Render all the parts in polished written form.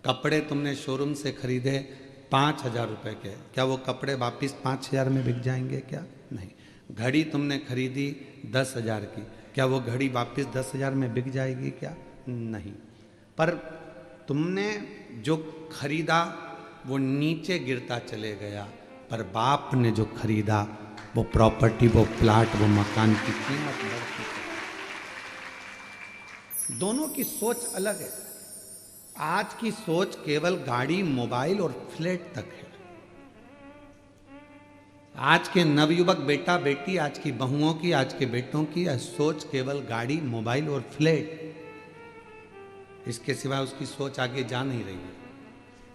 कपड़े तुमने शोरूम से खरीदे 5,000 रुपये के, क्या वो कपड़े वापस 5,000 में बिक जाएंगे क्या? नहीं। घड़ी तुमने खरीदी 10,000 की, क्या वो घड़ी वापस 10,000 में बिक जाएगी क्या? नहीं। पर तुमने जो खरीदा वो नीचे गिरता चले गया, पर बाप ने जो खरीदा वो प्रॉपर्टी, वो प्लाट, वो मकान की कीमत बढ़ती है। दोनों की सोच अलग है। आज की सोच केवल गाड़ी, मोबाइल और फ्लैट तक है। आज के नवयुवक बेटा बेटी, आज की बहुओं की, आज के बेटों की सोच केवल गाड़ी, मोबाइल और फ्लैट, इसके सिवा उसकी सोच आगे जा नहीं रही है।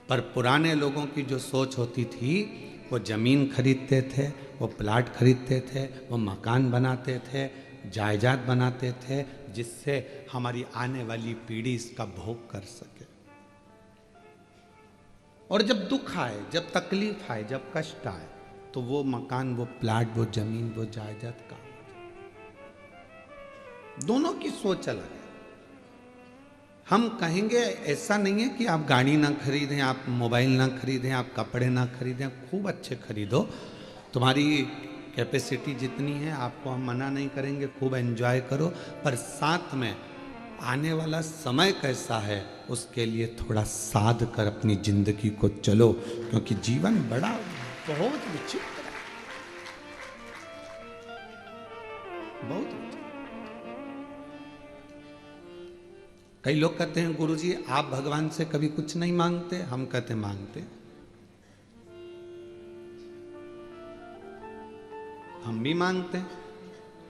पर पुराने लोगों की जो सोच होती थी, वो जमीन खरीदते थे, वो प्लाट खरीदते थे, वो मकान बनाते थे, जायदाद बनाते थे, जिससे हमारी आने वाली पीढ़ी इसका भोग कर सके। और जब दुख आए, जब तकलीफ आए, जब कष्ट आए, तो वो मकान, वो प्लाट, वो जमीन, वो जायदाद काम। दोनों की सोच अलग है। हम कहेंगे ऐसा नहीं है कि आप गाड़ी ना खरीदें, आप मोबाइल ना खरीदें, आप कपड़े ना खरीदें, खूब अच्छे खरीदो, तुम्हारी कैपेसिटी जितनी है, आपको हम मना नहीं करेंगे, खूब एंजॉय करो। पर साथ में आने वाला समय कैसा है उसके लिए थोड़ा साध कर अपनी जिंदगी को चलो, क्योंकि जीवन बड़ा बहुत विचित्र है, बहुत विचित्र। कई लोग कहते हैं गुरुजी आप भगवान से कभी कुछ नहीं मांगते? हम कहते मांगते, हम भी मांगते हैं।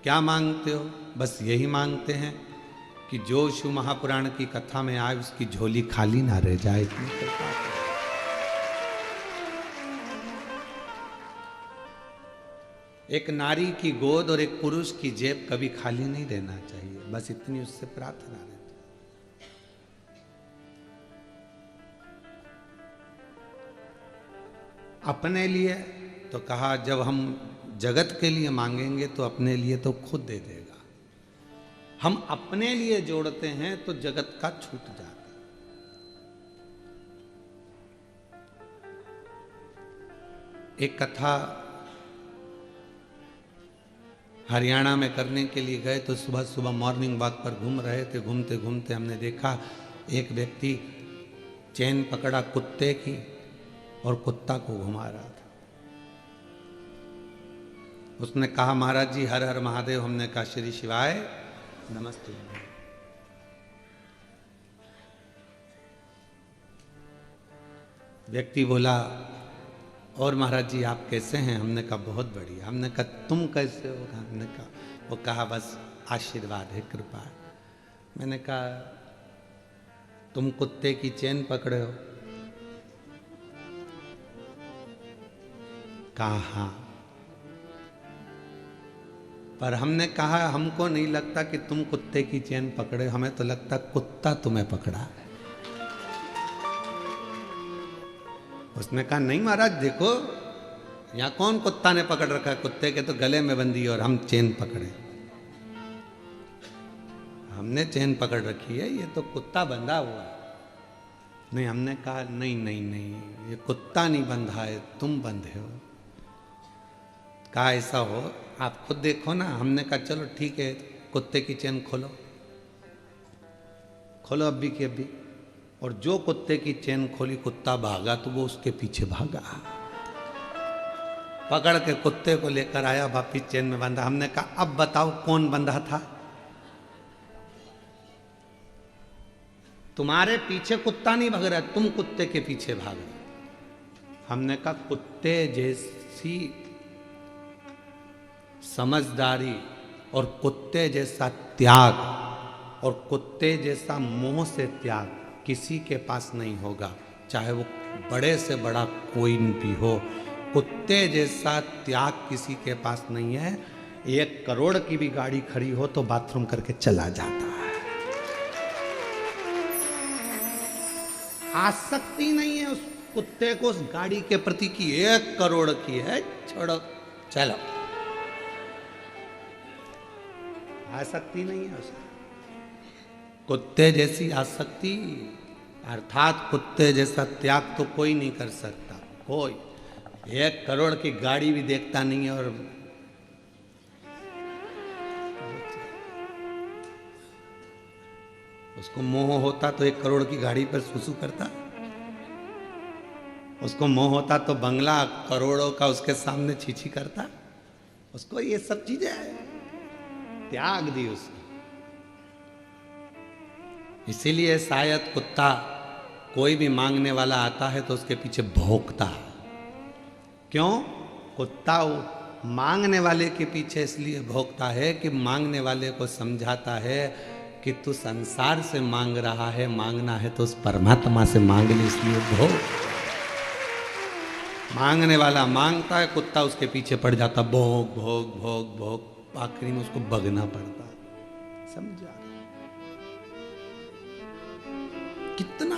क्या मांगते हो? बस यही मांगते हैं कि जो शिव महापुराण की कथा में आए उसकी झोली खाली ना रह जाए। एक नारी की गोद और एक पुरुष की जेब कभी खाली नहीं रहना चाहिए, बस इतनी उससे प्रार्थना रहती। अपने लिए तो कहा जब हम जगत के लिए मांगेंगे तो अपने लिए तो खुद दे देगा। हम अपने लिए जोड़ते हैं तो जगत का छूट जाता है। एक कथा हरियाणा में करने के लिए गए तो सुबह सुबह मॉर्निंग वॉक पर घूम रहे थे। घूमते घूमते हमने देखा एक व्यक्ति चैन पकड़ा कुत्ते की और कुत्ता को घुमा रहा था। उसने कहा महाराज जी हर हर महादेव। हमने कहा श्री शिवाय नमस्ते। व्यक्ति बोला और महाराज जी आप कैसे हैं? हमने कहा बहुत बढ़िया। हमने कहा तुम कैसे हो? हमने कहा, वो कहा बस आशीर्वाद है, कृपा है। मैंने कहा तुम कुत्ते की चेन पकड़े हो? कहा हाँ। पर हमने कहा हमको नहीं लगता कि तुम कुत्ते की चेन पकड़े, हमें तो लगता कुत्ता तुम्हें पकड़ा है। उसने कहा नहीं महाराज देखो यहाँ कौन कुत्ता ने पकड़ रखा है, कुत्ते के तो गले में बंधी और हम चेन पकड़े। हमने चेन पकड़ रखी है, ये तो कुत्ता बंधा हुआ है। नहीं, हमने कहा नहीं नहीं नहीं ये कुत्ता नहीं बंधा है, तुम बंधे हो। कहा ऐसा हो आप खुद देखो ना। हमने कहा चलो ठीक है कुत्ते की चेन खोलो, खोलो अभी की अभी। और जो कुत्ते की चेन खोली कुत्ता भागा तो वो उसके पीछे भागा, पकड़ के कुत्ते को लेकर आया, वापिस चेन में बांधा। हमने कहा अब बताओ कौन बंधा था? तुम्हारे पीछे कुत्ता नहीं भाग रहा, तुम कुत्ते के पीछे भाग रहे। हमने कहा कुत्ते जैसी समझदारी और कुत्ते जैसा त्याग और कुत्ते जैसा मोह से त्याग किसी के पास नहीं होगा, चाहे वो बड़े से बड़ा कोई भी हो। कुत्ते जैसा त्याग किसी के पास नहीं है। 1 करोड़ की भी गाड़ी खड़ी हो तो बाथरूम करके चला जाता है। आसक्ति नहीं है उस कुत्ते को उस गाड़ी के प्रति की 1 करोड़ की है, छोड़ो चलो, आसक्ति नहीं है उसको। कुत्ते जैसी आसक्ति अर्थात कुत्ते जैसा त्याग तो कोई नहीं कर सकता, कोई। 1 करोड़ की गाड़ी भी देखता नहीं है, और उसको मोह होता तो 1 करोड़ की गाड़ी पर सुसु करता। उसको मोह होता तो बंगला करोड़ों का उसके सामने छीछी करता। उसको ये सब चीजें त्याग दी उसने। इसीलिए शायद कुत्ता कोई भी मांगने वाला आता है तो उसके पीछे भौंकता है। क्यों? कुत्ता मांगने वाले के पीछे इसलिए भौंकता है कि मांगने वाले को समझाता है कि तू संसार से मांग रहा है, मांगना है तो उस परमात्मा से मांग ले, इसलिए भौंक। मांगने वाला मांगता है, कुत्ता उसके पीछे पड़ जाता, भोग भोग भोग भोग, आखिरी में उसको भगना पड़ता। समझा कितना?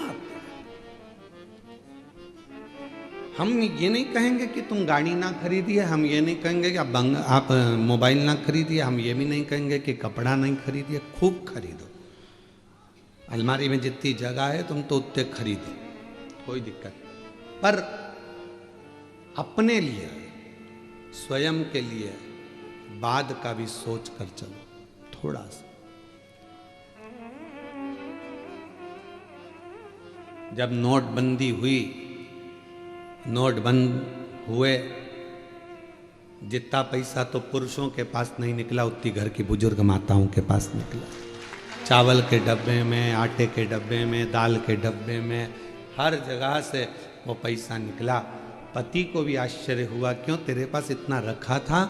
हम ये नहीं कहेंगे कि तुम गाड़ी ना खरीदिए, हम ये नहीं कहेंगे कि आप मोबाइल ना खरीदिए, हम ये भी नहीं कहेंगे कि कपड़ा नहीं खरीदिए। खूब खरीदो, अलमारी में जितनी जगह है तुम तो उतने खरीदो, कोई दिक्कत नहीं। पर अपने लिए, स्वयं के लिए बाद का भी सोच कर चलो थोड़ा सा। जब नोटबंदी हुई, नोट बंद हुए, जितना पैसा तो पुरुषों के पास नहीं निकला, उतनी घर की बुजुर्ग माताओं के पास निकला। चावल के डब्बे में, आटे के डब्बे में, दाल के डब्बे में, हर जगह से वो पैसा निकला। पति को भी आश्चर्य हुआ, क्यों तेरे पास इतना रखा था?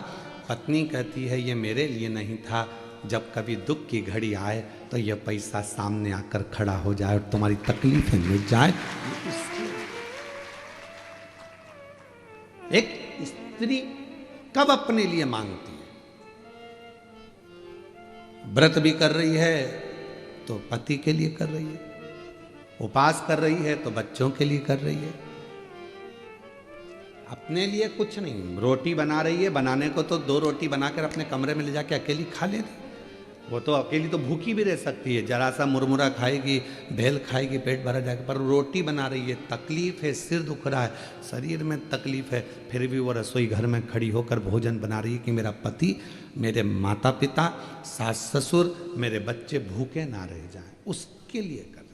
पत्नी कहती है ये मेरे लिए नहीं था, जब कभी दुख की घड़ी आए तो ये पैसा सामने आकर खड़ा हो जाए और तुम्हारी तकलीफें मिट जाए। एक स्त्री कब अपने लिए मांगती है? व्रत भी कर रही है तो पति के लिए कर रही है, उपवास कर रही है तो बच्चों के लिए कर रही है, अपने लिए कुछ नहीं। रोटी बना रही है, बनाने को तो 2 रोटी बनाकर अपने कमरे में ले जाके अकेली खा लेती। वो तो अकेली तो भूखी भी रह सकती है, जरा सा मुरमुरा खाएगी, भेल खाएगी, पेट भरा जाएगा। पर रोटी बना रही है, तकलीफ है, सिर दुख रहा है, शरीर में तकलीफ है, फिर भी वो रसोई घर में खड़ी होकर भोजन बना रही है कि मेरा पति, मेरे माता पिता, सास ससुर, मेरे बच्चे भूखे ना रह जाएं, उसके लिए कर रही है।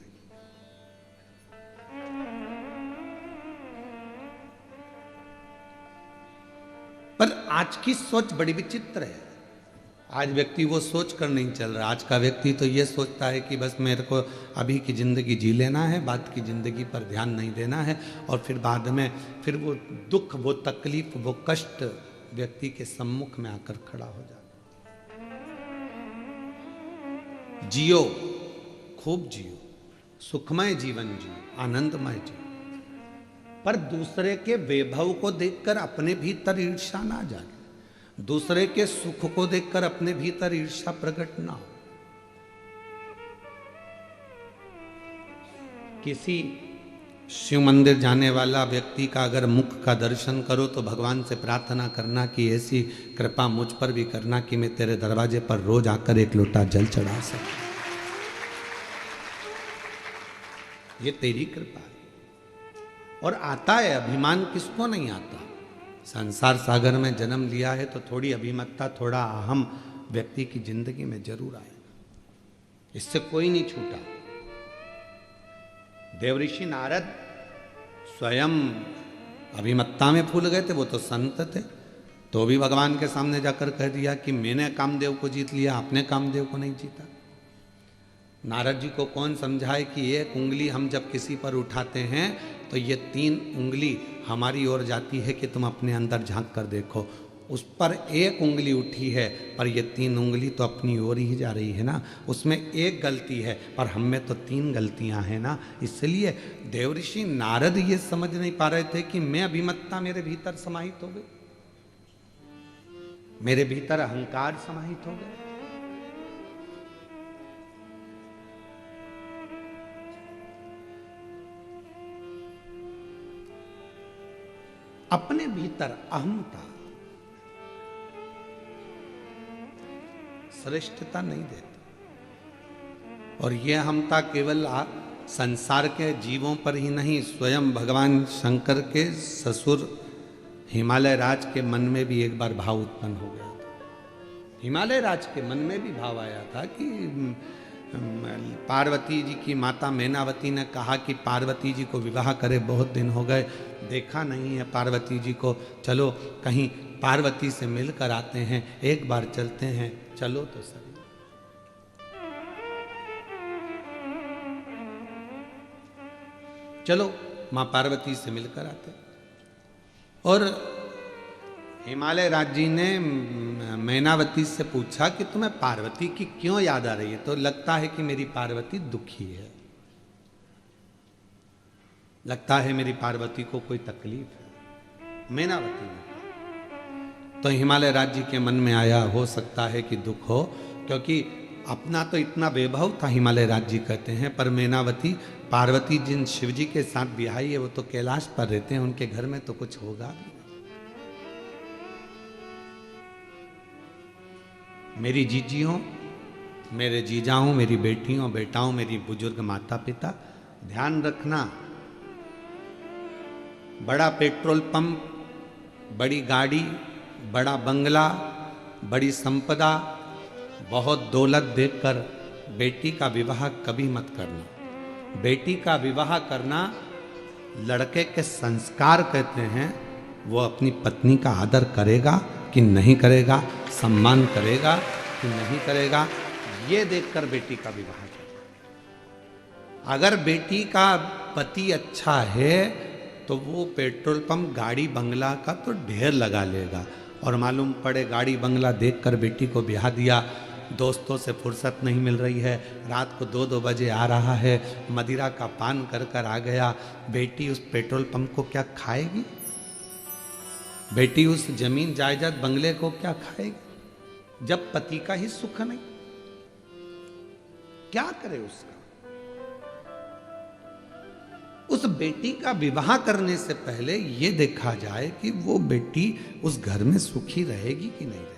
पर आज की सोच बड़ी विचित्र है। आज व्यक्ति वो सोच कर नहीं चल रहा। आज का व्यक्ति तो ये सोचता है कि बस मेरे को अभी की ज़िंदगी जी लेना है, बाद की ज़िंदगी पर ध्यान नहीं देना है, और फिर बाद में फिर वो दुख, वो तकलीफ, वो कष्ट व्यक्ति के सम्मुख में आकर खड़ा हो जाता। जियो, खूब जियो, सुखमय जीवन जियो, आनंदमय जियो, पर दूसरे के वैभव को देखकर अपने भीतर ईर्ष्या ना जागे, दूसरे के सुख को देखकर अपने भीतर ईर्ष्या प्रकट ना हो। किसी शिव मंदिर जाने वाला व्यक्ति का अगर मुख का दर्शन करो तो भगवान से प्रार्थना करना कि ऐसी कृपा मुझ पर भी करना कि मैं तेरे दरवाजे पर रोज आकर 1 लोटा जल चढ़ा सकूं। ये तेरी कृपा है। और आता है, अभिमान किसको नहीं आता? संसार सागर में जन्म लिया है तो थोड़ी अभिमतता, थोड़ा अहम व्यक्ति की जिंदगी में जरूर आएगा, इससे कोई नहीं छूटा। देवऋषि नारद स्वयं अभिमत्ता में फूल गए थे, वो तो संत थे, तो भी भगवान के सामने जाकर कह दिया कि मैंने कामदेव को जीत लिया, आपने कामदेव को नहीं जीता। नारद जी को कौन समझाए कि 1 उंगली हम जब किसी पर उठाते हैं तो ये 3 उंगली हमारी ओर जाती है कि तुम अपने अंदर झांक कर देखो। उस पर 1 उंगली उठी है, पर ये 3 उंगली तो अपनी ओर ही जा रही है ना। उसमें 1 गलती है, पर हम में तो 3 गलतियां हैं ना। इसलिए देवऋषि नारद ये समझ नहीं पा रहे थे कि मैं अभिमत्ता मेरे भीतर समाहित हो गई, मेरे भीतर अहंकार समाहित हो गया। अपने भीतर अहमता, श्रेष्ठता नहीं देती। और यह अहमता केवल संसार के जीवों पर ही नहीं, स्वयं भगवान शंकर के ससुर हिमालय राज के मन में भी एक बार भाव उत्पन्न हो गया था। हिमालय राज के मन में भी भाव आया था कि पार्वती जी की माता मैनावती ने कहा कि पार्वती जी को विवाह करे, बहुत दिन हो गए देखा नहीं है पार्वती जी को, चलो कहीं पार्वती से मिलकर आते हैं, एक बार चलते हैं, चलो तो सही। चलो मां पार्वती से मिलकर आते। और हिमालय राज जी ने मैनावती से पूछा कि तुम्हें पार्वती की क्यों याद आ रही है? तो लगता है कि मेरी पार्वती दुखी है, लगता है मेरी पार्वती को कोई तकलीफ है, मैनावती ने। तो हिमालय राज जी के मन में आया, हो सकता है कि दुख हो, क्योंकि अपना तो इतना वैभव था, हिमालय राज जी कहते हैं, पर मैनावती पार्वती जिन शिव जी के साथ बिहाई है वो तो कैलाश पर रहते हैं, उनके घर में तो कुछ होगा भी। मेरी जीजियों, मेरे जीजाओं, मेरी बेटियों बेटाओं, मेरी बुजुर्ग माता पिता, ध्यान रखना, बड़ा पेट्रोल पंप, बड़ी गाड़ी, बड़ा बंगला, बड़ी संपदा, बहुत दौलत देखकर बेटी का विवाह कभी मत करना। बेटी का विवाह करना लड़के के संस्कार कहते हैं, वो अपनी पत्नी का आदर करेगा कि नहीं करेगा, सम्मान करेगा कि नहीं करेगा, ये देखकर बेटी का विवाह करेगा। अगर बेटी का पति अच्छा है तो वो पेट्रोल पंप, गाड़ी, बंगला का तो ढेर लगा लेगा, और मालूम पड़े गाड़ी बंगला देखकर बेटी को ब्याह दिया, दोस्तों से फुर्सत नहीं मिल रही है, रात को 2-2 बजे आ रहा है, मदिरा का पान कर कर आ गया, बेटी उस पेट्रोल पंप को क्या खाएगी? बेटी उस जमीन जायदाद बंगले को क्या खाएगी? जब पति का ही सुख नहीं, क्या करे उसका? उस बेटी का विवाह करने से पहले यह देखा जाए कि वो बेटी उस घर में सुखी रहेगी कि नहीं रहेगी।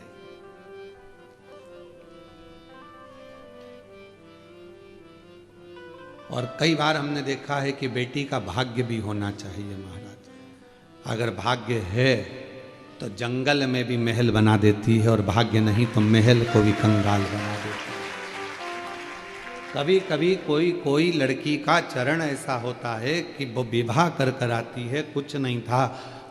और कई बार हमने देखा है कि बेटी का भाग्य भी होना चाहिए महाराज। अगर भाग्य है तो जंगल में भी महल बना देती है, और भाग्य नहीं तो महल को भी कंगाल बना देती है। कभी कभी कोई लड़की का चरण ऐसा होता है कि वो विवाह कर कर आती है, कुछ नहीं था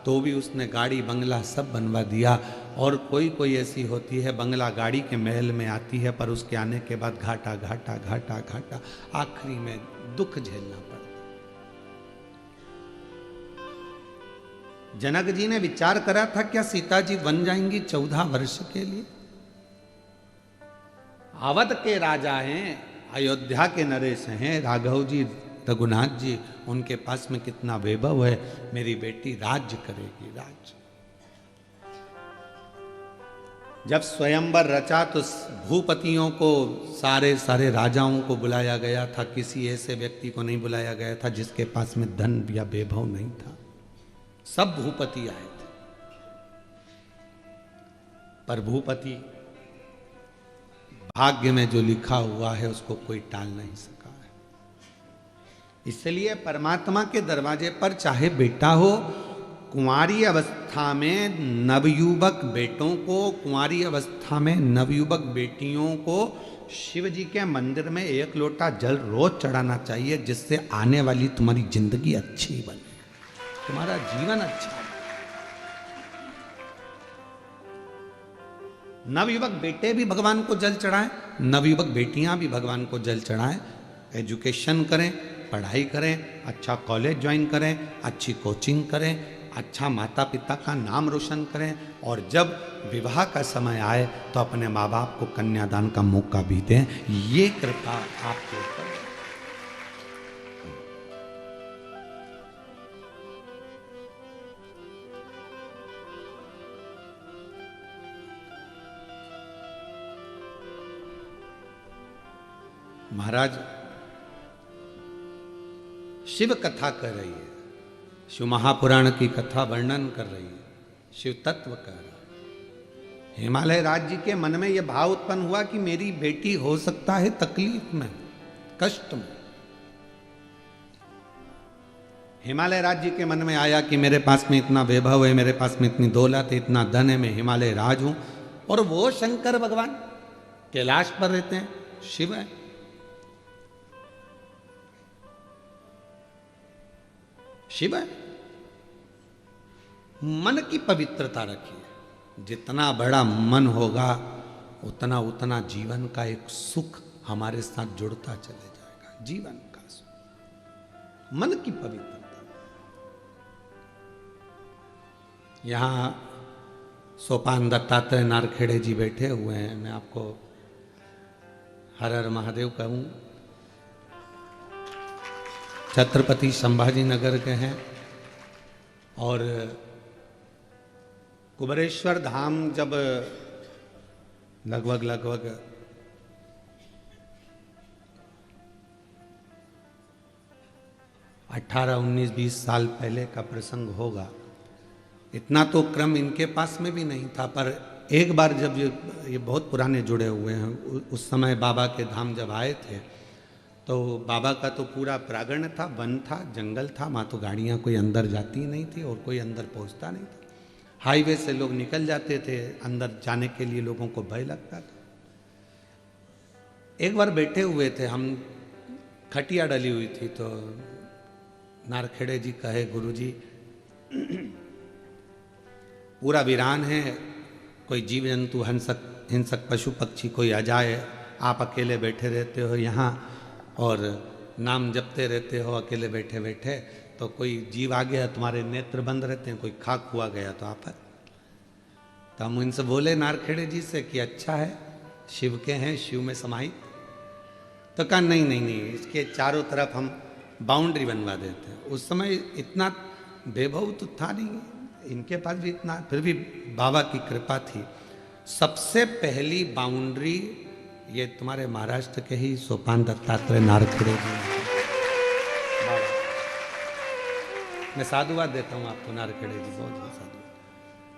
तो भी उसने गाड़ी बंगला सब बनवा दिया, और कोई ऐसी होती है बंगला गाड़ी के महल में आती है, पर उसके आने के बाद घाटा घाटा घाटा घाटा, आखिरी में दुख झेलना पड़ता। जनक जी ने विचार करा था क्या सीता जी बन जाएंगी 14 वर्ष के लिए? अवध के राजा हैं, अयोध्या के नरेश हैं, राघव जी, रघुनाथ जी, उनके पास में कितना वैभव है, मेरी बेटी राज्य करेगी, राज्य। जब स्वयंवर रचा तो भूपतियों को, सारे राजाओं को बुलाया गया था, किसी ऐसे व्यक्ति को नहीं बुलाया गया था जिसके पास में धन या वैभव नहीं था, सब भूपति आए थे। पर भूपति, भाग्य में जो लिखा हुआ है उसको कोई टाल नहीं सका है। इसलिए परमात्मा के दरवाजे पर चाहे बेटा हो, कुंवारी अवस्था में नवयुवक बेटों को, कुंवारी अवस्था में नवयुवक बेटियों को शिव जी के मंदिर में 1 लोटा जल रोज चढ़ाना चाहिए, जिससे आने वाली तुम्हारी जिंदगी अच्छी बने, तुम्हारा जीवन अच्छा है। नवयुवक बेटे भी भगवान को जल चढ़ाएं, नवयुवक बेटियां भी भगवान को जल चढ़ाएं, एजुकेशन करें, पढ़ाई करें, अच्छा कॉलेज ज्वाइन करें, अच्छी कोचिंग करें, अच्छा माता पिता का नाम रोशन करें, और जब विवाह का समय आए तो अपने माँ बाप को कन्यादान का मौका भी दें। ये कृपा आपके ऊपर। महाराज शिव कथा कर रही है, शिव महापुराण की कथा वर्णन कर रही है, शिव तत्व कर रहा है। हिमालय राज जी के मन में यह भाव उत्पन्न हुआ कि मेरी बेटी हो सकता है तकलीफ में, कष्ट में, हिमालय राज्य के मन में आया कि मेरे पास में इतना वैभव है, मेरे पास में इतनी दौलत है, इतना धन है, मैं हिमालय राज हूं। और वो शंकर भगवान कैलाश पर रहते हैं, शिव है। शिव है। मन की पवित्रता रखिए। जितना बड़ा मन होगा उतना उतना जीवन का एक सुख हमारे साथ जुड़ता चले जाएगा। जीवन का सुख, मन की पवित्रता। यहां सोपान दत्तात्रेय नारखेड़े जी बैठे हुए हैं। मैं आपको हर हर महादेव कहूं। छत्रपति संभाजी नगर के हैं और कुबरेश्वर धाम जब लगभग 18, 19, 20 साल पहले का प्रसंग होगा। इतना तो क्रम इनके पास में भी नहीं था, पर एक बार जब ये बहुत पुराने जुड़े हुए हैं, उस समय बाबा के धाम जब आए थे तो बाबा का तो पूरा प्रांगण था, वन था, जंगल था, वहाँ तो गाड़ियाँ कोई अंदर जाती नहीं थी और कोई अंदर पहुँचता नहीं था। हाईवे से लोग निकल जाते थे, अंदर जाने के लिए लोगों को भय लगता था। एक बार बैठे हुए थे हम, खटिया डली हुई थी, तो नारखेड़े जी कहे, गुरुजी पूरा वीरान है, कोई जीव जंतु हिंसक पशु पक्षी कोई आ जाए, आप अकेले बैठे रहते हो यहाँ और नाम जपते रहते हो अकेले बैठे बैठे, तो कोई जीव आ गया, तुम्हारे नेत्र बंद रहते हैं, कोई खाक हुआ गया तो आप। तो हम इनसे बोले नारखेड़े जी से कि अच्छा है, शिव के हैं, शिव में समाहित। तो कहा नहीं नहीं नहीं, इसके चारों तरफ हम बाउंड्री बनवा देते हैं। उस समय इतना वैभव तो था नहीं इनके पास भी इतना, फिर भी बाबा की कृपा थी। सबसे पहली बाउंड्री ये तुम्हारे महाराष्ट्र के ही सोपान दत्तात्रेय नारखेड़े जी। मैं साधुवाद देता हूँ आपको, नारखेड़े जी बहुत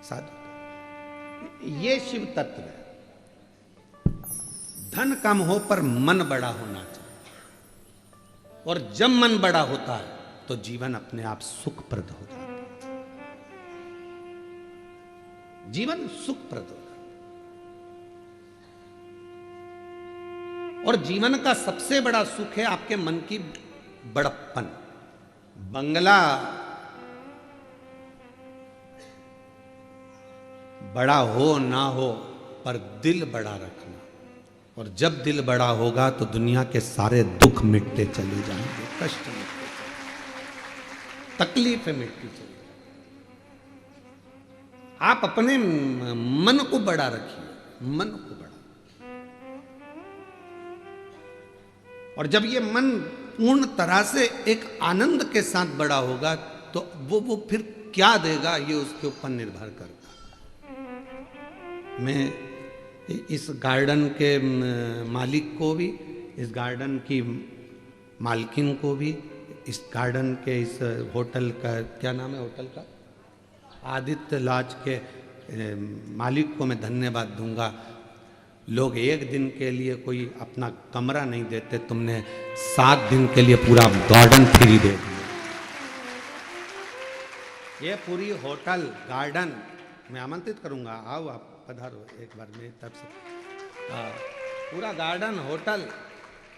साधु। ये शिव तत्व है। धन कम हो पर मन बड़ा होना चाहिए, और जब मन बड़ा होता है तो जीवन अपने आप सुखप्रद हो जाता है। जीवन सुखप्रद होगा। और जीवन का सबसे बड़ा सुख है आपके मन की बड़प्पन। बंगला बड़ा हो ना हो, पर दिल बड़ा रखना। और जब दिल बड़ा होगा तो दुनिया के सारे दुख मिटते चले जाएंगे, कष्ट मिटते, तकलीफें मिटती चली। आप अपने मन को बड़ा रखिए, मन को बड़ा। और जब ये मन पूर्ण तरह से एक आनंद के साथ बड़ा होगा तो वो फिर क्या देगा ये उसके ऊपर निर्भर करता। मैं इस गार्डन के मालिक को भी, इस गार्डन की मालकिन को भी, इस गार्डन के इस होटल का क्या नाम है, होटल का आदित्य लॉज के मालिक को मैं धन्यवाद दूंगा। लोग एक दिन के लिए कोई अपना कमरा नहीं देते, तुमने 7 दिन के लिए पूरा गार्डन फ्री दे दिया। ये पूरी होटल गार्डन मैं आमंत्रित करूंगा, आओ आप पधारो एक बार मेरी तरफ से। पूरा गार्डन होटल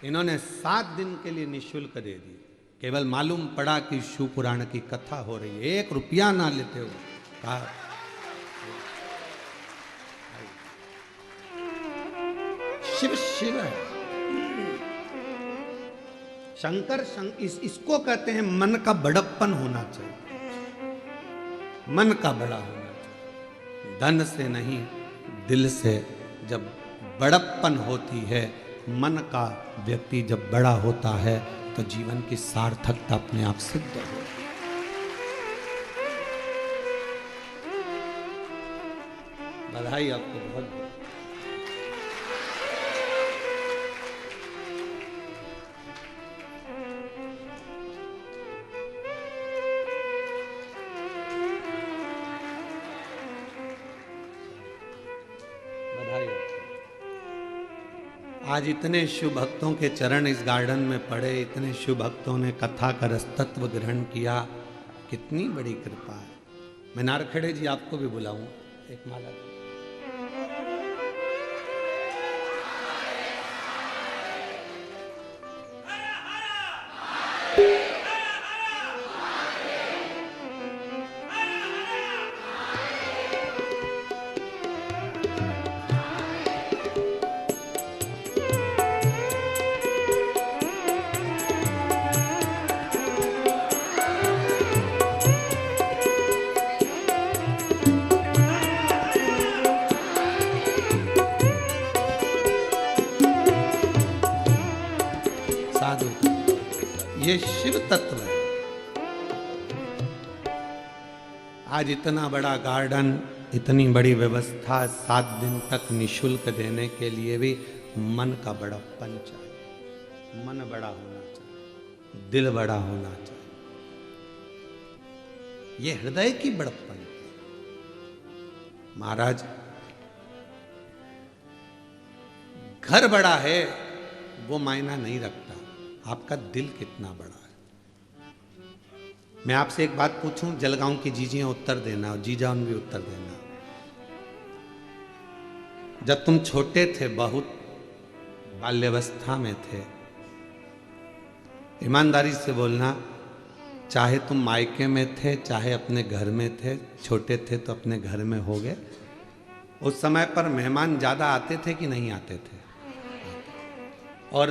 इन्होंने 7 दिन के लिए निःशुल्क दे दी। केवल मालूम पड़ा कि शिव पुराण की कथा हो रही है, 1 रुपया ना लेते हो। कहा शिव शिव है, शंकर इसको कहते हैं मन का बड़प्पन होना चाहिए, मन का बड़ा होना चाहिए। धन से नहीं, दिल से जब बड़प्पन होती है, मन का व्यक्ति जब बड़ा होता है तो जीवन की सार्थकता अपने आप सिद्ध होती है। बधाई आपको बहुत बहुत। आज इतने शिव भक्तों के चरण इस गार्डन में पड़े, इतने शिव भक्तों ने कथा का रसतत्व ग्रहण किया। कितनी बड़ी कृपा है। मैं नारखेड़े जी आपको भी बुलाऊं, एक माला दो। साधु, ये शिव तत्व है। आज इतना बड़ा गार्डन, इतनी बड़ी व्यवस्था, 7 दिन तक निशुल्क देने के लिए भी मन का बड़प्पन चाहिए। मन बड़ा होना चाहिए, दिल बड़ा होना चाहिए। ये हृदय की बड़प्पन। महाराज, घर बड़ा है वो मायना नहीं रखता, आपका दिल कितना बड़ा है। मैं आपसे एक बात पूछूं, जलगांव की जीजियां उत्तर देना और जीजान भी उत्तर देना। जब तुम छोटे थे, बहुत बाल्यावस्था में थे, ईमानदारी से बोलना, चाहे तुम मायके में थे चाहे अपने घर में थे, छोटे थे तो अपने घर में हो गए, उस समय पर मेहमान ज्यादा आते थे कि नहीं आते थे? और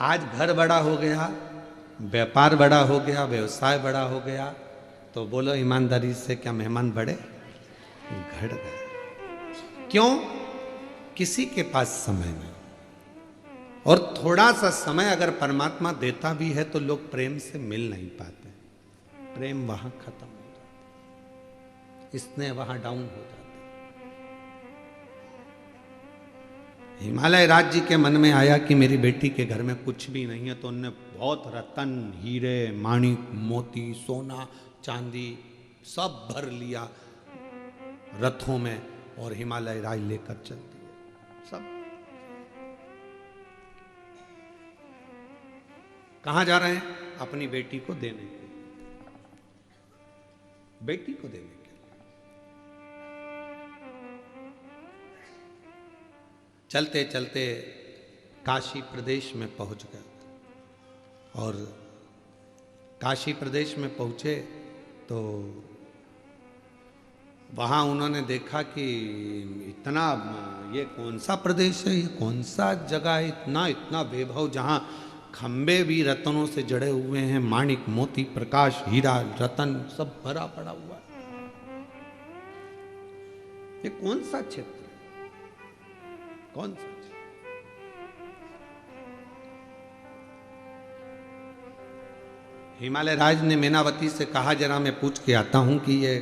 आज घर बड़ा हो गया, व्यापार बड़ा हो गया, व्यवसाय बड़ा हो गया, तो बोलो ईमानदारी से, क्या मेहमान बढ़े? घट गए। क्यों? किसी के पास समय नहीं। और थोड़ा सा समय अगर परमात्मा देता भी है तो लोग प्रेम से मिल नहीं पाते, प्रेम वहां खत्म हो जाता, स्नेह वहां डाउन हो जाता। हिमालय राज जी के मन में आया कि मेरी बेटी के घर में कुछ भी नहीं है, तो उनने बहुत रतन, हीरे, माणिक, मोती, सोना, चांदी सब भर लिया रथों में और हिमालय राज लेकर चल दिए सब। कहां जा रहे हैं? अपनी बेटी को देने के लिए, बेटी को देने के लिए। चलते चलते काशी प्रदेश में पहुंच गए और काशी प्रदेश में पहुंचे तो वहां उन्होंने देखा कि इतना, ये कौन सा प्रदेश है, ये कौन सा जगह है, इतना इतना वैभव, जहां खंबे भी रत्नों से जड़े हुए हैं, माणिक, मोती, प्रकाश, हीरा, रतन सब भरा पड़ा हुआ है। ये कौन सा क्षेत्र है? कौन सा? हिमालय राज ने मेनावती से कहा, जरा मैं पूछ के आता हूं कि ये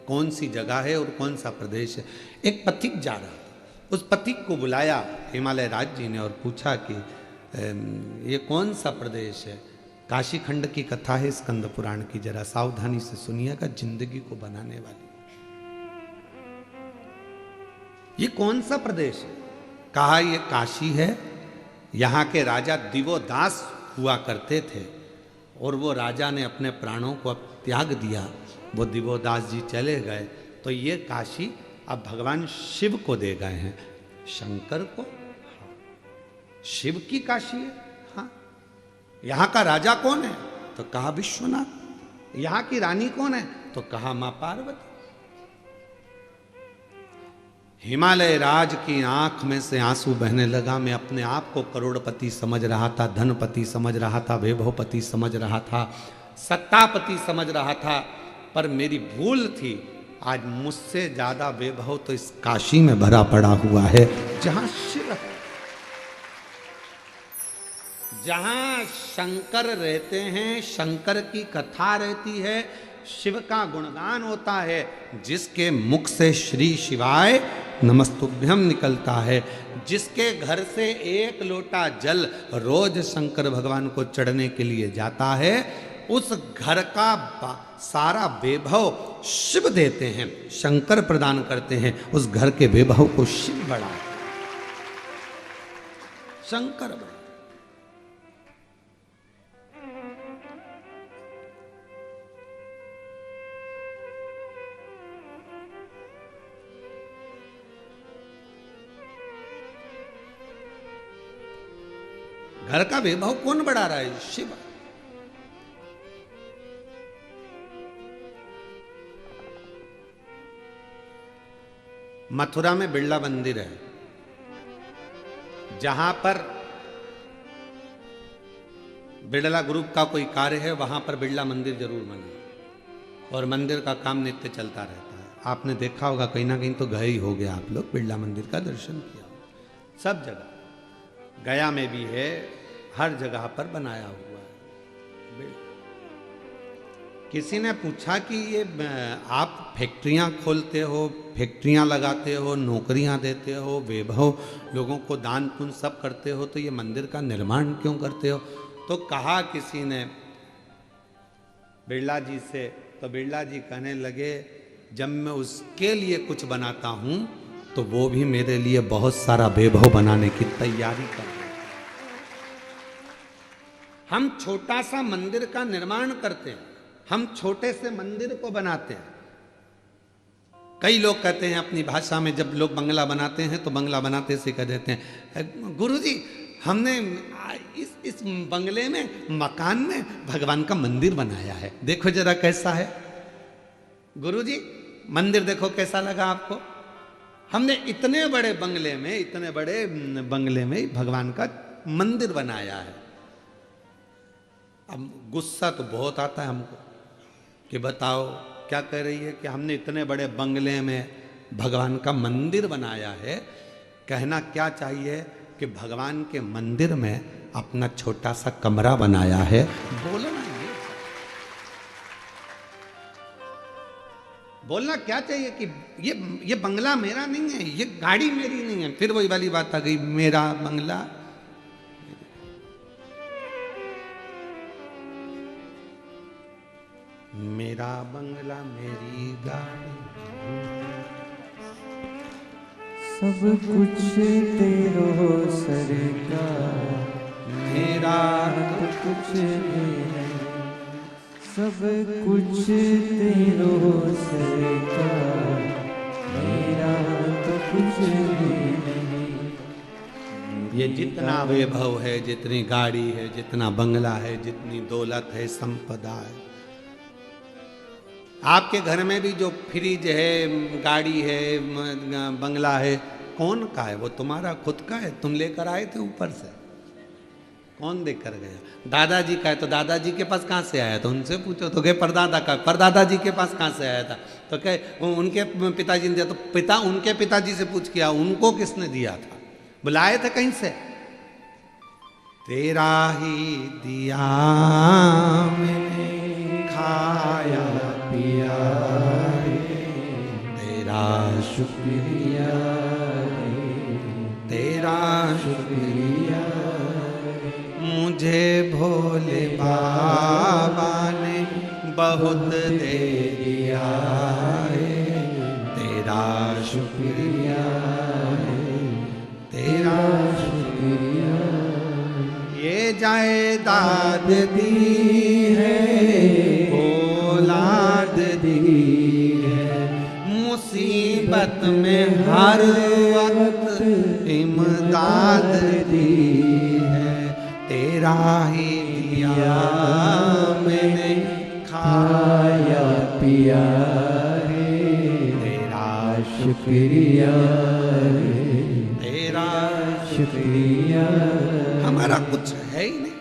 कौन सी जगह है और कौन सा प्रदेश है। एक पथिक जा रहा था, उस पथिक को बुलाया हिमालय राज जी ने और पूछा कि ये कौन सा प्रदेश है? काशी खंड की कथा है स्कंद पुराण की, जरा सावधानी से सुनिएगा, जिंदगी को बनाने वाली। ये कौन सा प्रदेश है? कहा ये काशी है। यहाँ के राजा दिवोदास हुआ करते थे और वो राजा ने अपने प्राणों को अब त्याग दिया, वो दिवोदास जी चले गए, तो ये काशी अब भगवान शिव को दे गए हैं, शंकर को। हाँ। शिव की काशी है। हाँ। यहाँ का राजा कौन है? तो कहा विश्वनाथ। यहाँ की रानी कौन है? तो कहा मां पार्वती। हिमालय राज की आंख में से आंसू बहने लगा। मैं अपने आप को करोड़पति समझ रहा था, धनपति समझ रहा था, वैभवपति समझ रहा था, सत्तापति समझ रहा था, पर मेरी भूल थी। आज मुझसे ज्यादा वैभव तो इस काशी में भरा पड़ा हुआ है, जहां शिव है, जहां शंकर रहते हैं, शंकर की कथा रहती है, शिव का गुणगान होता है, जिसके मुख से श्री शिवाय नमस्तुभ्यम निकलता है, जिसके घर से एक लोटा जल रोज शंकर भगवान को चढ़ने के लिए जाता है, उस घर का सारा वैभव शिव देते हैं, शंकर प्रदान करते हैं। उस घर के वैभव को शिव बढ़ाते हैं, शंकर बढ़ाते। घर का वैभव कौन बढ़ा रहा है? शिव। मथुरा में बिरला मंदिर है, जहां पर बिरला ग्रुप का कोई कार्य है, वहां पर बिरला मंदिर जरूर बने, और मंदिर का काम नित्य चलता रहता है। आपने देखा होगा, कहीं ना कहीं तो गए ही हो गया आप लोग, बिरला मंदिर का दर्शन किया। सब जगह, गया में भी है, हर जगह पर बनाया हुआ है। किसी ने पूछा कि ये आप फैक्ट्रियां खोलते हो, फैक्ट्रियां लगाते हो, नौकरियां देते हो, वैभव लोगों को दान पुण्य सब करते हो, तो ये मंदिर का निर्माण क्यों करते हो? तो कहा किसी ने बिरला जी से, तो बिरला जी कहने लगे, जब मैं उसके लिए कुछ बनाता हूं तो वो भी मेरे लिए बहुत सारा वैभव बनाने की तैयारी कर रहे हैं। हम छोटा सा मंदिर का निर्माण करते हैं, हम छोटे से मंदिर को बनाते हैं। कई लोग कहते हैं अपनी भाषा में, जब लोग बंगला बनाते हैं तो बंगला बनाते से कह देते हैं, गुरुजी हमने इस बंगले में, मकान में भगवान का मंदिर बनाया है, देखो जरा कैसा है। गुरुजी मंदिर देखो कैसा लगा आपको? हमने इतने बड़े बंगले में भगवान का मंदिर बनाया है। अब गुस्सा तो बहुत आता है हमको कि बताओ क्या कह रही है कि हमने इतने बड़े बंगले में भगवान का मंदिर बनाया है। कहना क्या चाहिए कि भगवान के मंदिर में अपना छोटा सा कमरा बनाया है। बोलना बोलना क्या चाहिए कि ये बंगला मेरा नहीं है, ये गाड़ी मेरी नहीं है। फिर वही वाली बात आ गई, मेरा बंगला। मेरा बंगला मेरी गाड़ी, सब कुछ तेरो सरकार, मेरा तो कुछ नहीं, सब कुछ तेरो सरकार, मेरा तो कुछ नहीं। ये जितना वैभव है, जितनी गाड़ी है, जितना बंगला है, जितनी दौलत है, संपदा है, आपके घर में भी जो फ्रिज है, गाड़ी है, बंगला है, कौन का है? वो तुम्हारा खुद का है, तुम लेकर आए थे ऊपर से, कौन देकर गया? दादाजी का है तो दादाजी के पास कहाँ से आया था? उनसे पूछो। तो कहे परदादा का, परदादाजी के पास कहाँ से आया था? तो कहे उनके पिताजी ने दिया। तो पिता उनके पिताजी से पूछ किया, उनको किसने दिया था? बुलाए थे कहीं से? तेरा ही दिया मैंने खाया पिया, तेरा शुक्रिया, तेरा शुक्रिया, मुझे भोले बाबा ने बहुत दे दिया है। तेरा शुक्रिया, तेरा शुक्रिया। ये जायदाद दी है, औलाद दी है, मुसीबत में हर वक्त इमदाद दी है। तेरा ही दिया मैंने खाया पिया रे, तेरा शुक्रिया रे, तेरा शुक्रिया। हमारा कुछ है ही नहीं।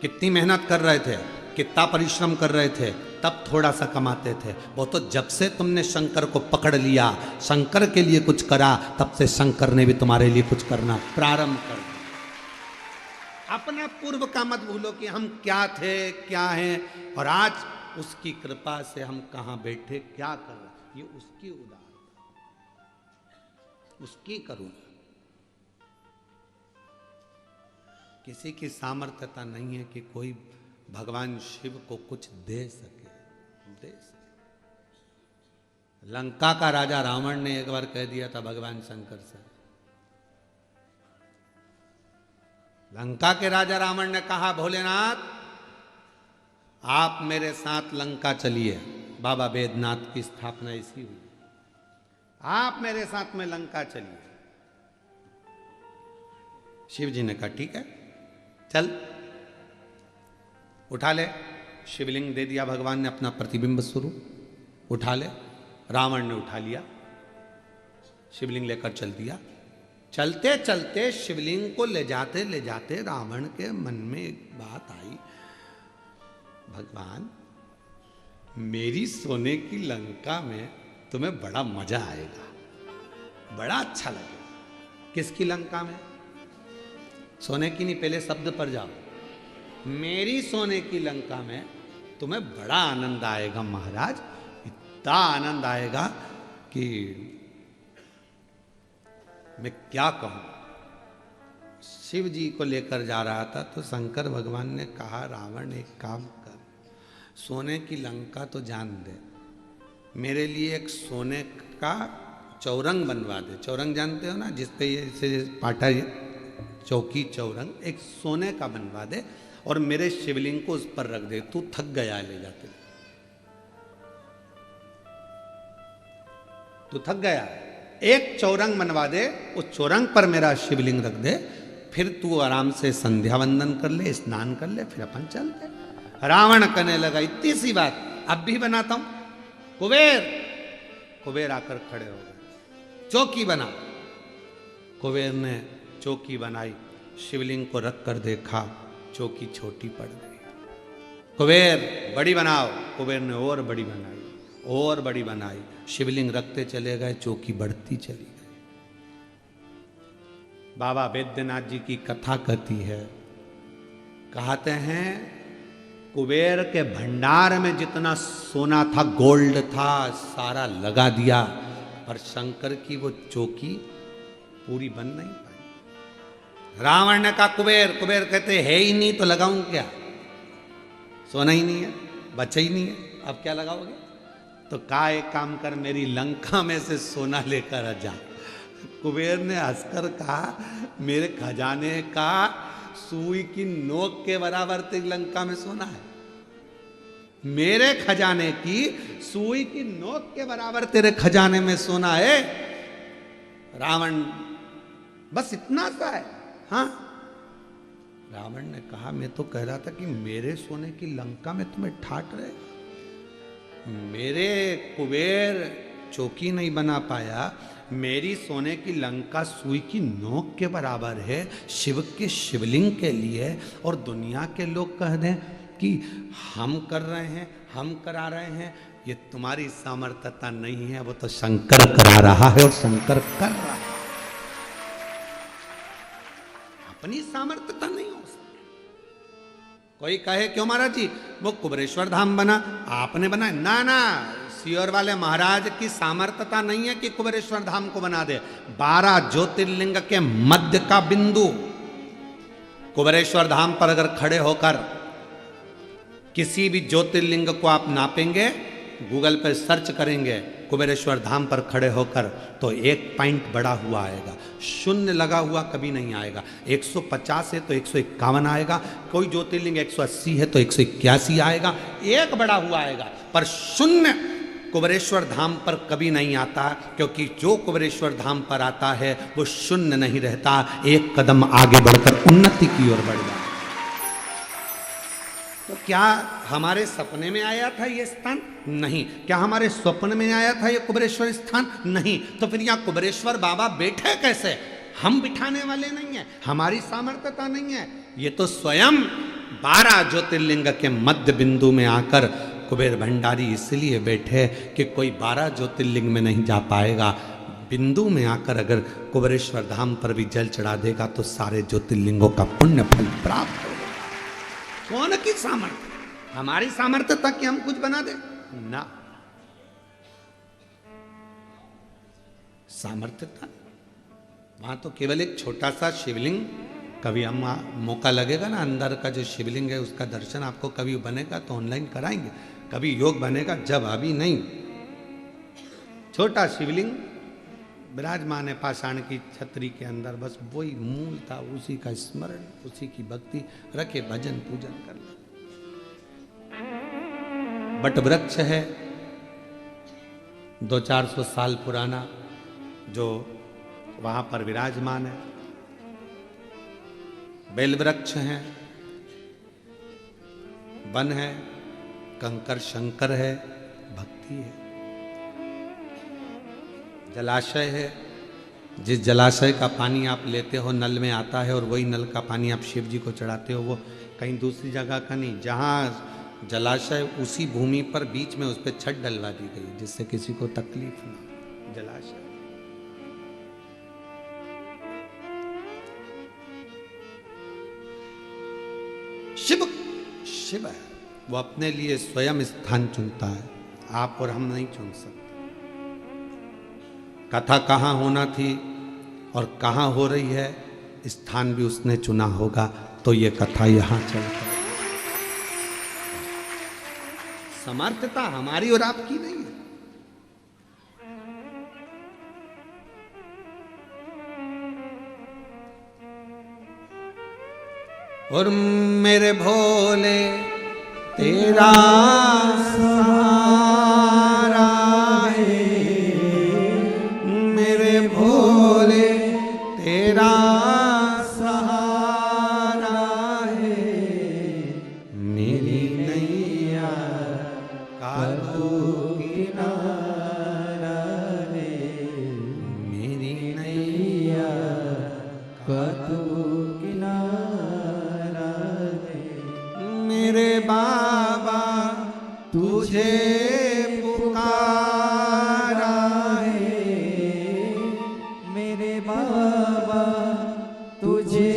कितनी मेहनत कर रहे थे, कितना परिश्रम कर रहे थे, तब थोड़ा सा कमाते थे। वो तो जब से तुमने शंकर को पकड़ लिया, शंकर के लिए कुछ करा, तब से शंकर ने भी तुम्हारे लिए कुछ करना प्रारंभ कर दिया। अपना पूर्व का मत भूलो कि हम क्या थे, क्या हैं, और आज उसकी कृपा से हम कहाँ बैठे, क्या कर रहे, ये उसकी उदारता, उसकी करुणा। किसी की सामर्थ्यता नहीं है कि कोई भगवान शिव को कुछ दे सके, लंका का राजा रावण ने एक बार कह दिया था भगवान शंकर से। लंका के राजा रावण ने कहा, भोलेनाथ आप मेरे साथ लंका चलिए। बाबा बैद्यनाथ की स्थापना इसी हुई। आप मेरे साथ में लंका चलिए। शिव जी ने कहा ठीक है चल उठा ले। शिवलिंग दे दिया भगवान ने, अपना प्रतिबिंब स्वरूप उठा ले। रावण ने उठा लिया, शिवलिंग लेकर चल दिया। चलते चलते शिवलिंग को ले जाते रावण के मन में एक बात आई, भगवान मेरी सोने की लंका में तुम्हें बड़ा मजा आएगा, बड़ा अच्छा लगेगा। किसकी लंका में? सोने की नहीं, पहले शब्द पर जाओ। मेरी सोने की लंका में तुम्हें बड़ा आनंद आएगा महाराज, इतना आनंद आएगा कि मैं क्या कहूं। शिव जी को लेकर जा रहा था तो शंकर भगवान ने कहा रावण एक काम कर, सोने की लंका तो जान दे, मेरे लिए एक सोने का चौरंग बनवा दे। चौरंग जानते हो ना, जिसपे ये पाटा चौकी चौरंग, एक सोने का बनवा दे और मेरे शिवलिंग को उस पर रख दे। तू थक गया ले जाते, तू थक गया, एक चौरंग बनवा दे, उस चौरंग पर मेरा शिवलिंग रख दे, फिर तू आराम से संध्या वंदन कर ले, स्नान कर ले, फिर अपन चलते। रावण कहने लगा इतनी सी बात, अब भी बनाता हूं। कुबेर आकर खड़े हो गए, चौकी बना। कुबेर ने चौकी बनाई, शिवलिंग को रख कर देखा, चौकी छोटी पड़ गई। कुबेर बड़ी बनाओ, कुबेर ने और बड़ी बनाई, और बड़ी बनाई, शिवलिंग रखते चले गए, चौकी बढ़ती चली गई। बाबा वैद्यनाथ जी की कथा कहती है, कहते हैं कुबेर के भंडार में जितना सोना था, गोल्ड था, सारा लगा दिया, पर शंकर की वो चौकी पूरी बन नहीं पाई। रावण ने कहा कुबेर कहते है ही नहीं तो लगाऊं क्या, सोना ही नहीं है, बचा ही नहीं है, अब क्या लगाओगे? तो कहा एक काम कर, मेरी लंका में से सोना लेकर आ जा। कुबेर ने हंसकर कहा मेरे खजाने का सुई की नोक के बराबर तेरी लंका में सोना है, मेरे खजाने की सुई की नोक के बराबर तेरे खजाने में सोना है। रावण बस इतना सा है। हाँ, रावण ने कहा मैं तो कह रहा था कि मेरे सोने की लंका में तुम्हें ठाट रहे, मेरे कुबेर चौकी नहीं बना पाया, मेरी सोने की लंका सुई की नोक के बराबर है शिव के शिवलिंग के लिए, और दुनिया के लोग कह दें कि हम कर रहे हैं, हम करा रहे हैं, ये तुम्हारी सामर्थ्यता नहीं है, वो तो शंकर करा रहा है और शंकर कर रहा है, अपनी सामर्थ्यता नहीं हो सकती। कोई कहे क्यों महाराज जी वो कुबेरेश्वर धाम बना, आपने बनाया? ना, सियोर वाले महाराज की सामर्थ्यता नहीं है कि कुबेरेश्वर धाम को बना दे। 12 ज्योतिर्लिंग के मध्य का बिंदु कुबेरेश्वर धाम पर अगर खड़े होकर किसी भी ज्योतिर्लिंग को आप नापेंगे, गूगल पर सर्च करेंगे कुबेरेश्वर धाम पर खड़े होकर, तो 1 पॉइंट बढ़ा हुआ आएगा, शून्य लगा हुआ कभी नहीं आएगा। 150 है तो 151 आएगा, कोई ज्योतिर्लिंग 180 है तो 181 आएगा, एक बढ़ा हुआ आएगा, पर शून्य कुबेरेश्वर धाम पर कभी नहीं आता, क्योंकि जो कुबेरेश्वर धाम पर आता है वो शून्य नहीं रहता, एक कदम आगे बढ़कर उन्नति की ओर बढ़ जाता। तो क्या हमारे सपने में आया था ये स्थान? नहीं। क्या हमारे स्वप्न में आया था ये कुबेरेश्वर स्थान? नहीं। तो फिर यहाँ कुबेरेश्वर बाबा बैठे कैसे? हम बिठाने वाले नहीं है, हमारी सामर्थ्यता नहीं है, ये तो स्वयं 12 ज्योतिर्लिंग के मध्य बिंदु में आकर कुबेर भंडारी इसलिए बैठे कि कोई 12 ज्योतिर्लिंग में नहीं जा पाएगा, बिंदु में आकर अगर कुबेरेश्वर धाम पर भी जल चढ़ा देगा तो सारे ज्योतिर्लिंगों का पुण्य फल प्राप्त होगा। कौन की सामर्थ्य? हमारी सामर्थ्य तक कि हम कुछ बना दे ना, सामर्थ्यता वहां तो केवल एक छोटा सा शिवलिंग, कभी हम मौका लगेगा ना, अंदर का जो शिवलिंग है उसका दर्शन आपको कभी बनेगा तो ऑनलाइन कराएंगे, कभी योग बनेगा, जब अभी नहीं। छोटा शिवलिंग विराजमान है पाषाण की छतरी के अंदर, बस वही मूल था, उसी का स्मरण, उसी की भक्ति रखे, भजन पूजन कर ले। बट वृक्ष है 200-400 साल पुराना जो वहां पर विराजमान है, बेल वृक्ष हैं, वन है, कंकर शंकर है, भक्ति है। जलाशय है, जिस जलाशय का पानी आप लेते हो नल में आता है और वही नल का पानी आप शिव जी को चढ़ाते हो, वो कहीं दूसरी जगह का नहीं। जहाँ जलाशय उसी भूमि पर बीच में उस पर छत डलवा दी गई जिससे किसी को तकलीफ ना। जलाशय शिव शिव है, वो अपने लिए स्वयं स्थान चुनता है, आप और हम नहीं चुन सकते। कथा कहाँ होना थी और कहाँ हो रही है, स्थान भी उसने चुना होगा, तो ये कथा यहाँ चलती है। समर्थता हमारी और आपकी नहीं है। और मेरे भोले तेरा सहारा है, मेरे भोले तेरा सहारा है, मेरी नैया का तू किनारा है, मेरी नैया का तू मेरे बाबा तुझे पुकारा है, मेरे बाबा तुझे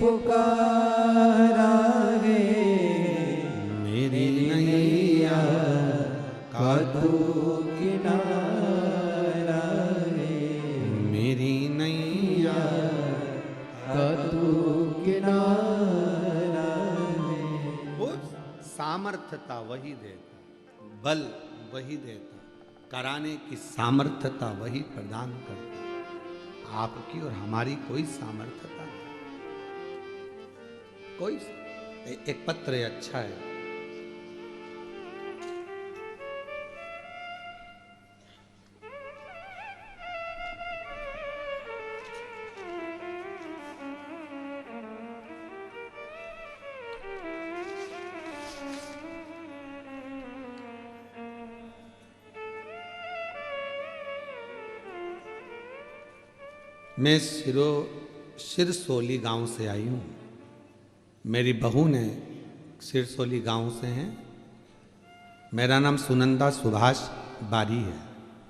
पुकारा है, मेरी नैया का तू किनारा है, मेरी नैया का तू किनारा। सामर्थ्यता वही देता, बल वही देता, कराने की सामर्थ्यता वही प्रदान करता। आपकी और हमारी कोई सामर्थ्यता नहीं, कोई। एक पत्र अच्छा है, मैं सिरसोली गांव से आई हूँ। मेरी बहू ने सिरसोली गांव से हैं। मेरा नाम सुनंदा सुभाष बारी है।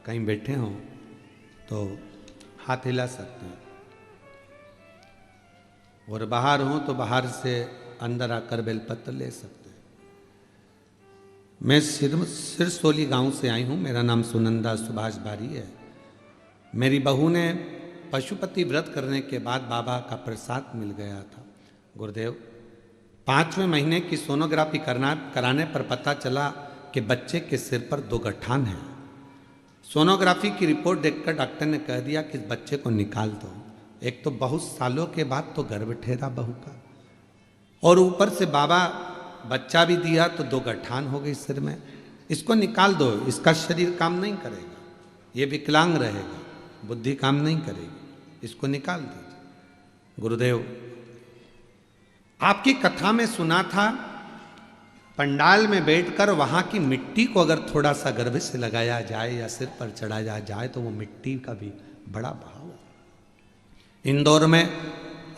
कहीं बैठे हों तो हाथ हिला सकते हैं, और बाहर हों तो बाहर से अंदर आकर बेलपत्र ले सकते हैं। मैं सिरसोली गांव से आई हूँ। मेरा नाम सुनंदा सुभाष बारी है। मेरी बहू ने पशुपति व्रत करने के बाद बाबा का प्रसाद मिल गया था। गुरुदेव, 5वें महीने की सोनोग्राफी कराने पर पता चला कि बच्चे के सिर पर 2 गठान हैं। सोनोग्राफी की रिपोर्ट देखकर डॉक्टर ने कह दिया कि इस बच्चे को निकाल दो। एक तो बहुत सालों के बाद तो गर्भ ठहरा बहू का, और ऊपर से बाबा बच्चा भी दिया तो 2 गठान हो गई सिर में। इसको निकाल दो, इसका शरीर काम नहीं करेगा, ये विकलांग रहेगा, बुद्धि काम नहीं करेगी, इसको निकाल दीजिए। गुरुदेव, आपकी कथा में सुना था पंडाल में बैठकर वहां की मिट्टी को अगर थोड़ा सा गर्भ से लगाया जाए या सिर पर चढ़ाया जाए तो वो मिट्टी का भी बड़ा भाव है। इंदौर में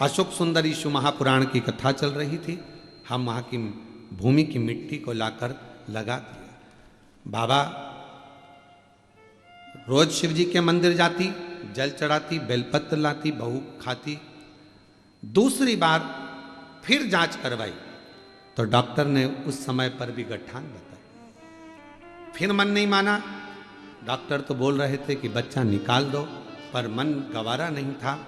अशोक सुंदर ईशु महापुराण की कथा चल रही थी। हम वहाँ की भूमि की मिट्टी को लाकर लगा दिया। बाबा रोज शिव जी के मंदिर जाती, जल चढ़ाती, बेलपत्र लाती, बहू खाती। दूसरी बार फिर जांच करवाई तो डॉक्टर ने उस समय पर भी गठान बताया। फिर मन नहीं माना। डॉक्टर तो बोल रहे थे कि बच्चा निकाल दो, पर मन गवारा नहीं था।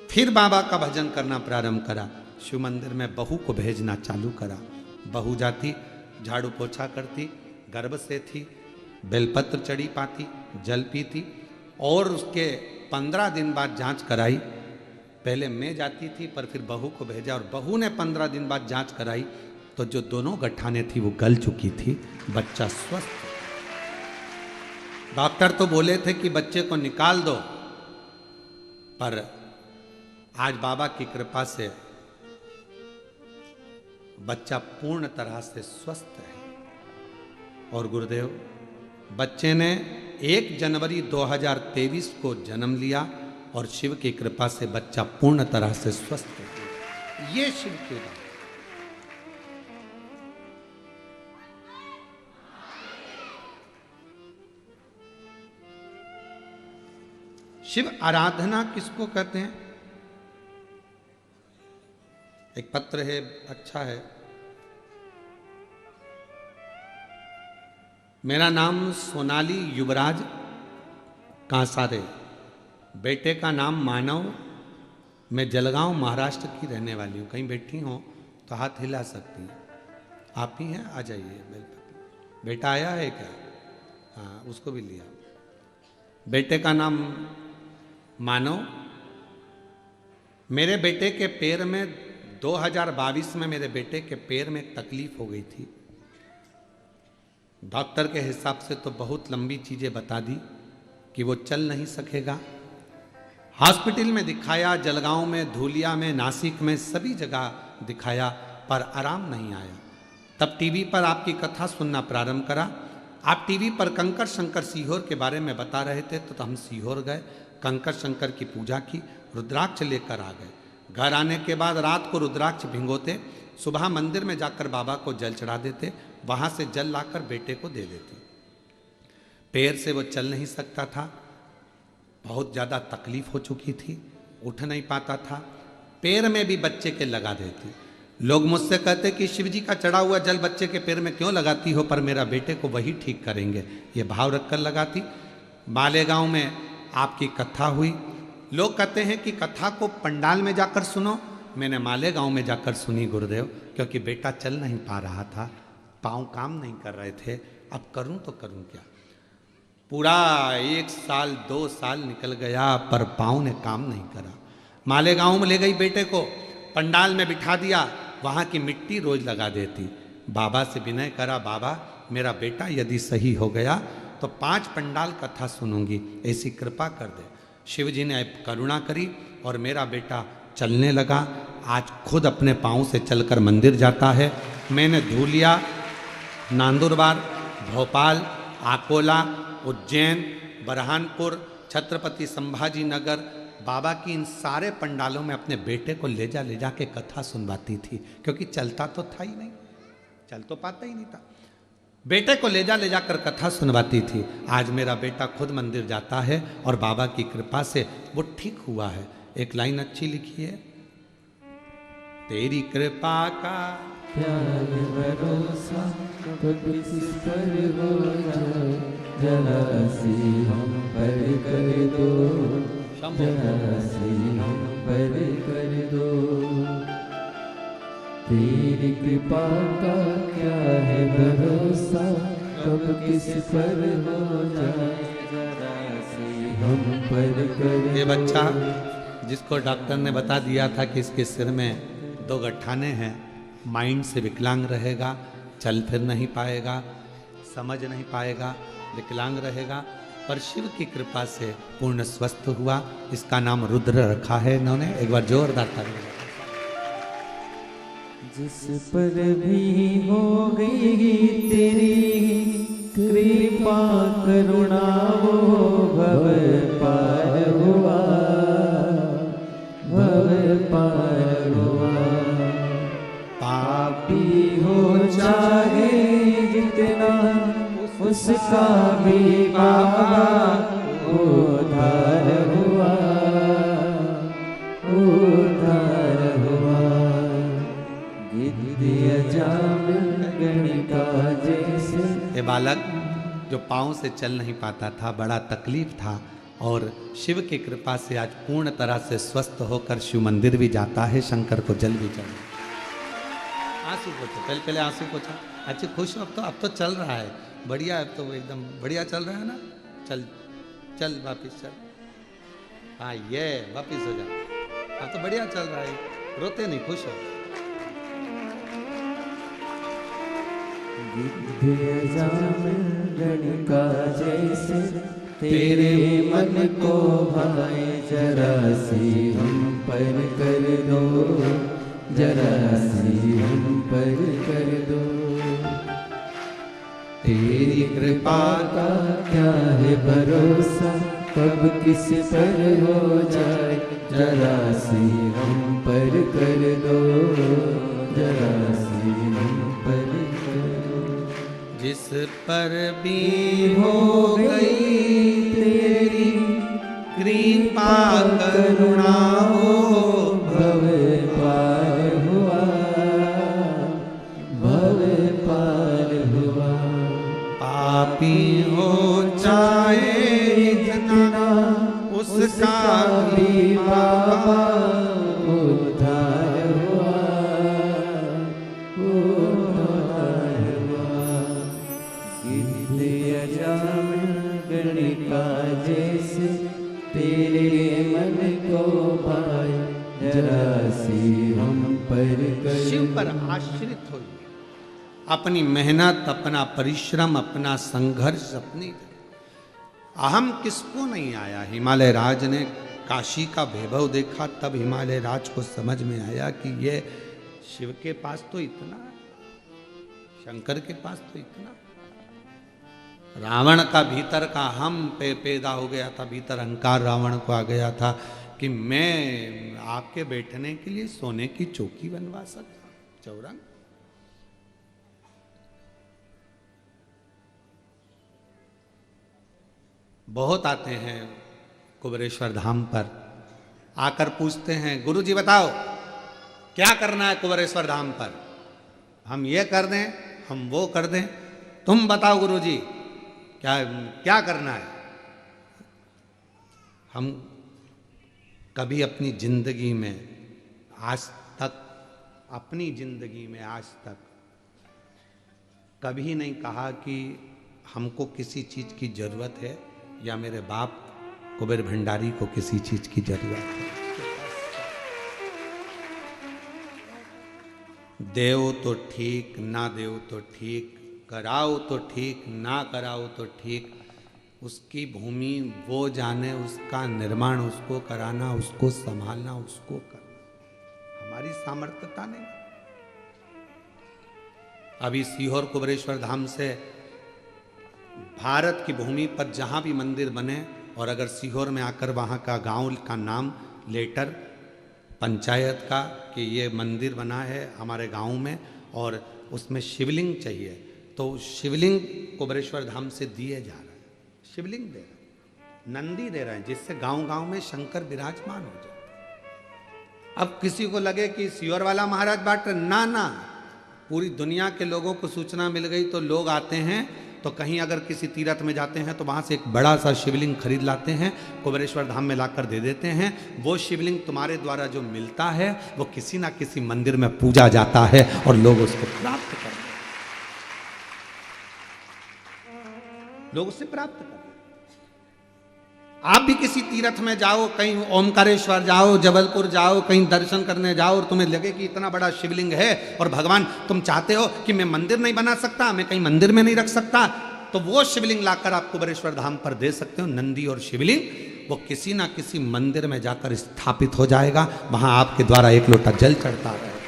फिर बाबा का भजन करना प्रारंभ करा। शिव मंदिर में बहू को भेजना चालू करा। बहू जाती, झाड़ू पोछा करती, गर्भ से थी, बेलपत्र चढ़ी पाती, जल पीती, और उसके 15 दिन बाद जांच कराई। पहले मैं जाती थी पर फिर बहू को भेजा, और बहू ने 15 दिन बाद जांच कराई तो जो दोनों गठाने थी वो गल चुकी थी। बच्चा स्वस्थ। डॉक्टर तो बोले थे कि बच्चे को निकाल दो, पर आज बाबा की कृपा से बच्चा पूर्ण तरह से स्वस्थ है। और गुरुदेव, बच्चे ने 1 जनवरी 2023 को जन्म लिया और शिव की कृपा से बच्चा पूर्ण तरह से स्वस्थ है। ये शिव की बात। शिव आराधना किसको कहते हैं? एक पत्र है, अच्छा है। मेरा नाम सोनाली युवराज कांसारे, बेटे का नाम मानव, मैं जलगांव महाराष्ट्र की रहने वाली हूँ। कहीं बैठी हो तो हाथ हिला सकती हैं। आप ही हैं? आ जाइए। बेटा आया है क्या? हाँ, उसको भी लिया। बेटे का नाम मानव। मेरे बेटे के पैर में 2022 में मेरे बेटे के पैर में एक तकलीफ हो गई थी। डॉक्टर के हिसाब से तो बहुत लंबी चीज़ें बता दी कि वो चल नहीं सकेगा। हॉस्पिटल में दिखाया, जलगांव में, धूलिया में, नासिक में, सभी जगह दिखाया, पर आराम नहीं आया। तब टीवी पर आपकी कथा सुनना प्रारंभ करा। आप टीवी पर कंकर शंकर सीहोर के बारे में बता रहे थे, तो हम सीहोर गए, कंकर शंकर की पूजा की, रुद्राक्ष लेकर आ गए। घर आने के बाद रात को रुद्राक्ष भिंगोते, सुबह मंदिर में जाकर बाबा को जल चढ़ा देते, वहाँ से जल लाकर बेटे को दे देते। पैर से वो चल नहीं सकता था, बहुत ज़्यादा तकलीफ हो चुकी थी, उठ नहीं पाता था। पैर में भी बच्चे के लगा देती। लोग मुझसे कहते कि शिव जी का चढ़ा हुआ जल बच्चे के पैर में क्यों लगाती हो, पर मेरा बेटे को वही ठीक करेंगे, ये भाव रखकर लगाती। मालेगांव में आपकी कथा हुई। लोग कहते हैं कि कथा को पंडाल में जाकर सुनो, मैंने मालेगांव में जाकर सुनी गुरुदेव, क्योंकि बेटा चल नहीं पा रहा था, पाँव काम नहीं कर रहे थे। अब करूं तो करूं क्या? पूरा 1 साल 2 साल निकल गया, पर पाँव ने काम नहीं करा। मालेगांव में ले गई बेटे को, पंडाल में बिठा दिया, वहाँ की मिट्टी रोज लगा देती। बाबा से विनय करा, बाबा मेरा बेटा यदि सही हो गया तो 5 पंडाल कथा सुनूंगी, ऐसी कृपा कर दे। शिव जी ने करुणा करी और मेरा बेटा चलने लगा। आज खुद अपने पाँव से चलकर मंदिर जाता है। मैंने धूलिया, नांदुरबार, भोपाल, आकोला, उज्जैन, बरहानपुर, छत्रपति संभाजी नगर, बाबा की इन सारे पंडालों में अपने बेटे को ले जा के कथा सुनवाती थी, क्योंकि चलता तो था ही नहीं, चल तो पाता ही नहीं था। बेटे को ले जाकर कथा सुनवाती थी। आज मेरा बेटा खुद मंदिर जाता है और बाबा की कृपा से वो ठीक हुआ है। एक लाइन अच्छी लिखी है, तेरी कृपा का प्यार भरोसा कब किसी पर हो जाए, जरा सी हम पर कर दो, जरा सी हम पर कर दो। तेरी कृपा का क्या है भरोसा, कब किस पर हो जाए, जरा सी हम पर कर। ये बच्चा जिसको डॉक्टर ने बता दिया था कि इसके सिर में 2 गठाने हैं, माइंड से विकलांग रहेगा, चल फिर नहीं पाएगा, समझ नहीं पाएगा, विकलांग रहेगा, पर शिव की कृपा से पूर्ण स्वस्थ हुआ। इसका नाम रुद्र रखा है इन्होंने। एक बार जोरदार ताली। जिस पर भी हो गई तेरी कृपा करुणा, वो भव पार हुआ, भव पार हुआ। पापी हो चाहे जितना, उसका भी बाबा उद्धार हुआ, उद्धार हुआ। ये बालक जो पाँव से चल नहीं पाता था, बड़ा तकलीफ था, और शिव की कृपा से आज पूर्ण तरह से स्वस्थ होकर शिव मंदिर भी जाता है, शंकर को जल भी चढ़ा। आंसू पोछो, पहले आंसू पोछो। अच्छी खुश हो? अब तो चल रहा है, बढ़िया। अब तो एकदम बढ़िया चल रहा है ना। चल चल वापिस चल। हाँ, ये वापिस हो जा। अब तो बढ़िया चल रहा है, रोते नहीं, खुश हो। गणिका जैसे तेरे मन को भाए, जरा सी हम पर कर दो, जरा सी हम पर कर दो। तेरी कृपा का क्या है भरोसा, कब किस पर हो जाए, जरा सी हम पर कर दो, जरा सी हम पर कर दो। जिस पर भी हो गई तेरी कृपा करुणा हो, भव पार हुआ, भव पार हुआ। पापी हो चाहे जितना उसका भी बाबा उद्धार हुआ, उद्धार हुआ। गिद्ध अजामिन गणिका जैसे तेरे मन को पाए, जरा सी हम पर कर। शिव पर आश्रित होइए, अपनी मेहनत, अपना परिश्रम, अपना संघर्ष, अपनी अहम किसको नहीं आया। हिमालय राज ने काशी का वैभव देखा, तब हिमालय राज को समझ में आया कि ये शिव के पास तो इतना, शंकर के पास तो इतना। रावण का भीतर का हम पैदा हो गया था, भीतर अहंकार रावण को आ गया था कि मैं आपके बैठने के लिए सोने की चौकी बनवा सकता, चौरंग। बहुत आते हैं कुबेरेश्वर धाम पर, आकर पूछते हैं गुरु जी बताओ क्या करना है कुबेरेश्वर धाम पर, हम ये कर दें, हम वो कर दें, तुम बताओ गुरु जी क्या क्या करना है। हम कभी अपनी जिंदगी में आज तक, अपनी जिंदगी में आज तक कभी नहीं कहा कि हमको किसी चीज की जरूरत है या मेरे बाप कुबेर भंडारी को किसी चीज की जरूरत है। देव तो ठीक, ना देव तो ठीक, कराओ तो ठीक, ना कराओ तो ठीक, उसकी भूमि वो जाने, उसका निर्माण उसको कराना, उसको संभालना उसको करना, हमारी सामर्थ्यता नहीं। अभी सीहोर कुबेरेश्वर धाम से भारत की भूमि पर जहाँ भी मंदिर बने, और अगर सीहोर में आकर वहाँ का गांव का नाम लेटर पंचायत का कि ये मंदिर बना है हमारे गांव में और उसमें शिवलिंग चाहिए, तो शिवलिंग कुबेरेश्वर धाम से दिए जा रहे हैं, शिवलिंग दे रहे हैं, नंदी दे रहे हैं, जिससे गांव गांव में शंकर विराजमान हो जाए। अब किसी को लगे कि सीहोर वाला महाराज बांट रहे, ना ना, पूरी दुनिया के लोगों को सूचना मिल गई तो लोग आते हैं, तो कहीं अगर किसी तीर्थ में जाते हैं तो वहाँ से एक बड़ा सा शिवलिंग खरीद लाते हैं, कुबेरेश्वर धाम में लाकर दे देते हैं। वो शिवलिंग तुम्हारे द्वारा जो मिलता है वो किसी ना किसी मंदिर में पूजा जाता है और लोग उसको प्राप्त करते हैं, लोग उससे प्राप्त करते हैं। आप भी किसी तीर्थ में जाओ, कहीं ओमकारेश्वर जाओ, जबलपुर जाओ, कहीं दर्शन करने जाओ और तुम्हें लगे कि इतना बड़ा शिवलिंग है और भगवान तुम चाहते हो कि मैं मंदिर नहीं बना सकता, मैं कहीं मंदिर में नहीं रख सकता, तो वो शिवलिंग लाकर आप कुबेरेश्वर धाम पर दे सकते हो। नंदी और शिवलिंग वो किसी ना किसी मंदिर में जाकर स्थापित हो जाएगा, वहां आपके द्वारा एक लोटा जल चढ़ता रहेगा,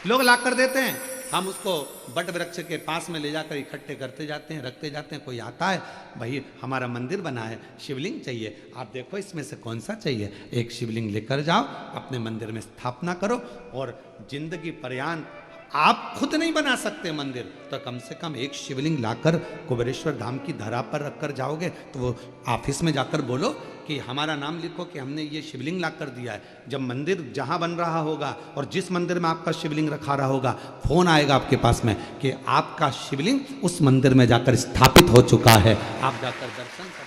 लोग लाकर देते हैं, हम उसको बट वृक्ष के पास में ले जाकर इकट्ठे करते जाते हैं, रखते जाते हैं। कोई आता है, भाई हमारा मंदिर बना है, शिवलिंग चाहिए, आप देखो इसमें से कौन सा चाहिए, एक शिवलिंग लेकर जाओ, अपने मंदिर में स्थापना करो, और जिंदगी पर्यंत आप खुद नहीं बना सकते मंदिर, तो कम से कम एक शिवलिंग लाकर कुबेरेश्वर धाम की धरा पर रखकर जाओगे तो वो ऑफिस में जाकर बोलो कि हमारा नाम लिखो कि हमने ये शिवलिंग लाकर दिया है। जब मंदिर जहां बन रहा होगा और जिस मंदिर में आपका शिवलिंग रखा रहा होगा, फोन आएगा आपके पास में कि आपका शिवलिंग उस मंदिर में जाकर स्थापित हो चुका है, आप जाकर दर्शन कर।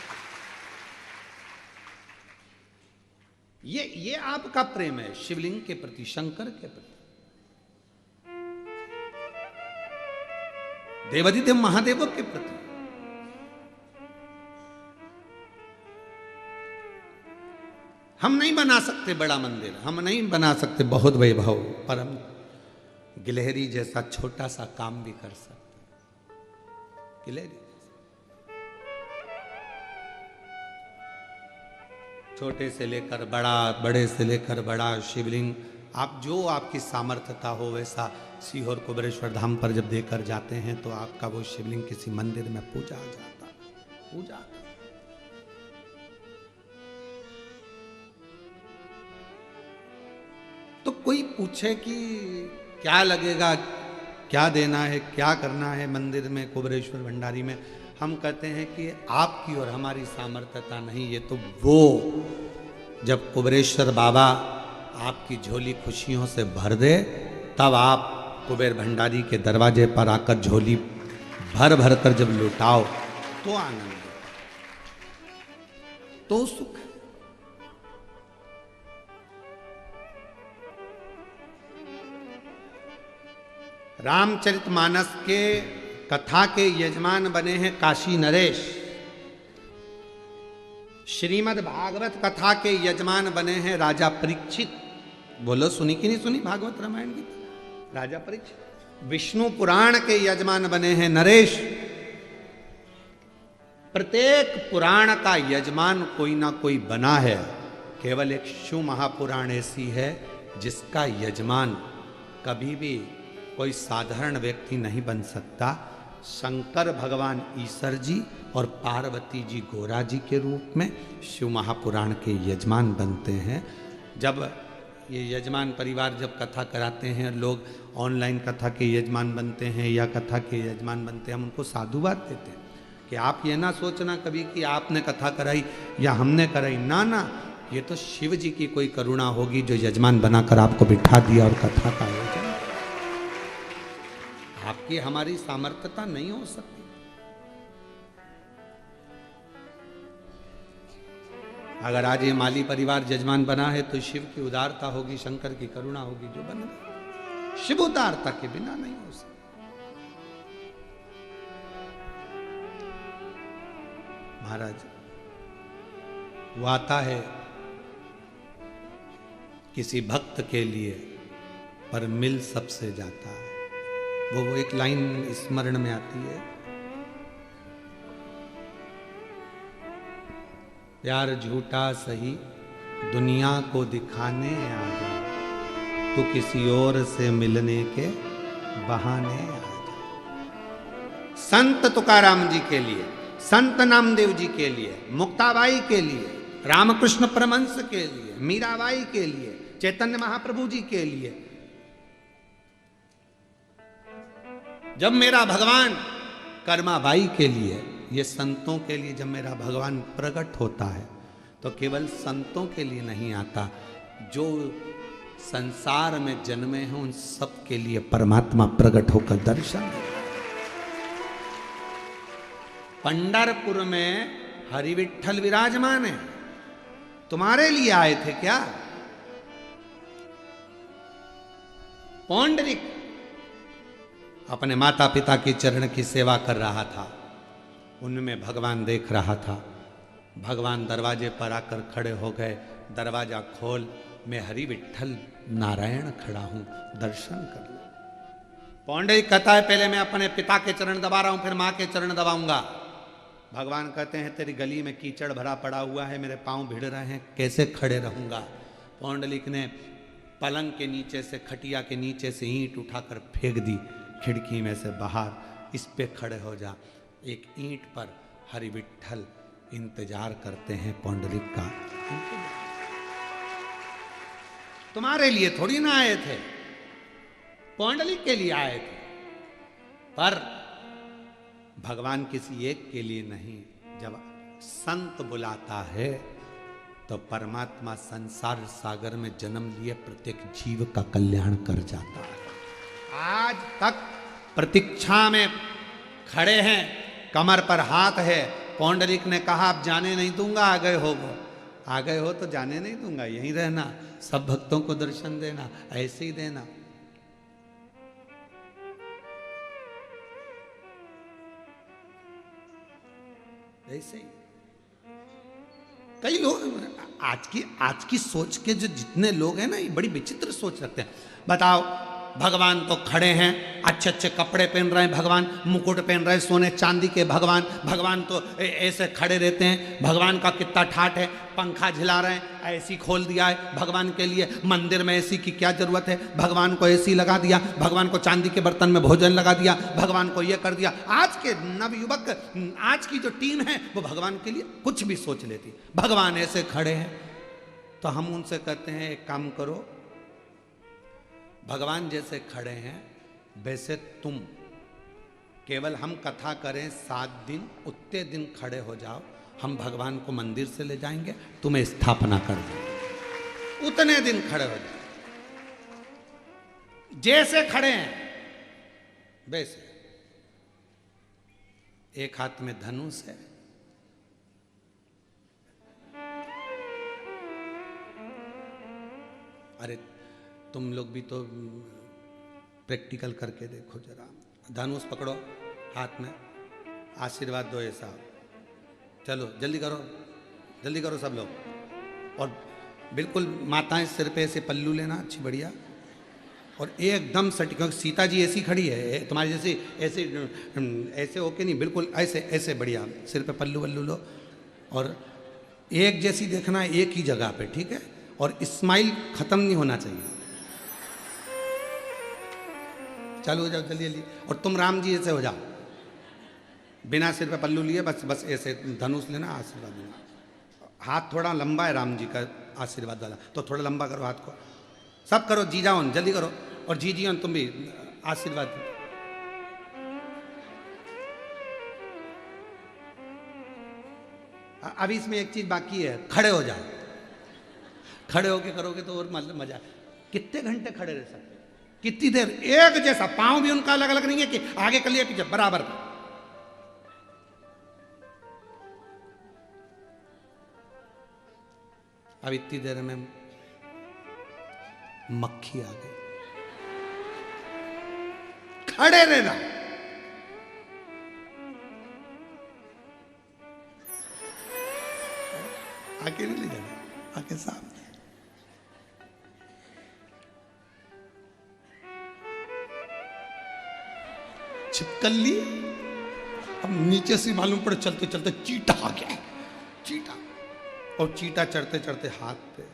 ये आपका प्रेम है शिवलिंग के प्रति, शंकर के प्रति, देवादिदेव महादेव के प्रति। हम नहीं बना सकते बड़ा मंदिर, हम नहीं बना सकते बहुत वैभव, पर हम गिलहरी जैसा छोटा सा काम भी कर सकते। गिलहरी छोटे से लेकर बड़ा, बड़े से लेकर बड़ा शिवलिंग आप जो आपकी सामर्थ्यता हो वैसा सीहोर कुबेरेश्वर धाम पर जब देकर जाते हैं तो आपका वो शिवलिंग किसी मंदिर में पूजा जाता, पूजा। तो कोई पूछे कि क्या लगेगा, क्या देना है, क्या करना है मंदिर में कुबेरेश्वर भंडारी में, हम कहते हैं कि आपकी और हमारी सामर्थ्यता नहीं, ये तो वो जब कुबेरेश्वर बाबा आपकी झोली खुशियों से भर दे तब आप कुबेर भंडारी के दरवाजे पर आकर झोली भर भर कर जब लुटाओ तो आनंद, तो सुख। रामचरितमानस के कथा के यजमान बने हैं काशी नरेश। श्रीमद् भागवत कथा के यजमान बने हैं राजा परीक्षित। बोलो सुनी कि नहीं सुनी भागवत रामायण की? राजा परीक्षित। विष्णु पुराण के यजमान बने हैं नरेश। प्रत्येक पुराण का यजमान कोई ना कोई बना है। केवल एक शिव महापुराण ऐसी है जिसका यजमान कभी भी कोई साधारण व्यक्ति नहीं बन सकता। शंकर भगवान ईश्वर जी और पार्वती जी गोरा जी के रूप में शिव महापुराण के यजमान बनते हैं। जब ये यजमान परिवार जब कथा कराते हैं, लोग ऑनलाइन कथा के यजमान बनते हैं या कथा के यजमान बनते हैं, हम उनको साधुवाद देते हैं कि आप ये ना सोचना कभी कि आपने कथा कराई या हमने कराई, ना ना, ये तो शिव जी की कोई करुणा होगी जो यजमान बनाकर आपको बिठा दिया और कथा का आयोजन। आपकी हमारी सामर्थ्यता नहीं हो सकती। अगर आज ये माली परिवार यजमान बना है तो शिव की उदारता होगी, शंकर की करुणा होगी जो बन गया। शिव उदारता के बिना नहीं हो सकता। महाराज वो आता है किसी भक्त के लिए पर मिल सबसे जाता है। वो एक लाइन स्मरण में आती है, प्यार झूठा सही दुनिया को दिखाने आ जा, तो किसी और से मिलने के बहाने आ जा। संत तुकाराम जी के लिए, संत नामदेव जी के लिए, मुक्ताबाई के लिए, रामकृष्ण परमहंस के लिए, मीराबाई के लिए, चैतन्य महाप्रभु जी के लिए, जब मेरा भगवान कर्माबाई के लिए, ये संतों के लिए जब मेरा भगवान प्रकट होता है तो केवल संतों के लिए नहीं आता, जो संसार में जन्मे हैं उन सब के लिए परमात्मा प्रकट होकर दर्शन देता है। पंढरपुर में हरि विठ्ठल विराजमान है, तुम्हारे लिए आए थे क्या? पौंडरिक अपने माता पिता की चरण की सेवा कर रहा था, उनमें भगवान देख रहा था। भगवान दरवाजे पर आकर खड़े हो गए, दरवाजा खोल, मैं हरि विठ्ठल नारायण खड़ा हूं, दर्शन कर लो। पौंडरिक कहता है पहले मैं अपने पिता के चरण दबा रहा हूं, फिर मां के चरण दबाऊंगा। भगवान कहते हैं तेरी गली में कीचड़ भरा पड़ा हुआ है, मेरे पांव भिड़ रहे हैं, कैसे खड़े रहूंगा? पौंडरिक ने पलंग के नीचे से, खटिया के नीचे से ईंट उठाकर फेंक दी खिड़की में से बाहर, इस पे खड़े हो जा। एक ईंट पर हरि विठ्ठल इंतजार करते हैं पौंडरिक का। तुम्हारे लिए थोड़ी ना आए थे, पौंडरिक के लिए आए थे। पर भगवान किसी एक के लिए नहीं, जब संत बुलाता है तो परमात्मा संसार सागर में जन्म लिए प्रत्येक जीव का कल्याण कर जाता है। आज तक प्रतीक्षा में खड़े हैं, कमर पर हाथ है। पौंडरिक ने कहा अब जाने नहीं दूंगा, आ गए हो वो, आ गए हो तो जाने नहीं दूंगा, यहीं रहना, सब भक्तों को दर्शन देना, ऐसे ही देना। ऐसे ही कई लोग आज की सोच के जो जितने लोग हैं ना, ये बड़ी विचित्र सोच रखते हैं। बताओ भगवान तो खड़े हैं, अच्छे अच्छे कपड़े पहन रहे हैं भगवान, मुकुट पहन रहे हैं सोने चांदी के भगवान, भगवान तो ऐसे खड़े रहते हैं। भगवान का कितना ठाठ है, पंखा झिला रहे हैं, एसी खोल दिया है भगवान के लिए। मंदिर में एसी की क्या जरूरत है, भगवान को एसी लगा दिया, भगवान को चांदी के बर्तन में भोजन लगा दिया, भगवान को ये कर दिया। आज के नवयुवक, आज की जो टीम है वो भगवान के लिए कुछ भी सोच लेती। भगवान ऐसे खड़े हैं तो हम उनसे कहते हैं एक काम करो, भगवान जैसे खड़े हैं वैसे तुम, केवल हम कथा करें 7 दिन, उतने दिन खड़े हो जाओ, हम भगवान को मंदिर से ले जाएंगे, तुम्हें स्थापना कर देंगे। उतने दिन खड़े हो जाओ, जैसे खड़े हैं वैसे। एक हाथ में धनुष है, अरे तुम लोग भी तो प्रैक्टिकल करके देखो जरा। धनुष पकड़ो हाथ में, आशीर्वाद दो ऐसा। चलो जल्दी करो सब लोग। और बिल्कुल माताएं सिर पे ऐसे पल्लू लेना, अच्छी बढ़िया, और एकदम सटीक। सीता जी ऐसी खड़ी है तुम्हारी जैसे, ऐसे होके नहीं, बिल्कुल ऐसे बढ़िया सिर पे पल्लू वल्लू लो, और एक जैसी देखना एक ही जगह पे, ठीक है। और स्माइल खत्म नहीं होना चाहिए। चालू हो जाओ जल्दी। और तुम राम जी ऐसे हो जाओ, बिना सिर पे पल्लू लिए, बस ऐसे धनुष लेना, आशीर्वाद देना। हाथ थोड़ा लंबा है राम जी का आशीर्वाद वाला, तो थोड़ा लंबा करो हाथ को। सब करो, जी जाओ जल्दी करो। और जी तुम भी आशीर्वाद दो। अभी इसमें एक चीज बाकी है, खड़े हो जाओ। खड़े होके करोगे तो और मतलब मजा। कितने घंटे खड़े रह सकते, कितनी देर, एक जैसा। पांव भी उनका अलग अलग नहीं है कि आगे कर लिया पीछे, बराबर का। अब इतनी देर में मक्खी आ गई। खड़े रहना, आके नहीं ले जाना, आके सामने। छिपकली, अब नीचे से मालूम पड़े चलते चलते चीटा आ गया, चीटा। और चीटा चढ़ते चढ़ते हाथ पे।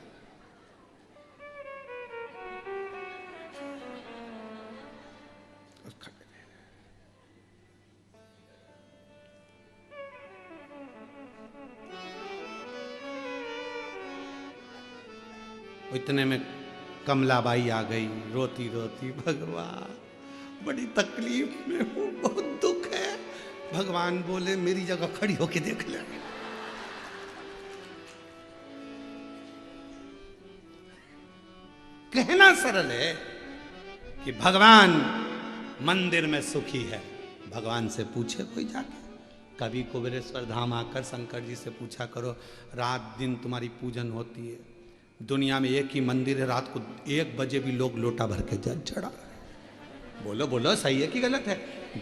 इतने में कमलाबाई आ गई, रोती रोती, भगवान बड़ी तकलीफ में हूं, बहुत दुख है। भगवान बोले मेरी जगह खड़ी होके देख ले। कहना सरल है कि भगवान मंदिर में सुखी है। भगवान से पूछे कोई जाके, कभी कुबेरेश्वर धाम आकर शंकर जी से पूछा करो, रात दिन तुम्हारी पूजन होती है, दुनिया में एक ही मंदिर है, रात को 1 बजे भी लोग लोटा भर के जल चढ़ा। बोलो बोलो, सही है कि गलत है?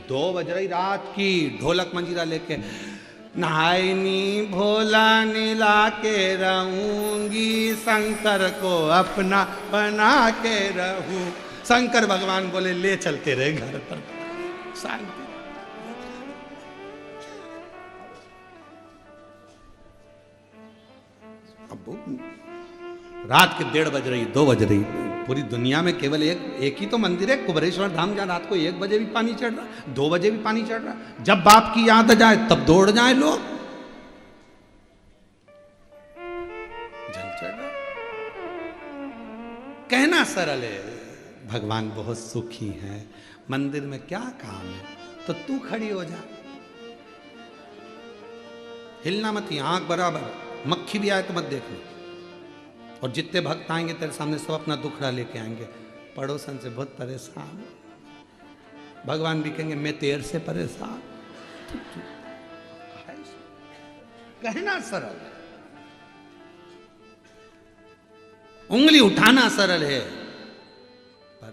2 बज रही रात की, ढोलक मंजीरा लेके, नहायनी भोला नीला के रहूंगी, शंकर को अपना बना के रहूं। शंकर भगवान बोले ले चलते रहे घर पर, शांति। अब रात के 1:30 बज रही, 2 बज रही, पूरी दुनिया में केवल एक ही तो मंदिर है कुबेरेश्वर धाम, जहाँ रात को 1 बजे भी पानी चढ़ रहा, 2 बजे भी पानी चढ़ रहा। जब बाप की याद आ जाए तब दौड़ जाए लोग, जल चढ़ रहा। कहना सरल है, भगवान बहुत सुखी है, मंदिर में क्या काम है, तो तू खड़ी हो जा, हिलना मत, आंख बराबर, मक्खी भी आए तो मत देखना। और जितने भक्त आएंगे तेरे सामने सब अपना दुखड़ा लेके आएंगे। पड़ोसन से बहुत परेशान, भगवान भी कहेंगे मैं तेरे से परेशान। कहना सरल, उंगली उठाना सरल है, पर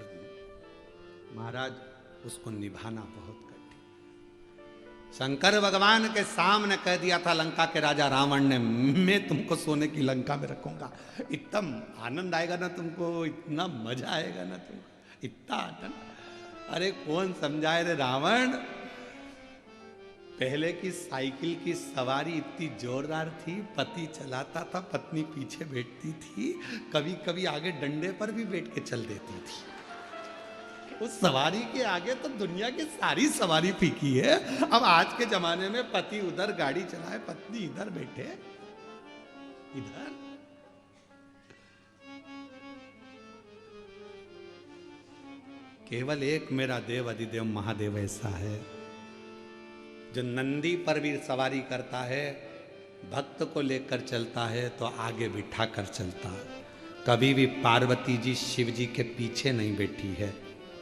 महाराज उसको निभाना बहुत कठिन। शंकर भगवान के सामने कह दिया था लंका के राजा रावण ने, मैं तुमको सोने की लंका में रखूंगा, एकदम आनंद आएगा ना तुमको, इतना मजा आएगा ना तुमको, इतना आनंद। अरे कौन समझाए रे रावण। पहले की साइकिल की सवारी इतनी जोरदार थी, पति चलाता था, पत्नी पीछे बैठती थी, कभी कभी आगे डंडे पर भी बैठ के चल देती थी। उस सवारी के आगे तो दुनिया की सारी सवारी फीकी है। अब आज के जमाने में पति उधर गाड़ी चलाए, पत्नी इधर बैठे, इधर। केवल एक मेरा देव अधिदेव महादेव ऐसा है जो नंदी पर भी सवारी करता है, भक्त को लेकर चलता है तो आगे बिठा कर चलता। कभी भी पार्वती जी शिव जी के पीछे नहीं बैठी है,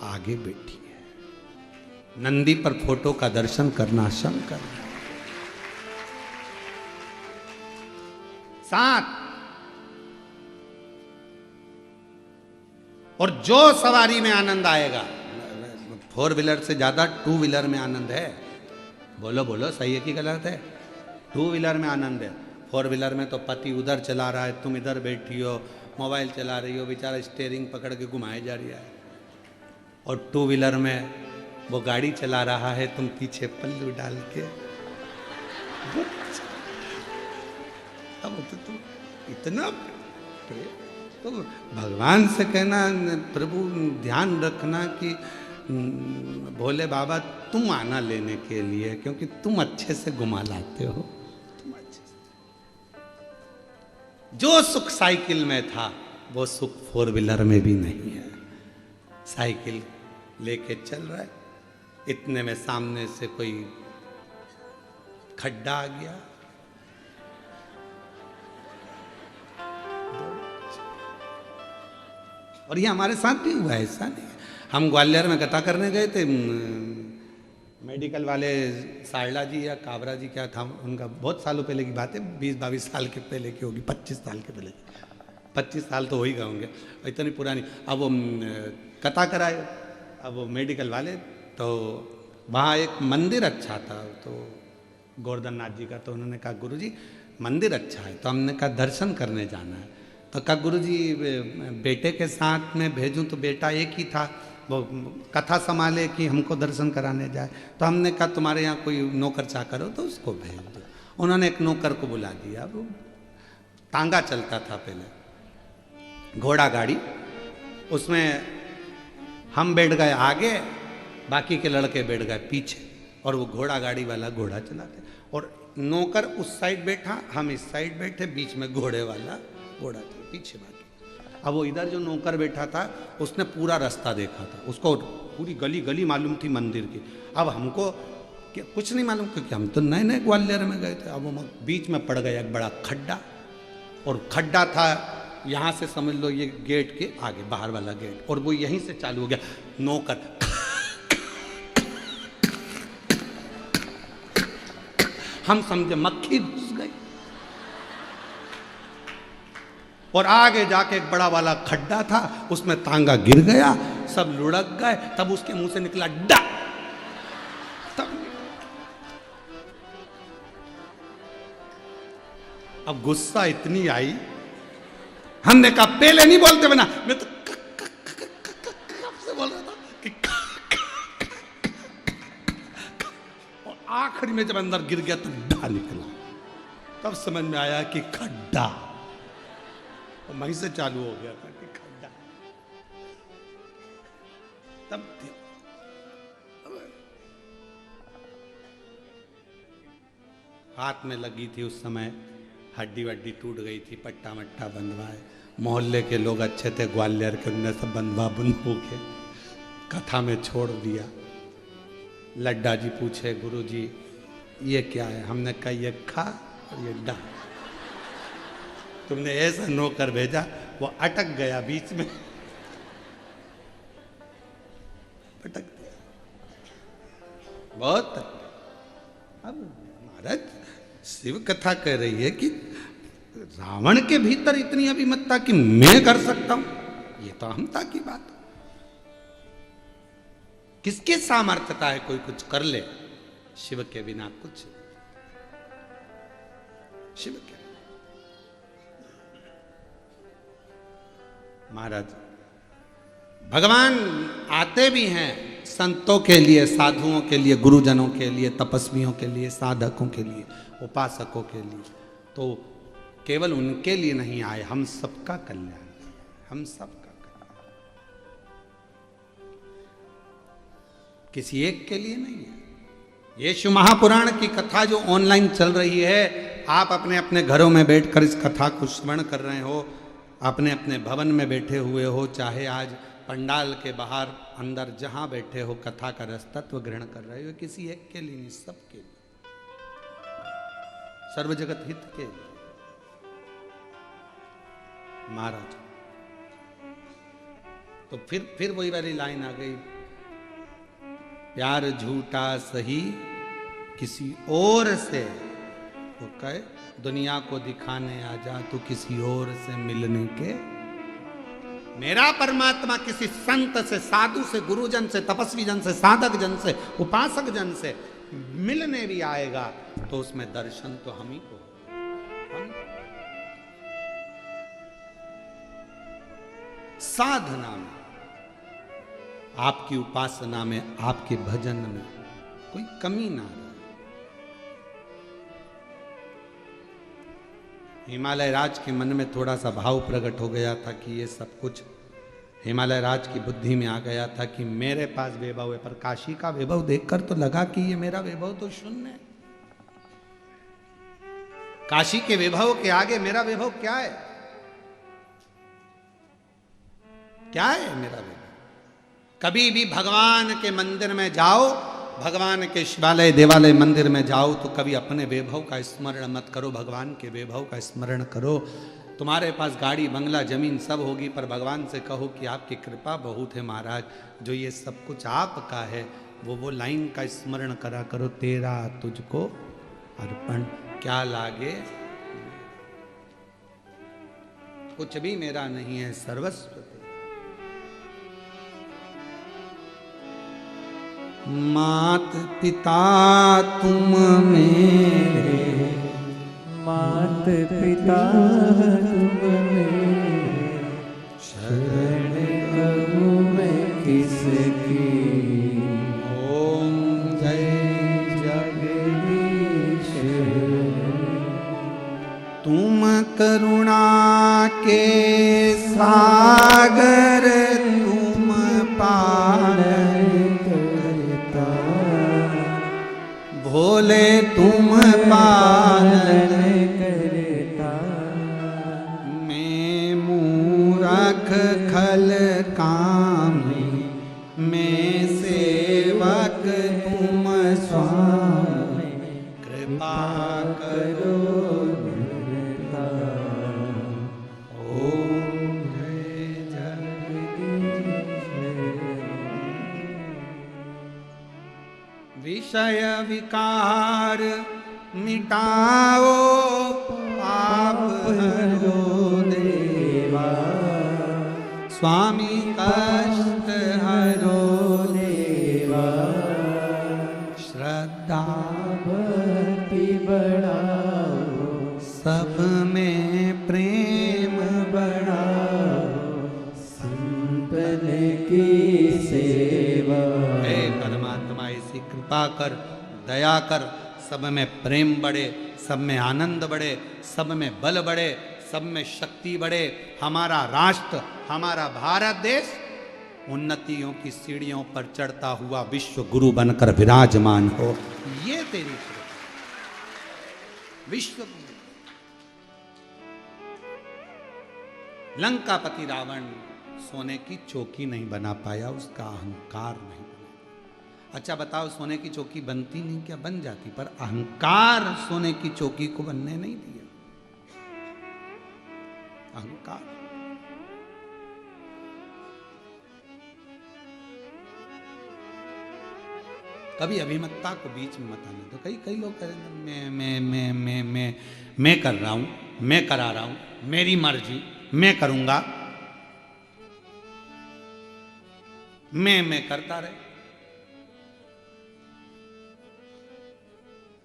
आगे बैठी है। नंदी पर फोटो का दर्शन करना शंकर साथ। और जो सवारी में आनंद आएगा, 4 व्हीलर से ज्यादा 2 व्हीलर में आनंद है। बोलो बोलो, सही है कि गलत है? 2 व्हीलर में आनंद है। 4 व्हीलर में तो पति उधर चला रहा है, तुम इधर बैठी हो, मोबाइल चला रही हो, बेचारा स्टीयरिंग पकड़ के घुमाए जा रही है। और 2 व्हीलर में वो गाड़ी चला रहा है, तुम पीछे पल्लू डाल के। अब तो इतना तो भगवान से कहना, प्रभु ध्यान रखना कि भोले बाबा तुम आना लेने के लिए, क्योंकि तुम अच्छे से घुमा लाते हो। तुम अच्छे से, जो सुख साइकिल में था वो सुख 4 व्हीलर में भी नहीं है। साइकिल लेके चल रहा है, इतने में सामने से कोई खड्डा आ गया, और ये हमारे साथ भी हुआ है, ऐसा नहीं। हम ग्वालियर में कथा करने गए थे, मेडिकल वाले सारला जी या काबरा जी क्या था उनका, बहुत सालों पहले की बात है, 20-22 साल के पहले की होगी, 25 साल के पहले, 25 साल तो हो ही गए होंगे, इतनी पुरानी। अब वो कथा कराए, अब वो मेडिकल वाले, तो वहाँ एक मंदिर अच्छा था, तो गोवर्धन नाथ जी का, तो उन्होंने कहा गुरुजी मंदिर अच्छा है, तो हमने कहा दर्शन करने जाना है। तो कहा गुरुजी बेटे के साथ में भेजूं, तो बेटा एक ही था, वो कथा संभाले कि हमको दर्शन कराने जाए। तो हमने कहा तुम्हारे यहाँ कोई नौकर चाकर हो तो उसको भेज दो। उन्होंने एक नौकर को बुला दिया। वो तांगा चलता था पहले, घोड़ा गाड़ी, उसमें हम बैठ गए आगे, बाकी के लड़के बैठ गए पीछे, और वो घोड़ा गाड़ी वाला घोड़ा चलाते, और नौकर उस साइड बैठा, हम इस साइड बैठे, बीच में घोड़े वाला घोड़ा था, पीछे बाकी। अब वो इधर जो नौकर बैठा था उसने पूरा रास्ता देखा था, उसको पूरी गली गली मालूम थी मंदिर की। अब हमको कुछ नहीं मालूम, क्योंकि हम तो नए नए ग्वालियर में गए थे। अब वो बीच में पड़ गया एक बड़ा खड्डा, और खड्डा था यहाँ से समझ लो ये गेट के आगे, बाहर वाला गेट, और वो यहीं से चालू हो गया। नौकर हम समझे मक्खी घुस गई, और आगे जाके एक बड़ा वाला खड्डा था, उसमें तांगा गिर गया, सब लुढ़क गए। तब उसके मुंह से निकला डा। तब अब गुस्सा इतनी आई, हमने कहा पहले नहीं बोलते बना, मैं तो से बोल रहा था कि और आखिरी में जब अंदर गिर गया तो डा निकला। तब समझ में आया कि खड्डा, वहीं से चालू हो गया था कि खड्डा। तब हाथ में लगी थी उस समय, हड्डी वड्डी टूट गई थी, पट्टा मट्टा बंधवाए। मोहल्ले के लोग अच्छे थे ग्वालियर के, उनने सब बंधवा बंधू के कथा में छोड़ दिया। लड्डा जी पूछे गुरुजी ये क्या है? हमने कहा ये खा और ये डा। तुमने ऐसा नौकर भेजा, वो अटक गया बीच में, अटक गया बहुत। अब महाराज शिव कथा कह रही है कि रावण के भीतर इतनी अभिमतता कि मैं कर सकता हूं, ये तो अहमता की बात। किसके सामर्थ्यता है कोई कुछ कर ले? शिव के बिना कुछ, शिव के। महाराज भगवान आते भी हैं संतों के लिए, साधुओं के लिए, गुरुजनों के लिए, तपस्वियों के लिए, साधकों के लिए, उपासकों के लिए। तो केवल उनके लिए नहीं आए, हम सबका कल्याण, हम सबका कल्याण, किसी एक के लिए नहीं है। ये शिव महापुराण की कथा जो ऑनलाइन चल रही है, आप अपने अपने घरों में बैठकर इस कथा को स्मरण कर रहे हो, अपने अपने भवन में बैठे हुए हो, चाहे आज पंडाल के बाहर अंदर जहां बैठे हो, कथा का रस तत्व ग्रहण कर रहे हो, किसी एक के लिए नहीं, सबके लिए, सर्व जगत हित के लिए। महाराज तो फिर वही वाली लाइन आ गई, प्यार झूठा सही किसी और से, तो कहे दुनिया को दिखाने आ जा तू किसी और से मिलने के। मेरा परमात्मा किसी संत से, साधु से, गुरुजन से, तपस्वी जन से, साधक जन से, उपासक जन से मिलने भी आएगा तो उसमें दर्शन तो हम ही को, हम साधना में, आपकी उपासना में, आपके भजन में कोई कमी ना रहे। हिमालय राज के मन में थोड़ा सा भाव प्रकट हो गया था कि ये सब कुछ हिमालय राज की बुद्धि में आ गया था कि मेरे पास वैभव है, पर काशी का वैभव देखकर तो लगा कि ये मेरा वैभव तो शून्य है। काशी के वैभव के आगे मेरा वैभव क्या है? क्या है मेरा वैभव? कभी भी भगवान के मंदिर में जाओ, भगवान के शिवालय देवालय मंदिर में जाओ तो कभी अपने वैभव का स्मरण मत करो, भगवान के वैभव का स्मरण करो। तुम्हारे पास गाड़ी बंगला जमीन सब होगी, पर भगवान से कहो कि आपकी कृपा बहुत है महाराज, जो ये सब कुछ आपका है, वो लाइन का स्मरण करा करो, तेरा तुझको अर्पण क्या लागे, कुछ भी मेरा नहीं है, सर्वस्व। मात पिता तुम मेरे, मात पिता तुम मेरे, शरण कहूँ मैं किसकी। ओम जय जगदीश, तुम करुणा के सागर, तुम पालन भोले, तुम पालन करता। मैं मूरख खल कामी, मैं सेवक तुम स्वामी, कृपा करो करता। ओम जय जगदीश, विषय विकार मिटाओ, पाप हरो देवा, स्वामी कष्ट हरो देवा, श्रद्धा भक्ति बढ़ाओ, सब में प्रेम बढ़ाओ, संतन की सेवा। हे परमात्मा ऐसी कृपा कर, दया कर, सब में प्रेम बढ़े, सब में आनंद बढ़े, सब में बल बढ़े, सब में शक्ति बढ़े, हमारा राष्ट्र, हमारा भारत देश उन्नतियों की सीढ़ियों पर चढ़ता हुआ विश्व गुरु बनकर विराजमान हो। ये तेरी कृपा, विश्व गुरु। लंकापति रावण सोने की चौकी नहीं बना पाया, उसका अहंकार नहीं बना। अच्छा बताओ, सोने की चौकी बनती नहीं क्या? बन जाती, पर अहंकार सोने की चौकी को बनने नहीं दिया। अहंकार। कभी अभिमतता को बीच में मत आने दो। कई लोग कह रहे हैं मैं कर रहा हूं, मैं करा रहा हूं, मेरी मर्जी, मैं करूंगा, मैं करता रहे।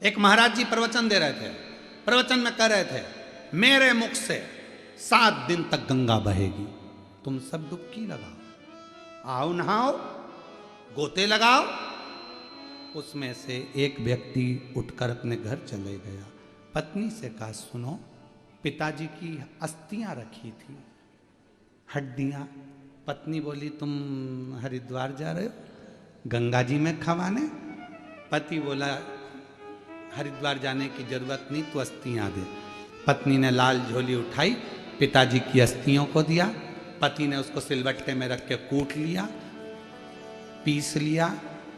एक महाराज जी प्रवचन दे रहे थे, प्रवचन में कह रहे थे, मेरे मुख से 7 दिन तक गंगा बहेगी, तुम सब डुबकी लगाओ। आओ नहाओ, गोते लगाओ। उसमें से एक व्यक्ति उठकर अपने घर चले गया। पत्नी से कहा, सुनो, पिताजी की अस्थियां रखी थी, हड्डियां। पत्नी बोली, तुम हरिद्वार जा रहे हो गंगा जी में खवाने? पति बोला, हरिद्वार जाने की जरूरत नहीं, तू अस्थियां दे। पत्नी ने लाल झोली उठाई, पिताजी की अस्थियों को दिया। पति ने उसको सिलबट्टे में रख के कूट लिया, पीस लिया,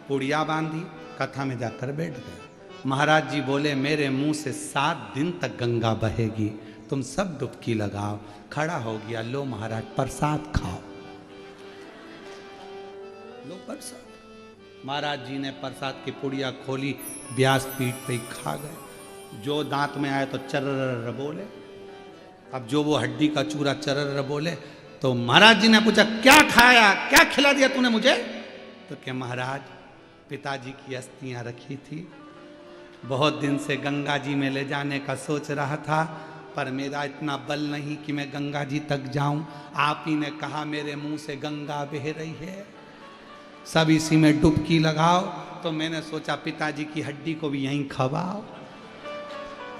पुड़िया बांधी, कथा में जाकर बैठ गए। महाराज जी बोले, मेरे मुंह से 7 दिन तक गंगा बहेगी, तुम सब डुबकी लगाओ। खड़ा हो गया, लो महाराज प्रसाद खाओ, लो प्रसाद। महाराज जी ने प्रसाद की पुड़िया खोली, व्यास पीठ पे ही खा गए। जो दांत में आए तो चर्र बोले। अब जो वो हड्डी का चूरा चर्र बोले, तो महाराज जी ने पूछा, क्या खाया, क्या खिला दिया तूने मुझे? तो क्या महाराज, पिताजी की अस्थियां रखी थी, बहुत दिन से गंगा जी में ले जाने का सोच रहा था, पर मेरा इतना बल नहीं कि मैं गंगा जी तक जाऊं। आप ही ने कहा मेरे मुंह से गंगा बह रही है, सब इसी में डुबकी लगाओ, तो मैंने सोचा पिताजी की हड्डी को भी यहीं खवाओ,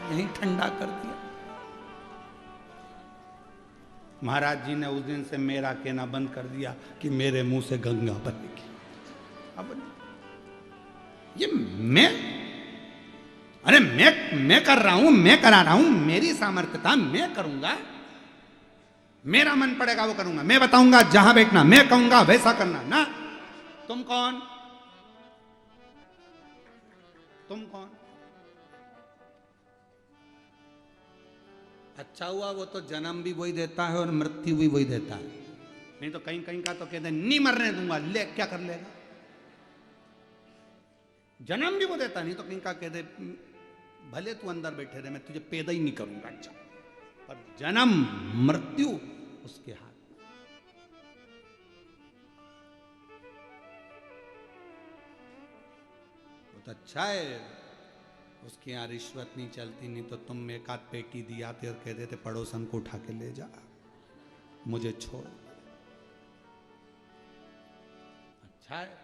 यहीं ठंडा कर दिया। महाराज जी ने उस दिन से मेरा कहना बंद कर दिया कि मेरे मुंह से गंगा बहेगी। अब ये अरे मैं कर रहा हूं, मैं करा रहा हूं, मेरी सामर्थ्यता, मैं करूंगा, मेरा मन पड़ेगा वो करूंगा, मैं बताऊंगा जहां बैठना, मैं कहूंगा वैसा करना ना। तुम कौन? तुम कौन? अच्छा हुआ वो तो जन्म भी वही देता है और मृत्यु भी वही देता है, नहीं तो कहीं कहीं का तो कहते नहीं मरने दूंगा, ले क्या कर लेगा। जन्म भी वो देता, नहीं तो कहीं का कहते भले तू अंदर बैठे रहे, मैं तुझे पैदा ही नहीं करूंगा। अच्छा, पर जन्म मृत्यु उसके हाथ। तो अच्छा है उसके यहाँ रिश्वत नहीं चलती, नहीं तो तुम एक आध पेटी दिया थे और कह देते पड़ोसन को उठा के ले जा, मुझे छोड़। अच्छा है।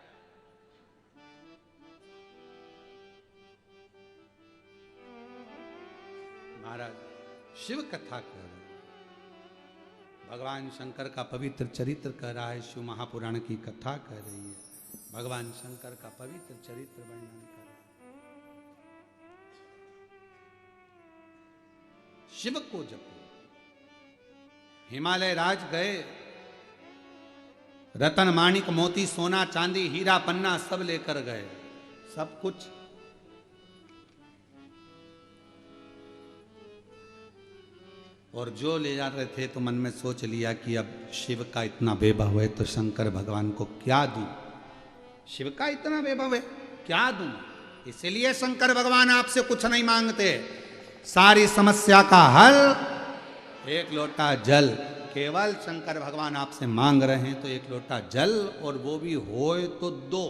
महाराज शिव कथा कर रहे, भगवान शंकर का पवित्र चरित्र कर रहा है, शिव महापुराण की कथा कर रही है, भगवान शंकर का पवित्र चरित्र वर्णन कर रहा है। शिव को जपो। हिमालय राज गए, रतन माणिक मोती सोना चांदी हीरा पन्ना सब लेकर गए, सब कुछ। और जो ले जा रहे थे तो मन में सोच लिया कि अब शिव का इतना वैभव है तो शंकर भगवान को क्या दूं, शिव का इतना वैभव है क्या दूं। इसलिए शंकर भगवान आपसे कुछ नहीं मांगते, सारी समस्या का हल एक लोटा जल। केवल शंकर भगवान आपसे मांग रहे हैं तो एक लोटा जल, और वो भी हो तो 2,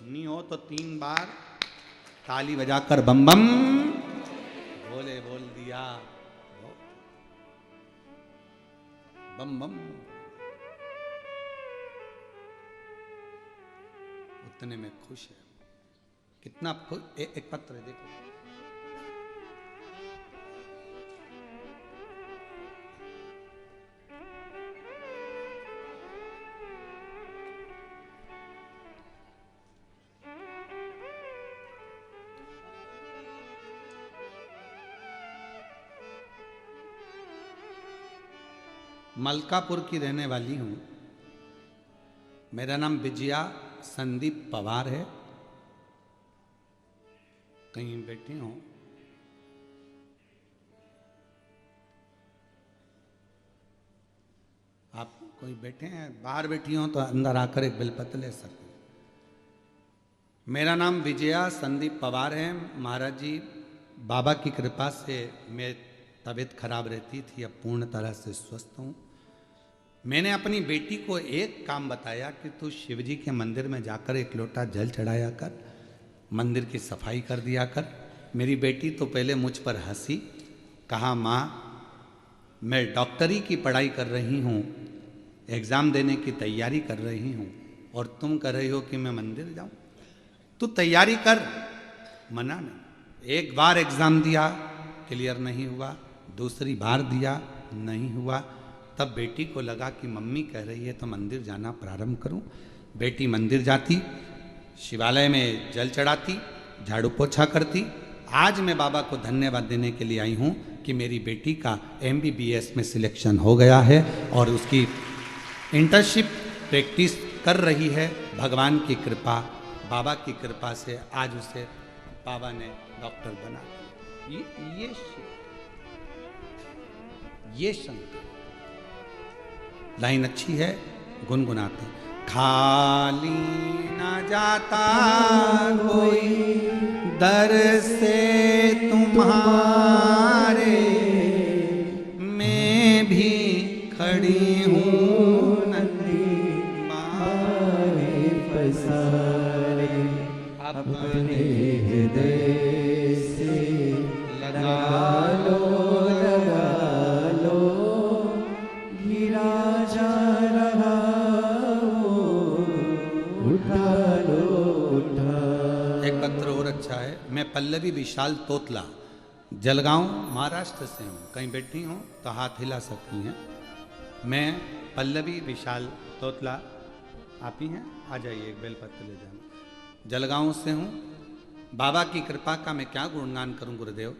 नहीं हो तो 3 बार ताली बजाकर बम बम भोले बोल दिया, बम बम। उतने में खुश है, कितना खुश। एक पत्र है देखो, मलकापुर की रहने वाली हूँ। मेरा नाम विजया संदीप पवार है। कहीं बैठी हूँ, आप कोई बैठे हैं, बाहर बैठी हो तो अंदर आकर एक बेलपत्र ले सकते हैं। मेरा नाम विजया संदीप पवार है। महाराज जी बाबा की कृपा से मेरी तबीयत खराब रहती थी, अब पूर्ण तरह से स्वस्थ हूँ। मैंने अपनी बेटी को एक काम बताया कि तू शिवजी के मंदिर में जाकर एक लोटा जल चढ़ाया कर, मंदिर की सफाई कर दिया कर। मेरी बेटी तो पहले मुझ पर हंसी, कहा माँ मैं डॉक्टरी की पढ़ाई कर रही हूँ, एग्ज़ाम देने की तैयारी कर रही हूँ और तुम कह रही हो कि मैं मंदिर जाऊँ। तू तैयारी कर, मना नहीं। एक बार एग्ज़ाम दिया, क्लियर नहीं हुआ, दूसरी बार दिया, नहीं हुआ, तब बेटी को लगा कि मम्मी कह रही है तो मंदिर जाना प्रारंभ करूं। बेटी मंदिर जाती, शिवालय में जल चढ़ाती, झाड़ू पोछा करती। आज मैं बाबा को धन्यवाद देने के लिए आई हूं कि मेरी बेटी का MBBS में सिलेक्शन हो गया है और उसकी इंटर्नशिप प्रैक्टिस कर रही है। भगवान की कृपा, बाबा की कृपा से आज उसे बाबा ने डॉक्टर बना दिया। ये शंकर लाइन अच्छी है, गुनगुनाते। खाली न जाता कोई दर से तुम्हारे, मैं भी खड़ी हूँ नंदी मारे पसारे, अपने हृदय से लगा लो, गिरा जा रहा उठा लो, उठा। एक पत्र और अच्छा है। मैं पल्लवी विशाल तोतला, जलगांव महाराष्ट्र से हूँ। कहीं बैठी हूँ तो हाथ हिला सकती हैं। मैं पल्लवी विशाल तोतला, आप ही हैं, आ जाइए, एक बेलपत्र ले जाना। जलगांव से हूँ। बाबा की कृपा का मैं क्या गुणगान करूँ गुरुदेव।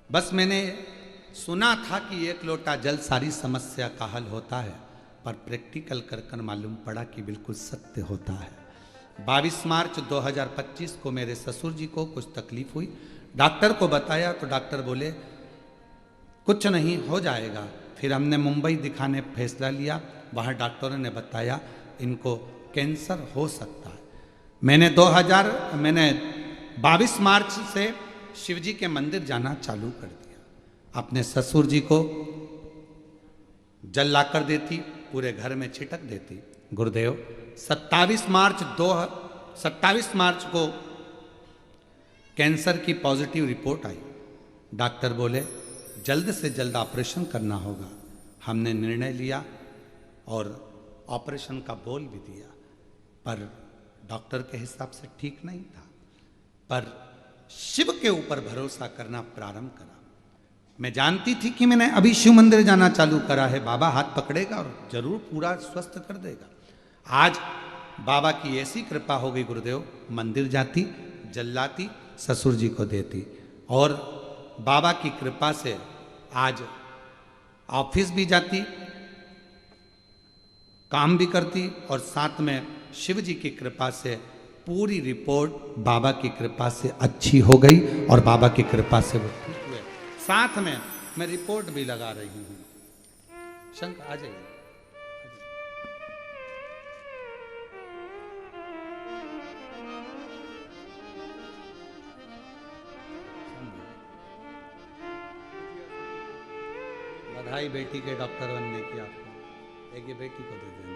बस मैंने सुना था कि एक लोटा जल सारी समस्या का हल होता है, पर प्रैक्टिकल कर कर मालूम पड़ा कि बिल्कुल सत्य होता है। 22 मार्च 2025 को मेरे ससुर जी को कुछ तकलीफ हुई। डॉक्टर को बताया तो डॉक्टर बोले कुछ नहीं, हो जाएगा। फिर हमने मुंबई दिखाने फैसला लिया। वहाँ डॉक्टरों ने बताया इनको कैंसर हो सकता है। मैंने 22 मार्च से शिव जी के मंदिर जाना चालू कर दिया। अपने ससुर जी को जल ला कर देती, पूरे घर में छिटक देती। गुरुदेव 27 मार्च को कैंसर की पॉजिटिव रिपोर्ट आई। डॉक्टर बोले जल्द से जल्द ऑपरेशन करना होगा। हमने निर्णय लिया और ऑपरेशन का बोल भी दिया, पर डॉक्टर के हिसाब से ठीक नहीं था। पर शिव के ऊपर भरोसा करना प्रारंभ करा। मैं जानती थी कि मैंने अभी शिव मंदिर जाना चालू करा है, बाबा हाथ पकड़ेगा और जरूर पूरा स्वस्थ कर देगा। आज बाबा की ऐसी कृपा हो गई गुरुदेव, मंदिर जाती, जल लाती, ससुर जी को देती और बाबा की कृपा से आज ऑफिस भी जाती, काम भी करती और साथ में शिव जी की कृपा से पूरी रिपोर्ट बाबा की कृपा से अच्छी हो गई और बाबा की कृपा से वो ठीक हुए। साथ में मैं रिपोर्ट भी लगा रही हूँ। शंकर आ जाइए। बधाई बेटी के डॉक्टर बनने की आपको। एक ये बेटी को दे देना।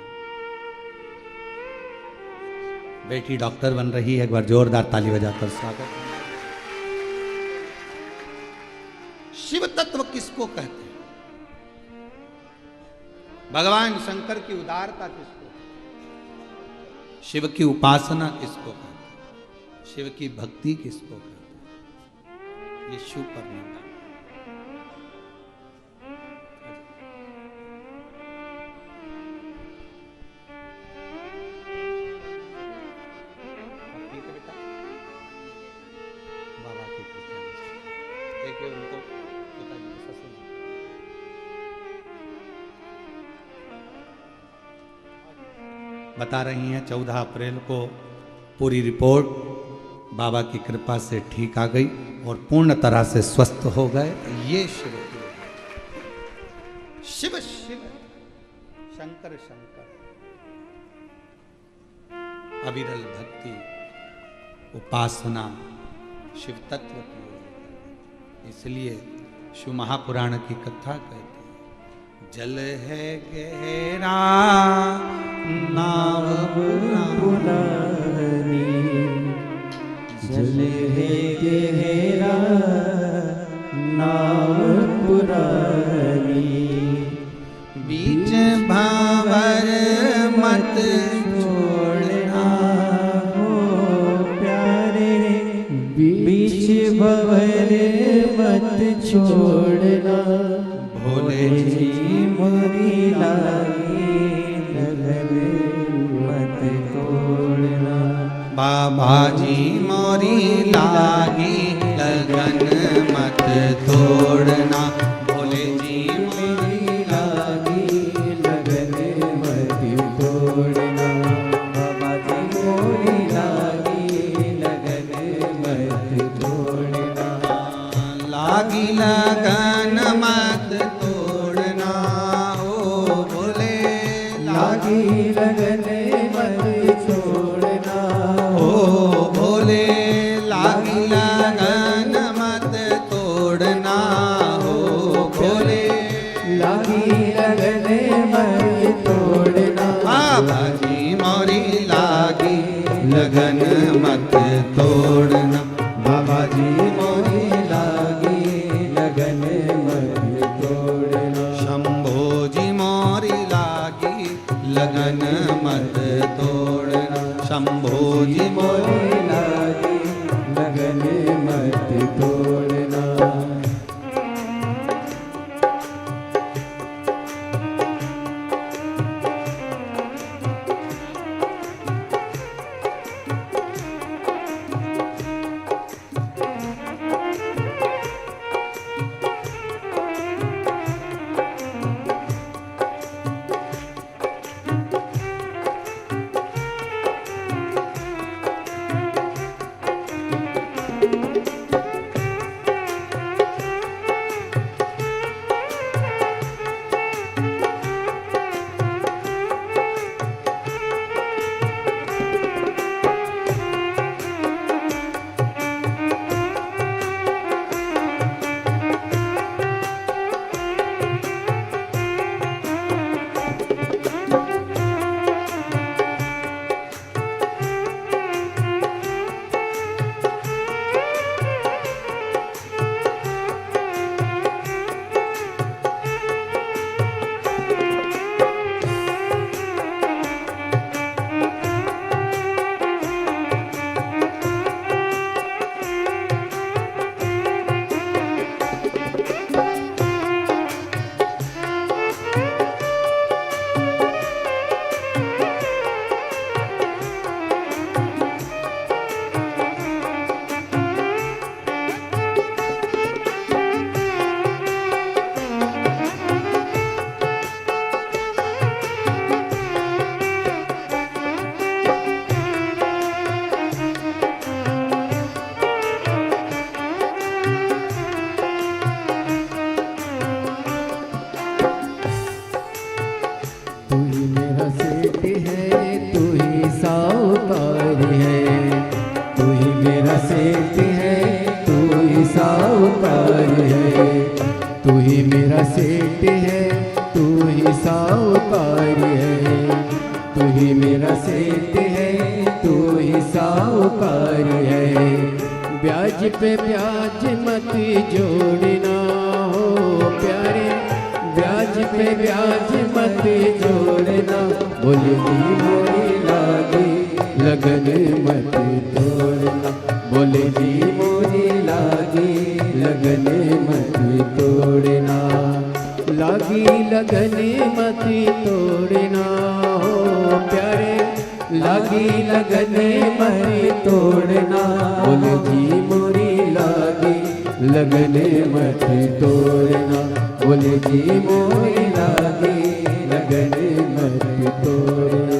बेटी डॉक्टर बन रही है, एक बार जोरदार ताली बजाकर स्वागत। शिव तत्व किसको कहते हैं? भगवान शंकर की उदारता किसको कहते हैं? शिव की उपासना किसको कहते हैं? शिव की भक्ति किसको कहते हैं? ये शिव पर निर्भर। बता रही हैं 14 अप्रैल को पूरी रिपोर्ट बाबा की कृपा से ठीक आ गई और पूर्ण तरह से स्वस्थ हो गए। ये शिव शिव शिव शंकर शंकर अविरल भक्ति उपासना शिव तत्व की। इसलिए शिव महापुराण की कथा कहती है, जल है गहरा नाव पुरानी, जल है गहरा नाव पुरानी, बीच भंवर मत छोड़ना, भोले जी मोरी लागी लगन मत तोड़ना। बाबा जी मोरी लागी लगन मत तोड़ना, भोले जी मोरी लागी लगन मत तोड़ना। बाबा जी मोरी लागी लगन मत तोड़ना। लागी लगन मत तोड़ना, ओ भोले लागी लगन मत छोड़ना। ओ भोले लागी लगन मत तोड़ना, ओ भोले लागी लगन मत तोड़ना। बाबा जी मोरी लागी लगन मत तोड़ना, बाबा जी मोरी लागी लगन मत तोड़ना। शंभो जी मोरी लागी लगन मत तोड़ना, शंभो जी मोरी मोरी लागी लगन मत तोड़ना। तू ही मेरा सेठ है, तू ही साहूकार है। तू ही मेरा सेठ है, तू ही साहूकार है। तू ही मेरा सेठ है, तू ही साहूकार है। तू ही मेरा सेठ है, तू ही साहूकार है। ब्याज पे ब्याज मत जोड़ना हो प्यारे, ब्याज पे ब्याज मत जोड़ना। बोले जी मोरी लागी लगन मत तोड़ना, बोले जी मोरी लागी लगन मत तोड़ना। लागी लगन मत तोड़ना हो प्यारे, लागी लगन मत तोड़ना। बोले जी मोरी लागी लगन मत तोड़ना, बोले जी मोरी लागी लगन मत तोड़ना।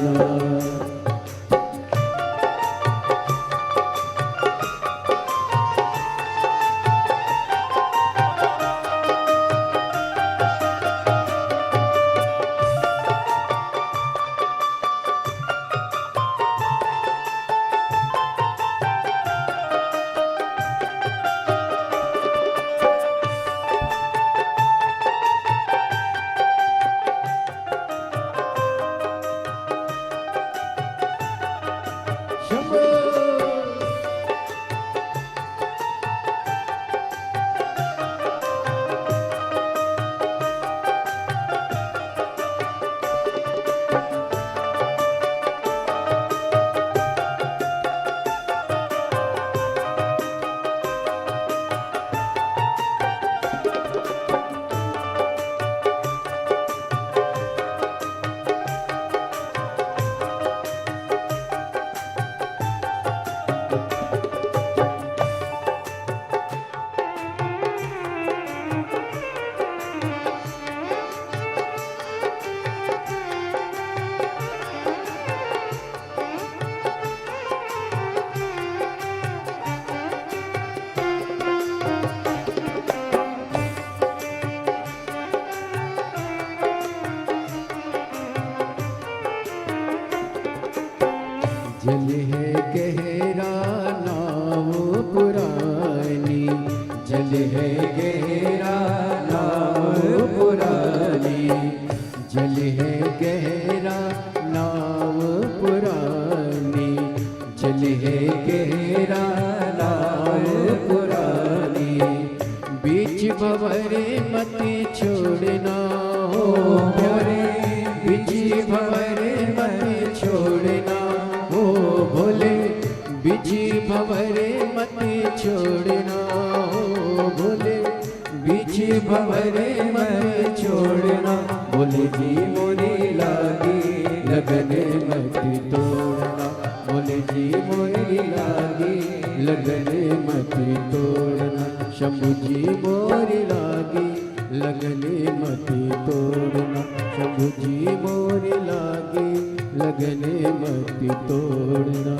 जल है गहरा नाव पुरानी, जल है गहरा नाव पुरानी, जल है गहरा नाव पुरानी। बीच भंवरे मत छोड़ना हो भोरे, बीच भंवरे मत छोड़ना हो भोले, बीच भंवरे मत छोड़ना हो भोले, बीच भंवरे मत छोड़ना। बोले जी मोरी लागी लगन मत तोड़ना, बोले जी मोरी लागी लगन मत तोड़ना। शंभु जी मोरी लागी लगन मत तोड़ना, शंभु जी मोरी लागी लगन मत तोड़ना।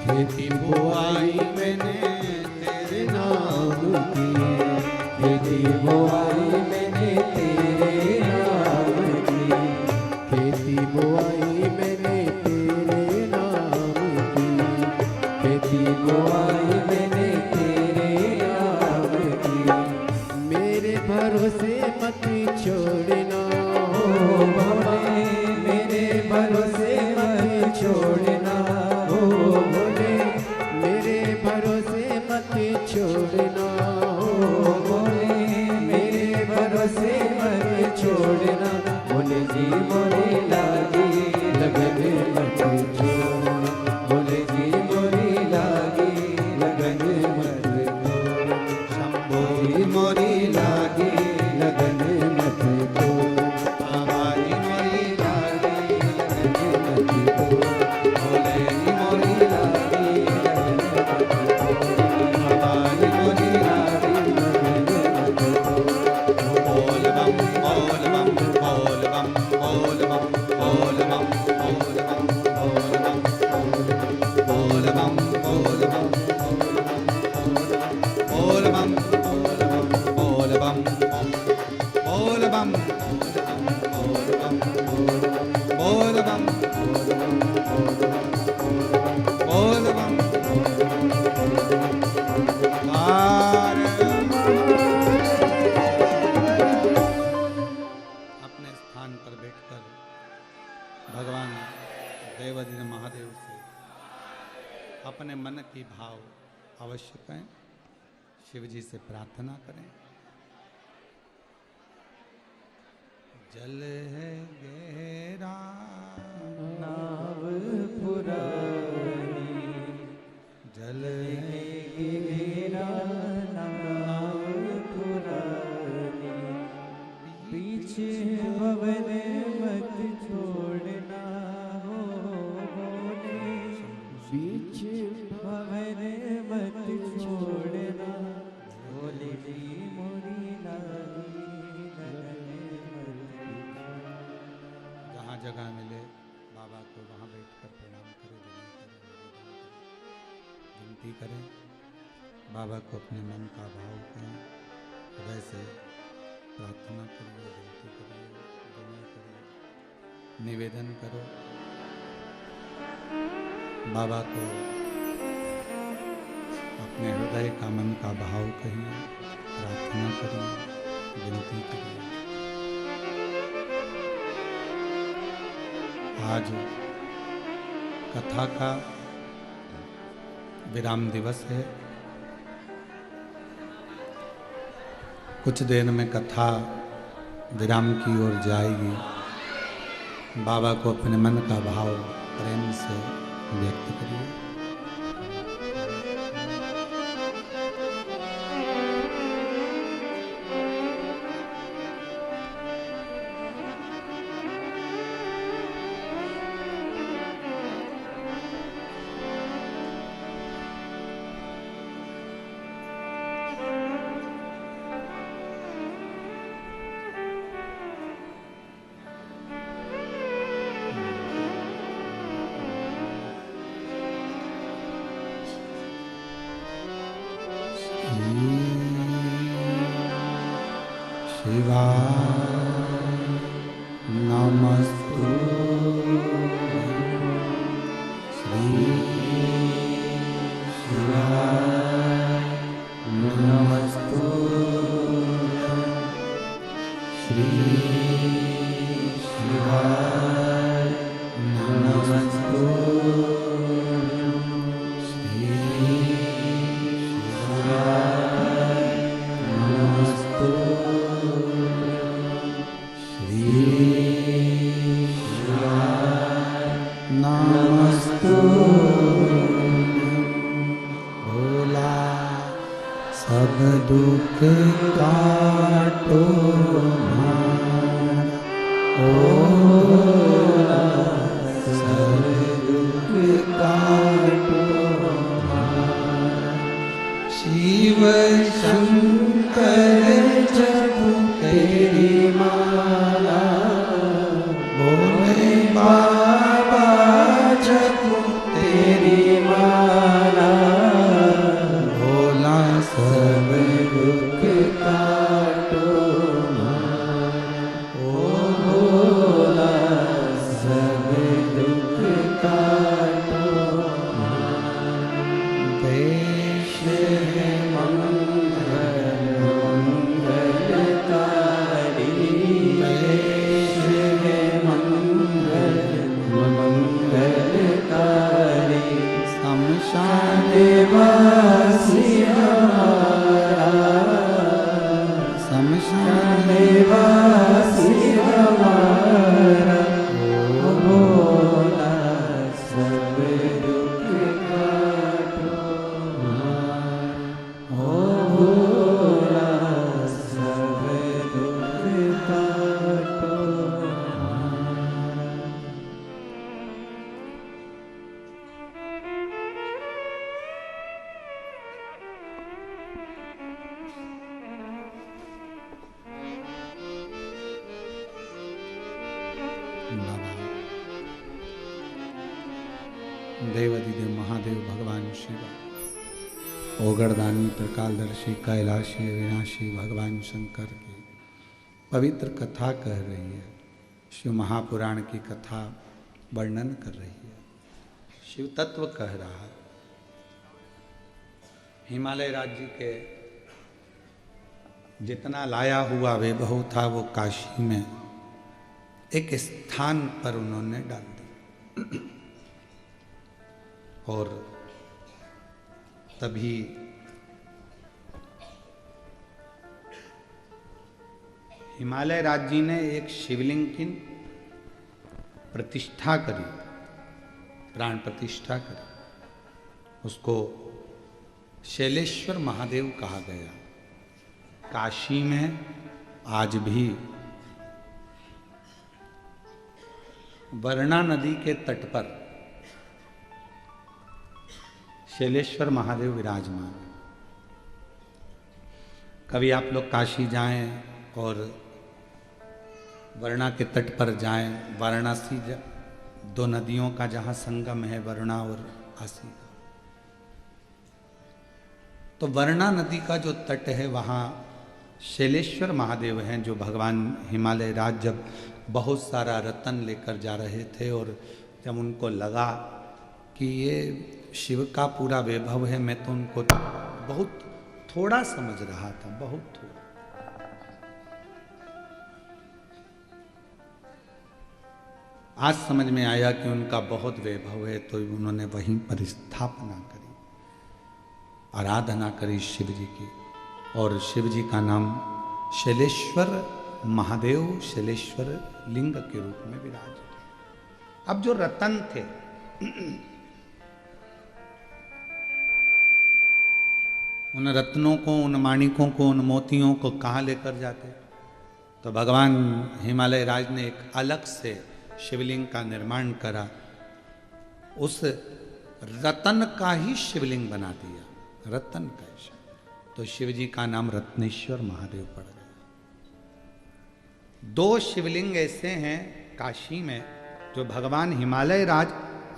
खेती बुआई मैंने तेरे नाम की, खेती बुआई मैंने तेरे नाम की, खेती बुआई मैंने तेरे नाम की, खेती बुआई मैंने तेरे नाम की। मेरे भरोसे मत छोड़ना हो भोले, मेरे भरोसे मत छोड़ना हो भोले, मेरे भरोसे मत छोड़ना हो भोले, मेरे भरोसे मत छोड़ना। बोले जी मोरी लागी लगन मत छोड़ना, बोले जी मोरी लागी लगन मत छोड़ना। शंभो जी मोरी लागी लगन मत छोड़ना, बाबा जी मोरी लागी लगन मत छोड़ना। बोले जी मोरी लागी लगन मत छोड़ना, बाबा जी मोरी लागी लगन मत छोड़ना। बोल बम बोल बम बोल बम बोल बम बोल बम बोल बम बोल बम बोल बम बोल बम बोल बम बोल बम बोल बम बोल बम बोल बम अपने स्थान पर बैठकर भगवान देवाधिदेव महादेव से अपने मन की भाव अवश्य कहें, शिव जी से प्रार्थना करें। जल है गहरा नाव पुरानी, जल है गहरा नाव पुरानी, बीच भंवरे मत छोड़ना हो भोले, बीच भंवरे मत छोड़ना। बोले जी मोरी लागी लगन मत जगह मिले बाबा को वहाँ बैठकर प्रणाम करें, विनती करें, बाबा को अपने मन का भाव करें, हृदय से प्रार्थना करिए, विनती करिए, विनय करिए, निवेदन करो। बाबा को अपने हृदय का मन का भाव कहिए, प्रार्थना करिए, विनती करिए। आज कथा का विराम दिवस है। कुछ देर में कथा विराम की ओर जाएगी। बाबा को अपने मन का भाव प्रेम से व्यक्त करिए। शिवाय नमस्तु श्री शिवाय नमस्तु श्री शिवाय नमस्तु श्री शिवाय नमस्तु नमस्तु। भोला सब दुख काटो हमारा, ओ भोला सब दुख काटो हमारा। शिव शंकर जपो तेरी माला, भोले बाबा जपो तेरी माला। भोला सब दुख काटो हमारा, ओ भोला सब दुख काटो हमारा। देश है मंगल मंगलकारी, देश है मंगल मंगलकारी। शमशान वासी हमारा, शमशान वासी हमारा। ओ भोला सब दुख काटो हमारा, ओ भोला सब दुख काटो हमारा। देवादिदेव महादेव भगवान शिव, ओगरदानी त्रिकालदर्शी कैलाशी अविनाशी भगवान शंकर की पवित्र कथा कह रही है। शिव महापुराण की कथा वर्णन कर रही है, शिव तत्व कह रहा है। हिमालय राज्य के जितना लाया हुआ वैभव था वो काशी में एक स्थान पर उन्होंने डाल दिया। और तभी हिमालय राज्य ने एक शिवलिंग की प्रतिष्ठा करी, प्राण प्रतिष्ठा करी। उसको शैलेश्वर महादेव कहा गया। काशी में आज भी वर्णा नदी के तट पर शैलेश्वर महादेव विराजमान। कभी आप लोग काशी जाएं और वरुणा के तट पर जाएं, वाराणसी दो नदियों का जहां संगम है, वरुणा और आसी का। तो वरुणा नदी का जो तट है वहाँ शैलेश्वर महादेव हैं, जो भगवान हिमालय राज जब बहुत सारा रतन लेकर जा रहे थे और जब उनको लगा कि ये शिव का पूरा वैभव है, मैं तो उनको बहुत थोड़ा समझ रहा था, बहुत थोड़ा। आज समझ में आया कि उनका बहुत वैभव है, तो उन्होंने वहीं पर स्थापना करी, आराधना करी शिव जी की, और शिव जी का नाम शैलेश्वर महादेव, शैलेश्वर लिंग के रूप में विराज। अब जो रतन थे उन रत्नों को, उन माणिकों को, उन मोतियों को कहाँ लेकर जाते? तो भगवान हिमालय राज ने एक अलग से शिवलिंग का निर्माण करा, उस रतन का ही शिवलिंग बना दिया, रतन का ही। तो शिव जी का नाम रत्नेश्वर महादेव पड़ गया। दो शिवलिंग ऐसे हैं काशी में जो भगवान हिमालय राज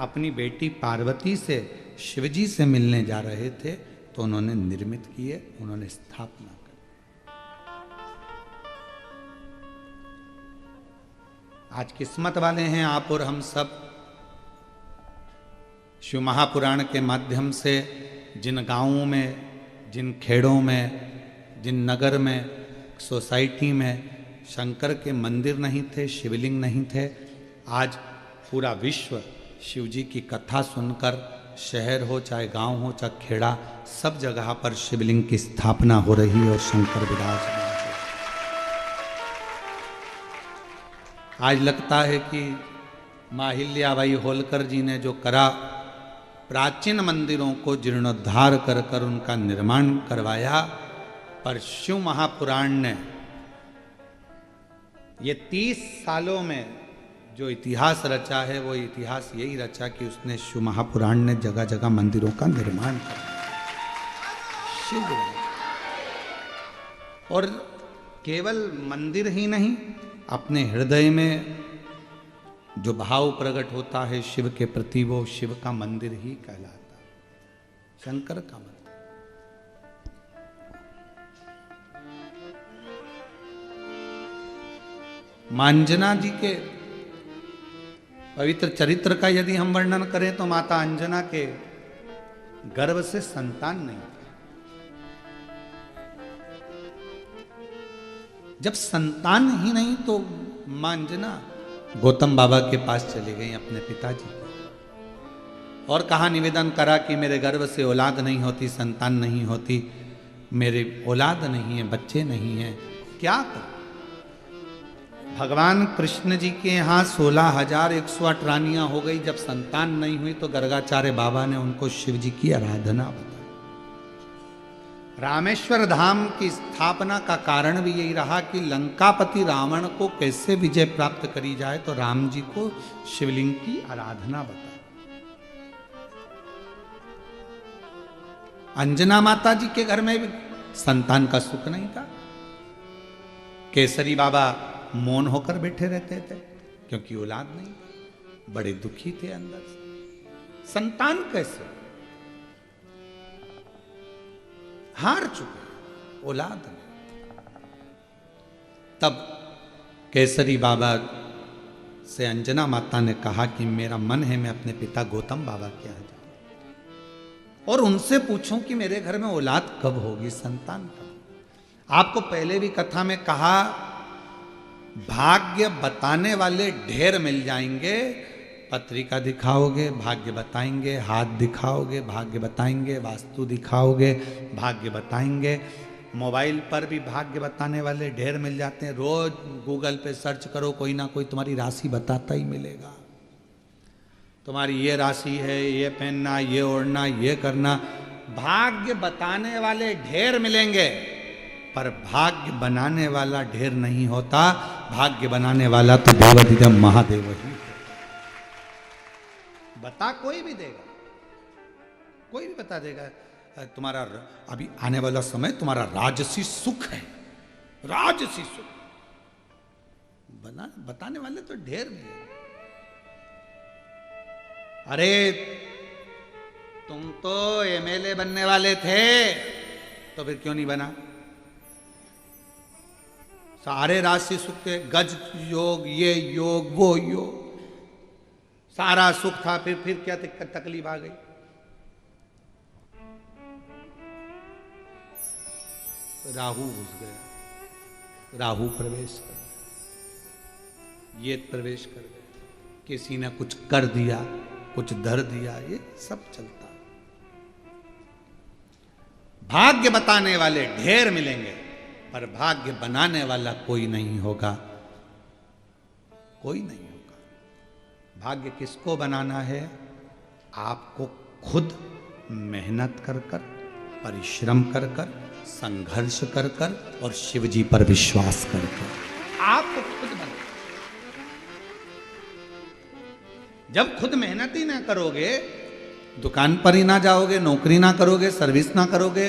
अपनी बेटी पार्वती से शिव जी से मिलने जा रहे थे तो उन्होंने निर्मित किए, उन्होंने स्थापना की। आज किस्मत वाले हैं आप और हम सब, शिव महापुराण के माध्यम से जिन गांवों में, जिन खेड़ों में, जिन नगर में, सोसाइटी में शंकर के मंदिर नहीं थे, शिवलिंग नहीं थे, आज पूरा विश्व शिव जी की कथा सुनकर, शहर हो चाहे गांव हो चाहे खेड़ा, सब जगह पर शिवलिंग की स्थापना हो रही और शंकर विराजमान। आज लगता है कि माहिल्याबाई होलकर जी ने जो करा, प्राचीन मंदिरों को जीर्णोद्धार कर कर उनका निर्माण करवाया, पर शिव महापुराण ने ये 30 सालों में जो इतिहास रचा है, वो इतिहास यही रचा कि उसने शिव महापुराण ने जगह जगह मंदिरों का निर्माण किया। शिव और केवल मंदिर ही नहीं, अपने हृदय में जो भाव प्रकट होता है शिव के प्रति, वो शिव का मंदिर ही कहलाता है, शंकर का मंदिर। मांजना जी के पवित्र चरित्र का यदि हम वर्णन करें तो माता अंजना के गर्भ से संतान नहीं थी। जब संतान ही नहीं तो मां अंजना गौतम बाबा के पास चली गई अपने पिताजी को और कहा, निवेदन करा कि मेरे गर्भ से औलाद नहीं होती, संतान नहीं होती, मेरे औलाद नहीं है, बच्चे नहीं हैं, क्या करूं? भगवान कृष्ण जी के यहाँ 16,108 रानियां हो गई। जब संतान नहीं हुई तो गर्गाचार्य बाबा ने उनको शिव जी की आराधना बताई। रामेश्वर धाम की स्थापना का कारण भी यही रहा कि लंकापति रावण को कैसे विजय प्राप्त करी जाए, तो राम जी को शिवलिंग की आराधना बताई। अंजना माता जी के घर में भी संतान का सुख नहीं था। केसरी बाबा मौन होकर बैठे रहते थे क्योंकि औलाद नहीं, बड़े दुखी थे अंदर से। संतान कैसे? हार चुके, औलाद नहीं। तब केसरी बाबा से अंजना माता ने कहा कि मेरा मन है मैं अपने पिता गौतम बाबा के यहाँ जाऊं और उनसे पूछूं कि मेरे घर में औलाद कब होगी, संतान कब। आपको पहले भी कथा में कहा, भाग्य बताने वाले ढेर मिल जाएंगे। पत्रिका दिखाओगे, भाग्य बताएंगे, हाथ दिखाओगे, भाग्य बताएंगे, वास्तु दिखाओगे, भाग्य बताएंगे। मोबाइल पर भी भाग्य बताने वाले ढेर मिल जाते हैं। रोज गूगल पे सर्च करो, कोई ना कोई तुम्हारी राशि बताता ही मिलेगा। तुम्हारी ये राशि है, ये पहनना, ये ओढ़ना, ये करना। भाग्य बताने वाले ढेर मिलेंगे, पर भाग्य बनाने वाला ढेर नहीं होता। भाग्य बनाने वाला तो देवाधिदेव महादेव ही। बता कोई भी देगा, कोई भी बता देगा। तुम्हारा अभी आने वाला समय तुम्हारा राजसी सुख है, राजसी सुख। बताने वाले तो ढेर मिले। अरे तुम तो एमएलए बनने वाले थे, तो फिर क्यों नहीं बना? सारे राशि सुख के, गज योग, ये योग, वो योग, सारा सुख था, फिर क्या तकलीफ आ गई? राहु घुस गया, राहु प्रवेश कर गया, ये प्रवेश कर गया, किसी ने कुछ कर दिया, कुछ धर दिया, ये सब चलता। भाग्य बताने वाले ढेर मिलेंगे, पर भाग्य बनाने वाला कोई नहीं होगा, कोई नहीं होगा। भाग्य किसको बनाना है? आपको खुद मेहनत कर कर, परिश्रम कर कर, संघर्ष कर कर और शिव जी पर विश्वास कर कर आपको खुद बना। जब खुद मेहनत ही ना करोगे, दुकान पर ही ना जाओगे, नौकरी ना करोगे, सर्विस ना करोगे,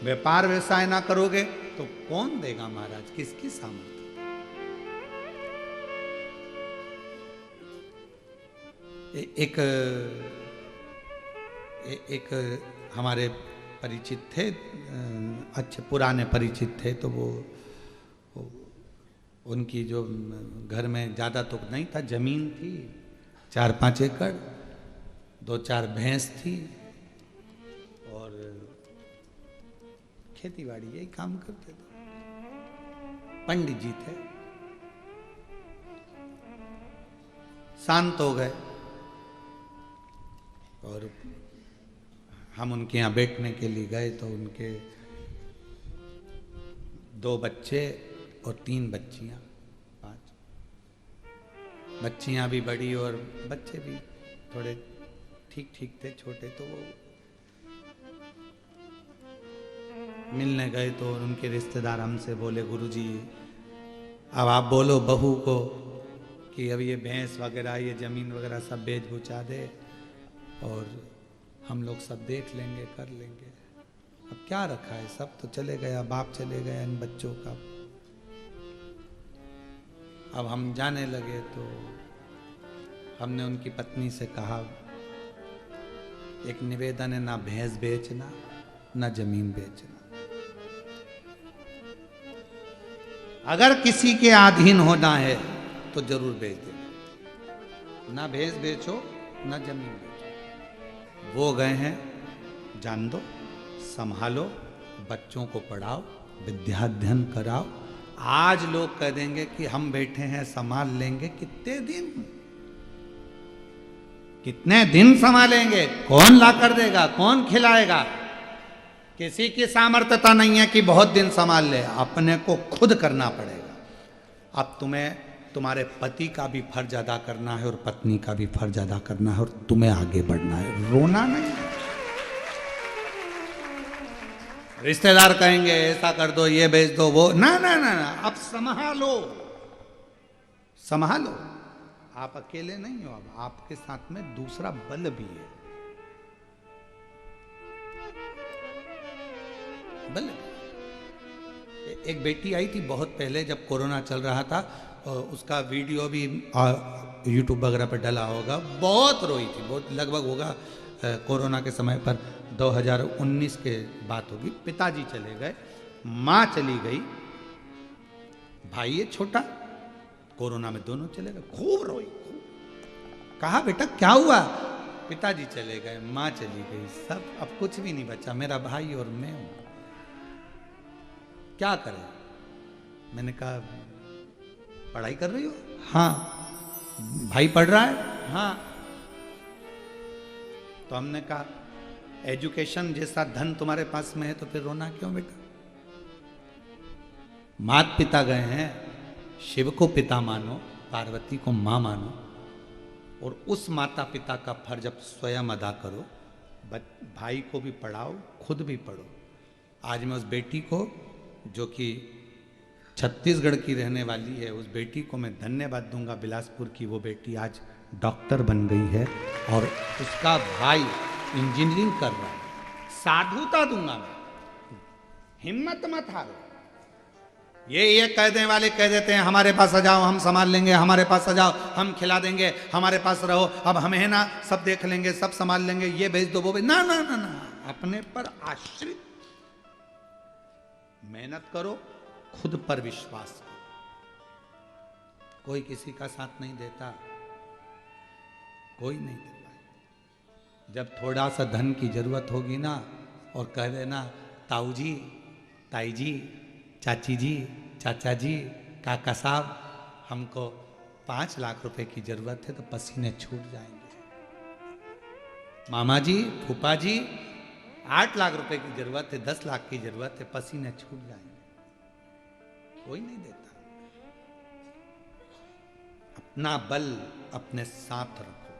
व्यापार व्यवसाय ना करोगे, तो कौन देगा महाराज? किसकी सामर्थ्य? एक हमारे परिचित थे, अच्छे पुराने परिचित थे, तो वो उनकी जो घर में ज़्यादा तो नहीं था, जमीन थी 4-5 एकड़, 2-4 भैंस थी और खेती बाड़ी यही काम करते थे। पंडित जी थे, शांत हो गए और हम उनके यहाँ बैठने के लिए गए, तो उनके 2 बच्चे और 3 बच्चियां, 5 बच्चियां भी बड़ी और बच्चे भी थोड़े ठीक ठीक थे, छोटे। तो वो मिलने गए तो उनके रिश्तेदार हमसे बोले, गुरुजी अब आप बोलो बहू को कि अब ये भैंस वगैरह, ये ज़मीन वगैरह सब बेच बुचा दे और हम लोग सब देख लेंगे, कर लेंगे। अब क्या रखा है, सब तो चले गया, बाप चले गया इन बच्चों का। अब हम जाने लगे तो हमने उनकी पत्नी से कहा, एक निवेदन है, ना भैंस बेचना, ना जमीन बेचना। अगर किसी के अधीन होना है तो जरूर बेच देना, ना भैंस बेचो ना जमीन बेचो। वो गए हैं, जान दो, संभालो, बच्चों को पढ़ाओ, विद्या अध्ययन कराओ। आज लोग कह देंगे कि हम बैठे हैं संभाल लेंगे, कितने दिन संभालेंगे? कौन ला कर देगा? कौन खिलाएगा? किसी की सामर्थ्यता नहीं है कि बहुत दिन संभाल ले, अपने को खुद करना पड़ेगा। अब तुम्हें तुम्हारे पति का भी फर्ज अदा करना है और पत्नी का भी फर्ज अदा करना है और तुम्हें आगे बढ़ना है, रोना नहीं। रिश्तेदार कहेंगे ऐसा कर दो, ये बेच दो, वो ना ना ना ना, अब संभालो, संभालो। आप अकेले नहीं हो, अब आपके साथ में दूसरा बल भी है, बल। एक बेटी आई थी बहुत पहले, जब कोरोना चल रहा था, और उसका वीडियो भी यूट्यूब वगैरह पर डला होगा। बहुत रोई थी, बहुत, लगभग होगा कोरोना के समय पर 2019 के बात होगी। पिताजी चले गए, माँ चली गई, भाई ये छोटा, कोरोना में दोनों चले गए। खूब रोई, खूब। कहा बेटा क्या हुआ? पिताजी चले गए, माँ चली गई, सब, अब कुछ भी नहीं बचा, मेरा भाई और मैं हूं, क्या करें? मैंने कहा पढ़ाई कर रही हो? हाँ। भाई पढ़ रहा है? हाँ। तो हमने कहा एजुकेशन जैसा धन तुम्हारे पास में है तो फिर रोना क्यों बेटा? माता पिता गए हैं, शिव को पिता मानो, पार्वती को माँ मानो, और उस माता पिता का फर्ज अब स्वयं अदा करो। भाई को भी पढ़ाओ, खुद भी पढ़ो। आज मैं उस बेटी को, जो कि छत्तीसगढ़ की रहने वाली है, उस बेटी को मैं धन्यवाद दूंगा। बिलासपुर की वो बेटी आज डॉक्टर बन गई है और उसका भाई इंजीनियरिंग कर रहा है। साधुता दूंगा मैं, हिम्मत मत हारो। ये कहने वाले कह देते हैं हमारे पास आ जाओ हम संभाल लेंगे, हमारे पास आ जाओ हम खिला देंगे, हमारे पास रहो, अब हम है ना सब देख लेंगे, सब संभाल लेंगे, ये भेज दो वो भेज, ना ना ना ना, अपने पर आश्रित। मेहनत करो, खुद पर विश्वास करो। कोई किसी का साथ नहीं देता, कोई नहीं देता। जब थोड़ा सा धन की जरूरत होगी ना और कह देना ताऊ जी, ताई जी, चाची जी, चाचा जी, काका साहब, हमको 5 लाख रुपए की जरूरत है, तो पसीने छूट जाएंगे। मामा जी, फूफा जी, 8 लाख रुपए की जरूरत है, 10 लाख की जरूरत है, पसीने छूट जाएंगे। कोई नहीं देता। अपना बल अपने साथ रखो,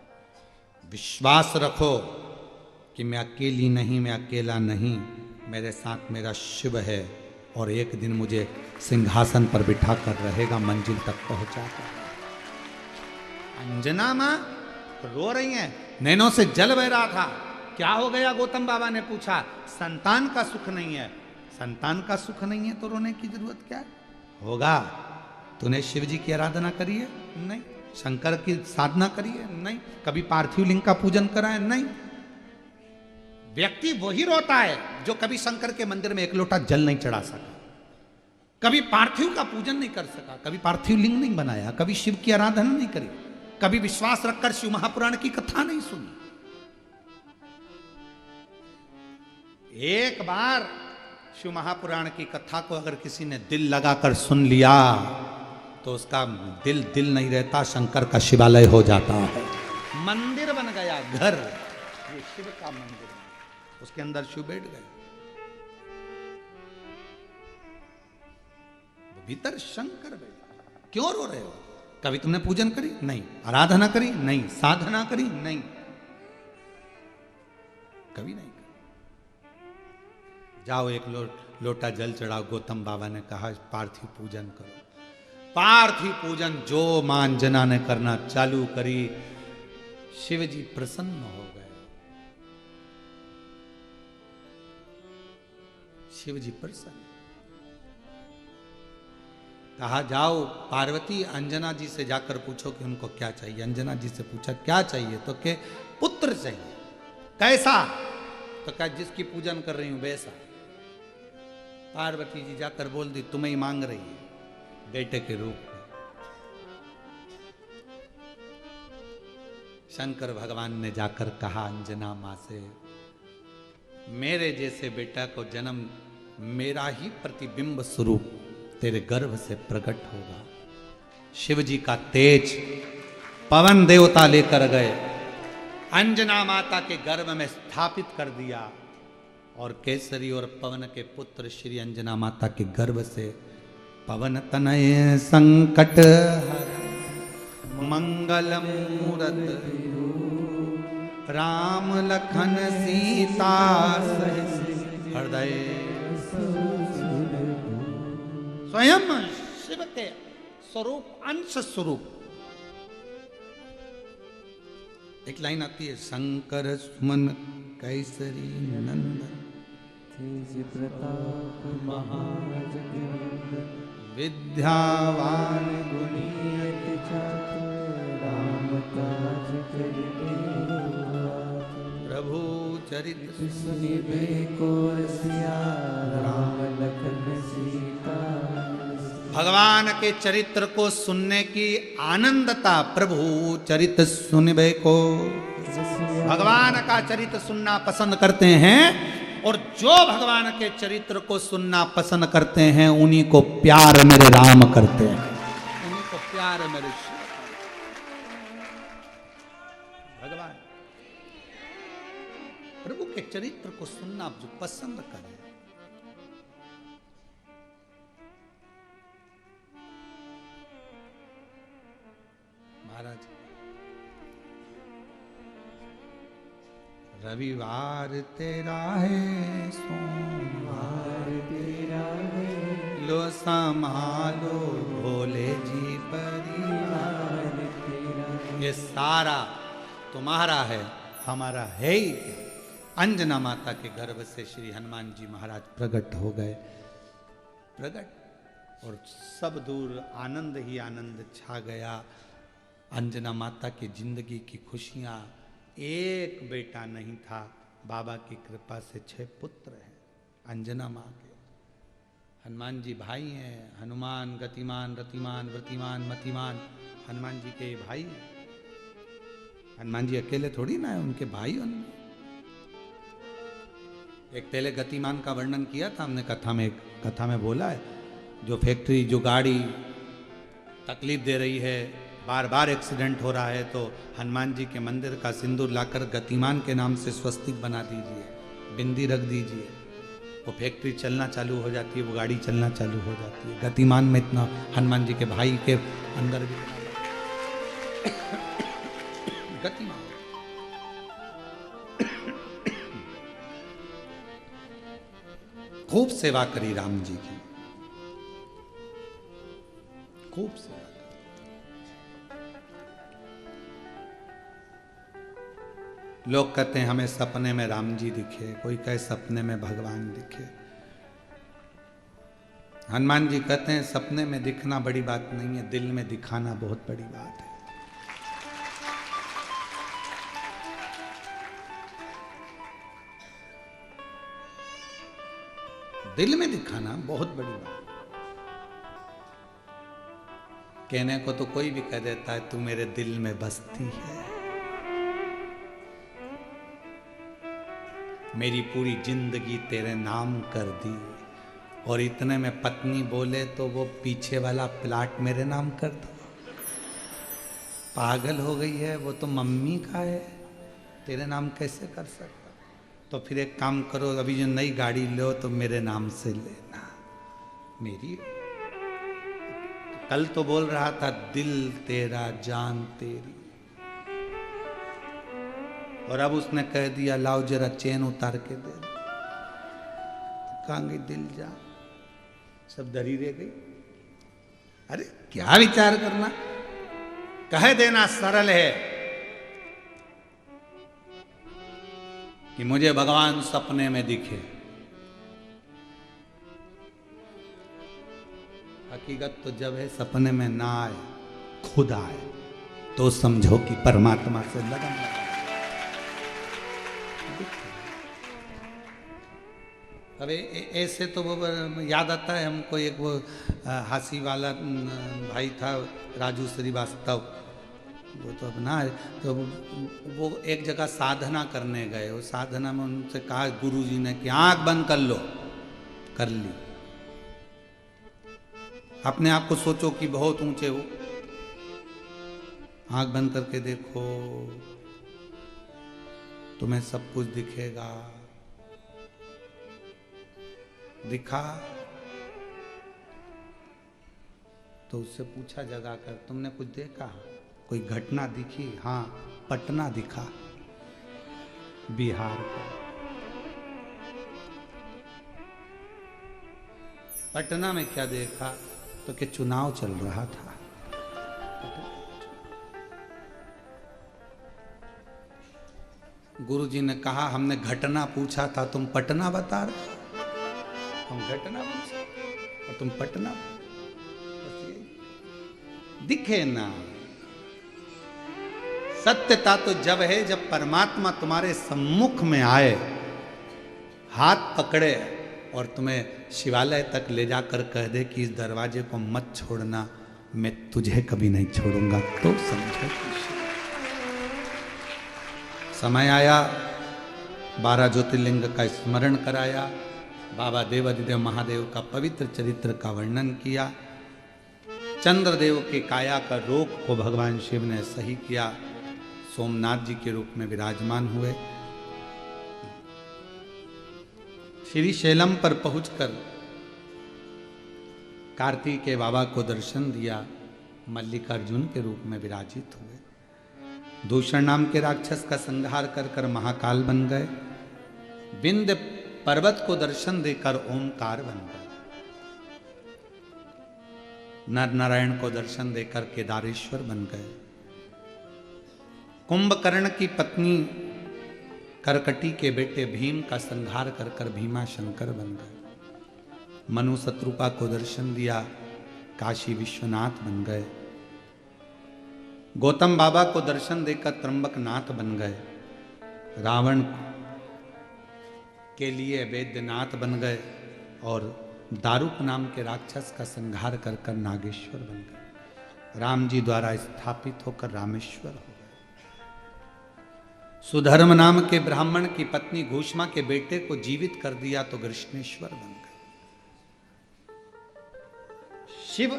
विश्वास रखो कि मैं अकेली नहीं, मैं अकेला नहीं, मेरे साथ मेरा शिव है और एक दिन मुझे सिंहासन पर बिठा कर रहेगा, मंजिल तक पहुंचाकर। अंजना मां रो रही हैं, नैनों से जल बह रहा था। क्या हो गया? गौतम बाबा ने पूछा। संतान का सुख नहीं है। संतान का सुख नहीं है तो रोने की जरूरत क्या है? होगा। तूने शिव जी की आराधना करी है? नहीं। शंकर की साधना करी है? नहीं। कभी पार्थिव लिंग का पूजन करा है? नहीं। व्यक्ति वही रोता है जो कभी शंकर के मंदिर में एक लोटा जल नहीं चढ़ा सका, कभी पार्थिव का पूजन नहीं कर सका, कभी पार्थिव लिंग नहीं बनाया, कभी शिव की आराधना नहीं करी, कभी विश्वास रखकर शिव महापुराण की कथा नहीं सुनी। एक बार शिव महापुराण की कथा को अगर किसी ने दिल लगाकर सुन लिया तो उसका दिल नहीं रहता, शंकर का शिवालय हो जाता है, मंदिर बन गया, घर। ये शिव का मंदिर, उसके अंदर शिव बैठ गए, भीतर शंकर बैठा। क्यों रो रहे हो? कभी तुमने पूजन करी? नहीं। आराधना करी? नहीं। साधना करी? नहीं, कभी नहीं करी। जाओ एक लोटा जल चढ़ाओ। गौतम बाबा ने कहा पार्थिव पूजन करो। पार्थिव पूजन जो मां अंजना ने करना चालू करी, शिव जी प्रसन्न हो गए। शिव जी प्रसन्न। कहा जाओ पार्वती, अंजना जी से जाकर पूछो कि उनको क्या चाहिए। अंजना जी से पूछा क्या चाहिए? तो के पुत्र चाहिए। कैसा? तो क्या जिसकी पूजन कर रही हूं वैसा। पार्वती जी जाकर बोल दी तुम्हें ही मांग रही है, बेटे के रूप में। शंकर भगवान ने जाकर कहा अंजना मां से, मेरे जैसे बेटा को जन्म मेरा ही प्रतिबिंब स्वरूप तेरे गर्भ से प्रकट होगा। शिव जी का तेज पवन देवता लेकर गए, अंजना माता के गर्भ में स्थापित कर दिया और केसरी और पवन के पुत्र श्री अंजना माता के गर्भ से पवन तनय संकट मंगल मूरत राम लखन सीता हृदय स्वयं शिव के स्वरूप, अंश स्वरूप। एक लाइन आती है, शंकर सुमन कैसरी नंदन तेज प्रताप महाजगवंदन विद्यावान गुणी अति चातुर राम काज करिबे प्रभु चरित सुनिबे को रसिया राम लखन सीता। भगवान के चरित्र को सुनने की आनंदता, प्रभु चरित सुनबे को। भगवान का चरित्र सुनना पसंद करते हैं और जो भगवान के चरित्र को सुनना पसंद करते हैं उन्हीं को प्यार मेरे राम करते हैं, उन्हीं को प्यार मेरे शिव। भगवान प्रभु के चरित्र को सुनना जो पसंद करें, महाराज रविवार तेरा है, सोमवार तेरा है, लो संभालो भोले जी परिवार तेरा ये सारा तुम्हारा है, हमारा है ही क्या। अंजना माता के गर्भ से श्री हनुमान जी महाराज प्रकट हो गए। प्रकट और सब दूर आनंद ही आनंद छा गया। अंजना माता की जिंदगी की खुशियाँ, एक बेटा नहीं था, बाबा की कृपा से 6 पुत्र हैं अंजना माँ के। हनुमान जी भाई हैं, हनुमान गतिमान रतिमान वृतिमान मतिमान, हनुमान जी के भाई हैं। हनुमान जी अकेले थोड़ी ना है, उनके भाई उनमें। एक पहले गतिमान का वर्णन किया था हमने कथा में बोला है, जो फैक्ट्री जो गाड़ी तकलीफ दे रही है, बार बार एक्सीडेंट हो रहा है, तो हनुमान जी के मंदिर का सिंदूर लाकर गतिमान के नाम से स्वस्तिक बना दीजिए, बिंदी रख दीजिए, वो फैक्ट्री चलना चालू हो जाती है, वो गाड़ी चलना चालू हो जाती है। गतिमान में इतना हनुमान जी के भाई के अंदर भी गतिमान। खूब सेवा करी राम जी की, खूब सेवा करी। लोग कहते हैं हमें सपने में राम जी दिखे, कोई कहे सपने में भगवान दिखे। हनुमान जी कहते हैं सपने में दिखना बड़ी बात नहीं है, दिल में दिखाना बहुत बड़ी बात है। दिल में दिखाना बहुत बड़ी बात। कहने को तो कोई भी कह देता है तू मेरे दिल में बसती है, मेरी पूरी जिंदगी तेरे नाम कर दी, और इतने में पत्नी बोले तो वो पीछे वाला प्लाट मेरे नाम कर दो। पागल हो गई है, वो तो मम्मी का है, तेरे नाम कैसे कर सकता? तो फिर एक काम करो, अभी जो नई गाड़ी लो तो मेरे नाम से लेना। मेरी कल तो बोल रहा था दिल तेरा जान तेरी, और अब उसने कह दिया लाओ जरा चैन उतार के दे। कहाँ गई दिल जान, सब डरी रह गई। अरे क्या विचार करना, कह देना सरल है कि मुझे भगवान सपने में दिखे। हकीकत तो जब है सपने में ना आए, खुद आए, तो समझो कि परमात्मा से लगन लगा। अब ऐसे तो वो याद आता है हमको, एक वो हासी वाला भाई था राजू श्रीवास्तव, वो तो अपना है, तो वो एक जगह साधना करने गए। वो साधना में उनसे कहा गुरुजी ने कि आंख बंद कर लो, कर ली। अपने आप को सोचो कि बहुत ऊंचे हो, आंख बंद करके देखो, तुम्हें सब कुछ दिखेगा। दिखा तो उससे पूछा जगा कर, तुमने कुछ देखा, कोई घटना दिखी? हाँ, पटना दिखा, बिहार का। पटना में क्या देखा? तो कि चुनाव चल रहा था। गुरुजी ने कहा हमने घटना पूछा था, तुम पटना बता रहे हो। हम घटना पूछे और तुम पटना। दिखे ना, सत्यता तो जब है जब परमात्मा तुम्हारे सम्मुख में आए, हाथ पकड़े और तुम्हें शिवालय तक ले जाकर कह दे कि इस दरवाजे को मत छोड़ना, मैं तुझे कभी नहीं छोड़ूंगा, तो समझो। समय आया, 12 ज्योतिर्लिंग का स्मरण कराया, बाबा देवादिदेव महादेव का पवित्र चरित्र का वर्णन किया, चंद्रदेव के काया का रोग को भगवान शिव ने सही किया, सोमनाथ जी के रूप में विराजमान हुए। श्री शैलम पर पहुंचकर कार्तिकेय बाबा को दर्शन दिया, मल्लिकार्जुन के रूप में विराजित हुए। दूषण नाम के राक्षस का संहार कर कर महाकाल बन गए। विंध्य पर्वत को दर्शन देकर ओंकार बन गए। नर नारायण को दर्शन देकर केदारेश्वर बन गए। कुंभकर्ण की पत्नी करकटी के बेटे भीम का संहार कर कर भीमा शंकर बन गए। मनु शत्रुपा को दर्शन दिया, काशी विश्वनाथ बन गए। गौतम बाबा को दर्शन देकर त्र्यंबक नाथ बन गए। रावण के लिए वैद्यनाथ बन गए और दारुक नाम के राक्षस का संहार कर कर नागेश्वर बन गए। राम जी द्वारा स्थापित होकर रामेश्वर हो गए। सुधर्म नाम के ब्राह्मण की पत्नी घूष्मा के बेटे को जीवित कर दिया तो कृष्णेश्वर बन गए। शिव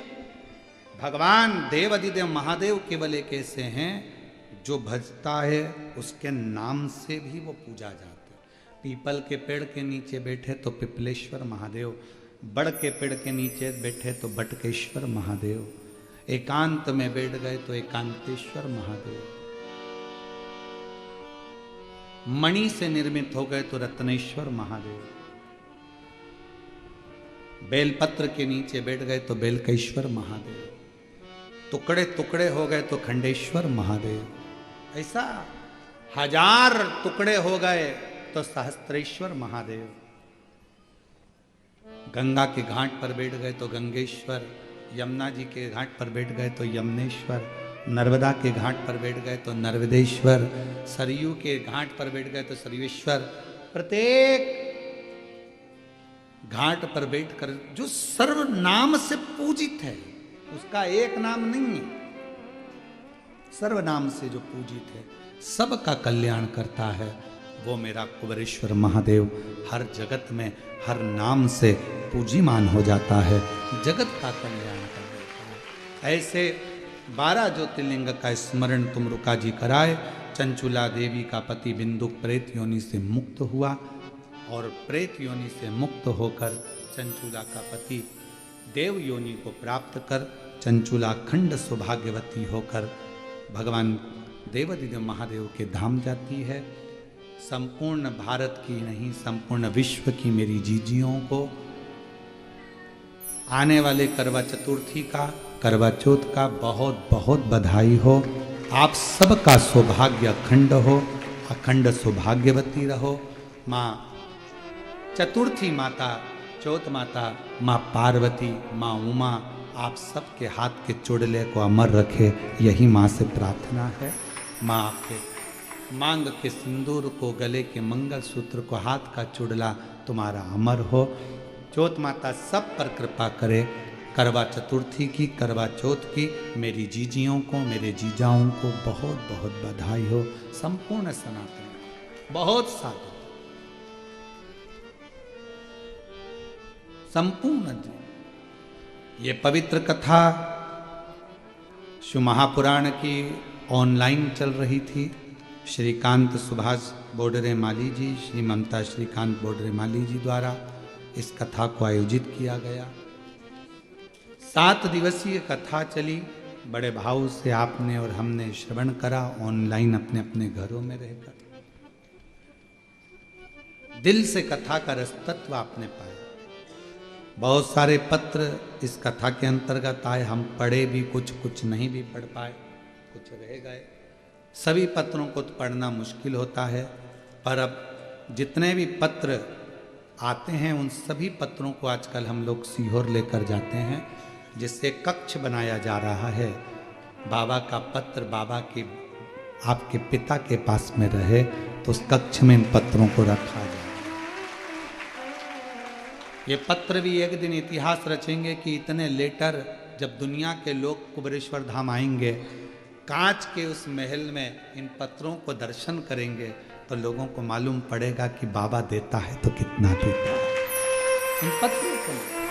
भगवान देवाधिदेव महादेव केवल एक ऐसे हैं जो भजता है उसके नाम से भी वो पूजा जाते। पीपल के पेड़ के नीचे बैठे तो पिपलेश्वर महादेव, बड़ के पेड़ के नीचे बैठे तो बटकेश्वर महादेव, एकांत में बैठ गए तो एकांतेश्वर महादेव, मणि से निर्मित हो गए तो रत्नेश्वर महादेव, बेलपत्र के नीचे बैठ गए तो बेलकेश्वर महादेव, टुकड़े टुकड़े हो गए तो खंडेश्वर महादेव, ऐसा 1000 टुकड़े हो गए तो सहस्त्रेश्वर महादेव, गंगा के घाट पर बैठ गए तो गंगेश्वर, यमुना जी के घाट पर बैठ गए तो यमुनेश्वर, नर्मदा के घाट पर बैठ गए तो नर्मदेश्वर, सरयू के घाट पर बैठ गए तो सरयुश्वर। प्रत्येक घाट पर बैठकर जो सर्वनाम से पूजित है, उसका एक नाम नहीं है, सर्वनाम से जो पूजित है, सबका कल्याण करता है, वो मेरा कुबेरेश्वर महादेव हर जगत में हर नाम से पूजीमान हो जाता है, जगत का कल्याण कर देता है। ऐसे 12 ज्योतिर्लिंग का स्मरण तुम रुका जी कराए। चंचुला देवी का पति बिंदुक प्रेत योनि से मुक्त हुआ और प्रेत योनि से मुक्त होकर चंचुला का पति देव योनि को प्राप्त कर चंचुला अखंड सौभाग्यवती होकर भगवान देवाधिदेव महादेव के धाम जाती है। संपूर्ण भारत की नहीं, संपूर्ण विश्व की मेरी जीजियों को आने वाले करवा चतुर्थी का, करवा चौथ का बहुत बहुत बधाई हो। आप सबका सौभाग्य अखंड हो, अखंड सौभाग्यवती रहो। माँ चतुर्थी माता, चौथ माता, माँ पार्वती, माँ उमा आप सबके हाथ के चुड़ले को अमर रखे, यही माँ से प्रार्थना है। माँ आपके मांग के सिंदूर को, गले के मंगलसूत्र को, हाथ का चुड़ला तुम्हारा अमर हो। चौथ माता सब पर कृपा करे। करवा चतुर्थी की, करवा चौथ की मेरी जीजियों को, मेरे जीजाओं को बहुत बहुत बधाई हो। संपूर्ण सनातन बहुत साधु संपूर्ण ये पवित्र कथा शिव महापुराण की ऑनलाइन चल रही थी। श्रीकांत सुभाष बोडरे माली जी, श्री ममता श्रीकांत बोडरे माली जी द्वारा इस कथा को आयोजित किया गया। 7 दिवसीय कथा चली। बड़े भाव से आपने और हमने श्रवण करा ऑनलाइन अपने अपने घरों में रहकर। दिल से कथा का रसतत्व आपने पाया। बहुत सारे पत्र इस कथा के अंतर्गत आए, हम पढ़े भी कुछ, कुछ नहीं भी पढ़ पाए, कुछ रह गए। सभी पत्रों को तो पढ़ना मुश्किल होता है, पर अब जितने भी पत्र आते हैं उन सभी पत्रों को आजकल हम लोग सीहोर लेकर जाते हैं, जिससे कक्ष बनाया जा रहा है। बाबा का पत्र बाबा के आपके पिता के पास में रहे तो उस कक्ष में इन पत्रों को रखा जाए। ये पत्र भी एक दिन इतिहास रचेंगे कि इतने लेटर जब दुनिया के लोग कुबेरेश्वर धाम आएंगे, कांच के उस महल में इन पत्रों को दर्शन करेंगे तो लोगों को मालूम पड़ेगा कि बाबा देता है तो कितना देता है। इन पत्रों को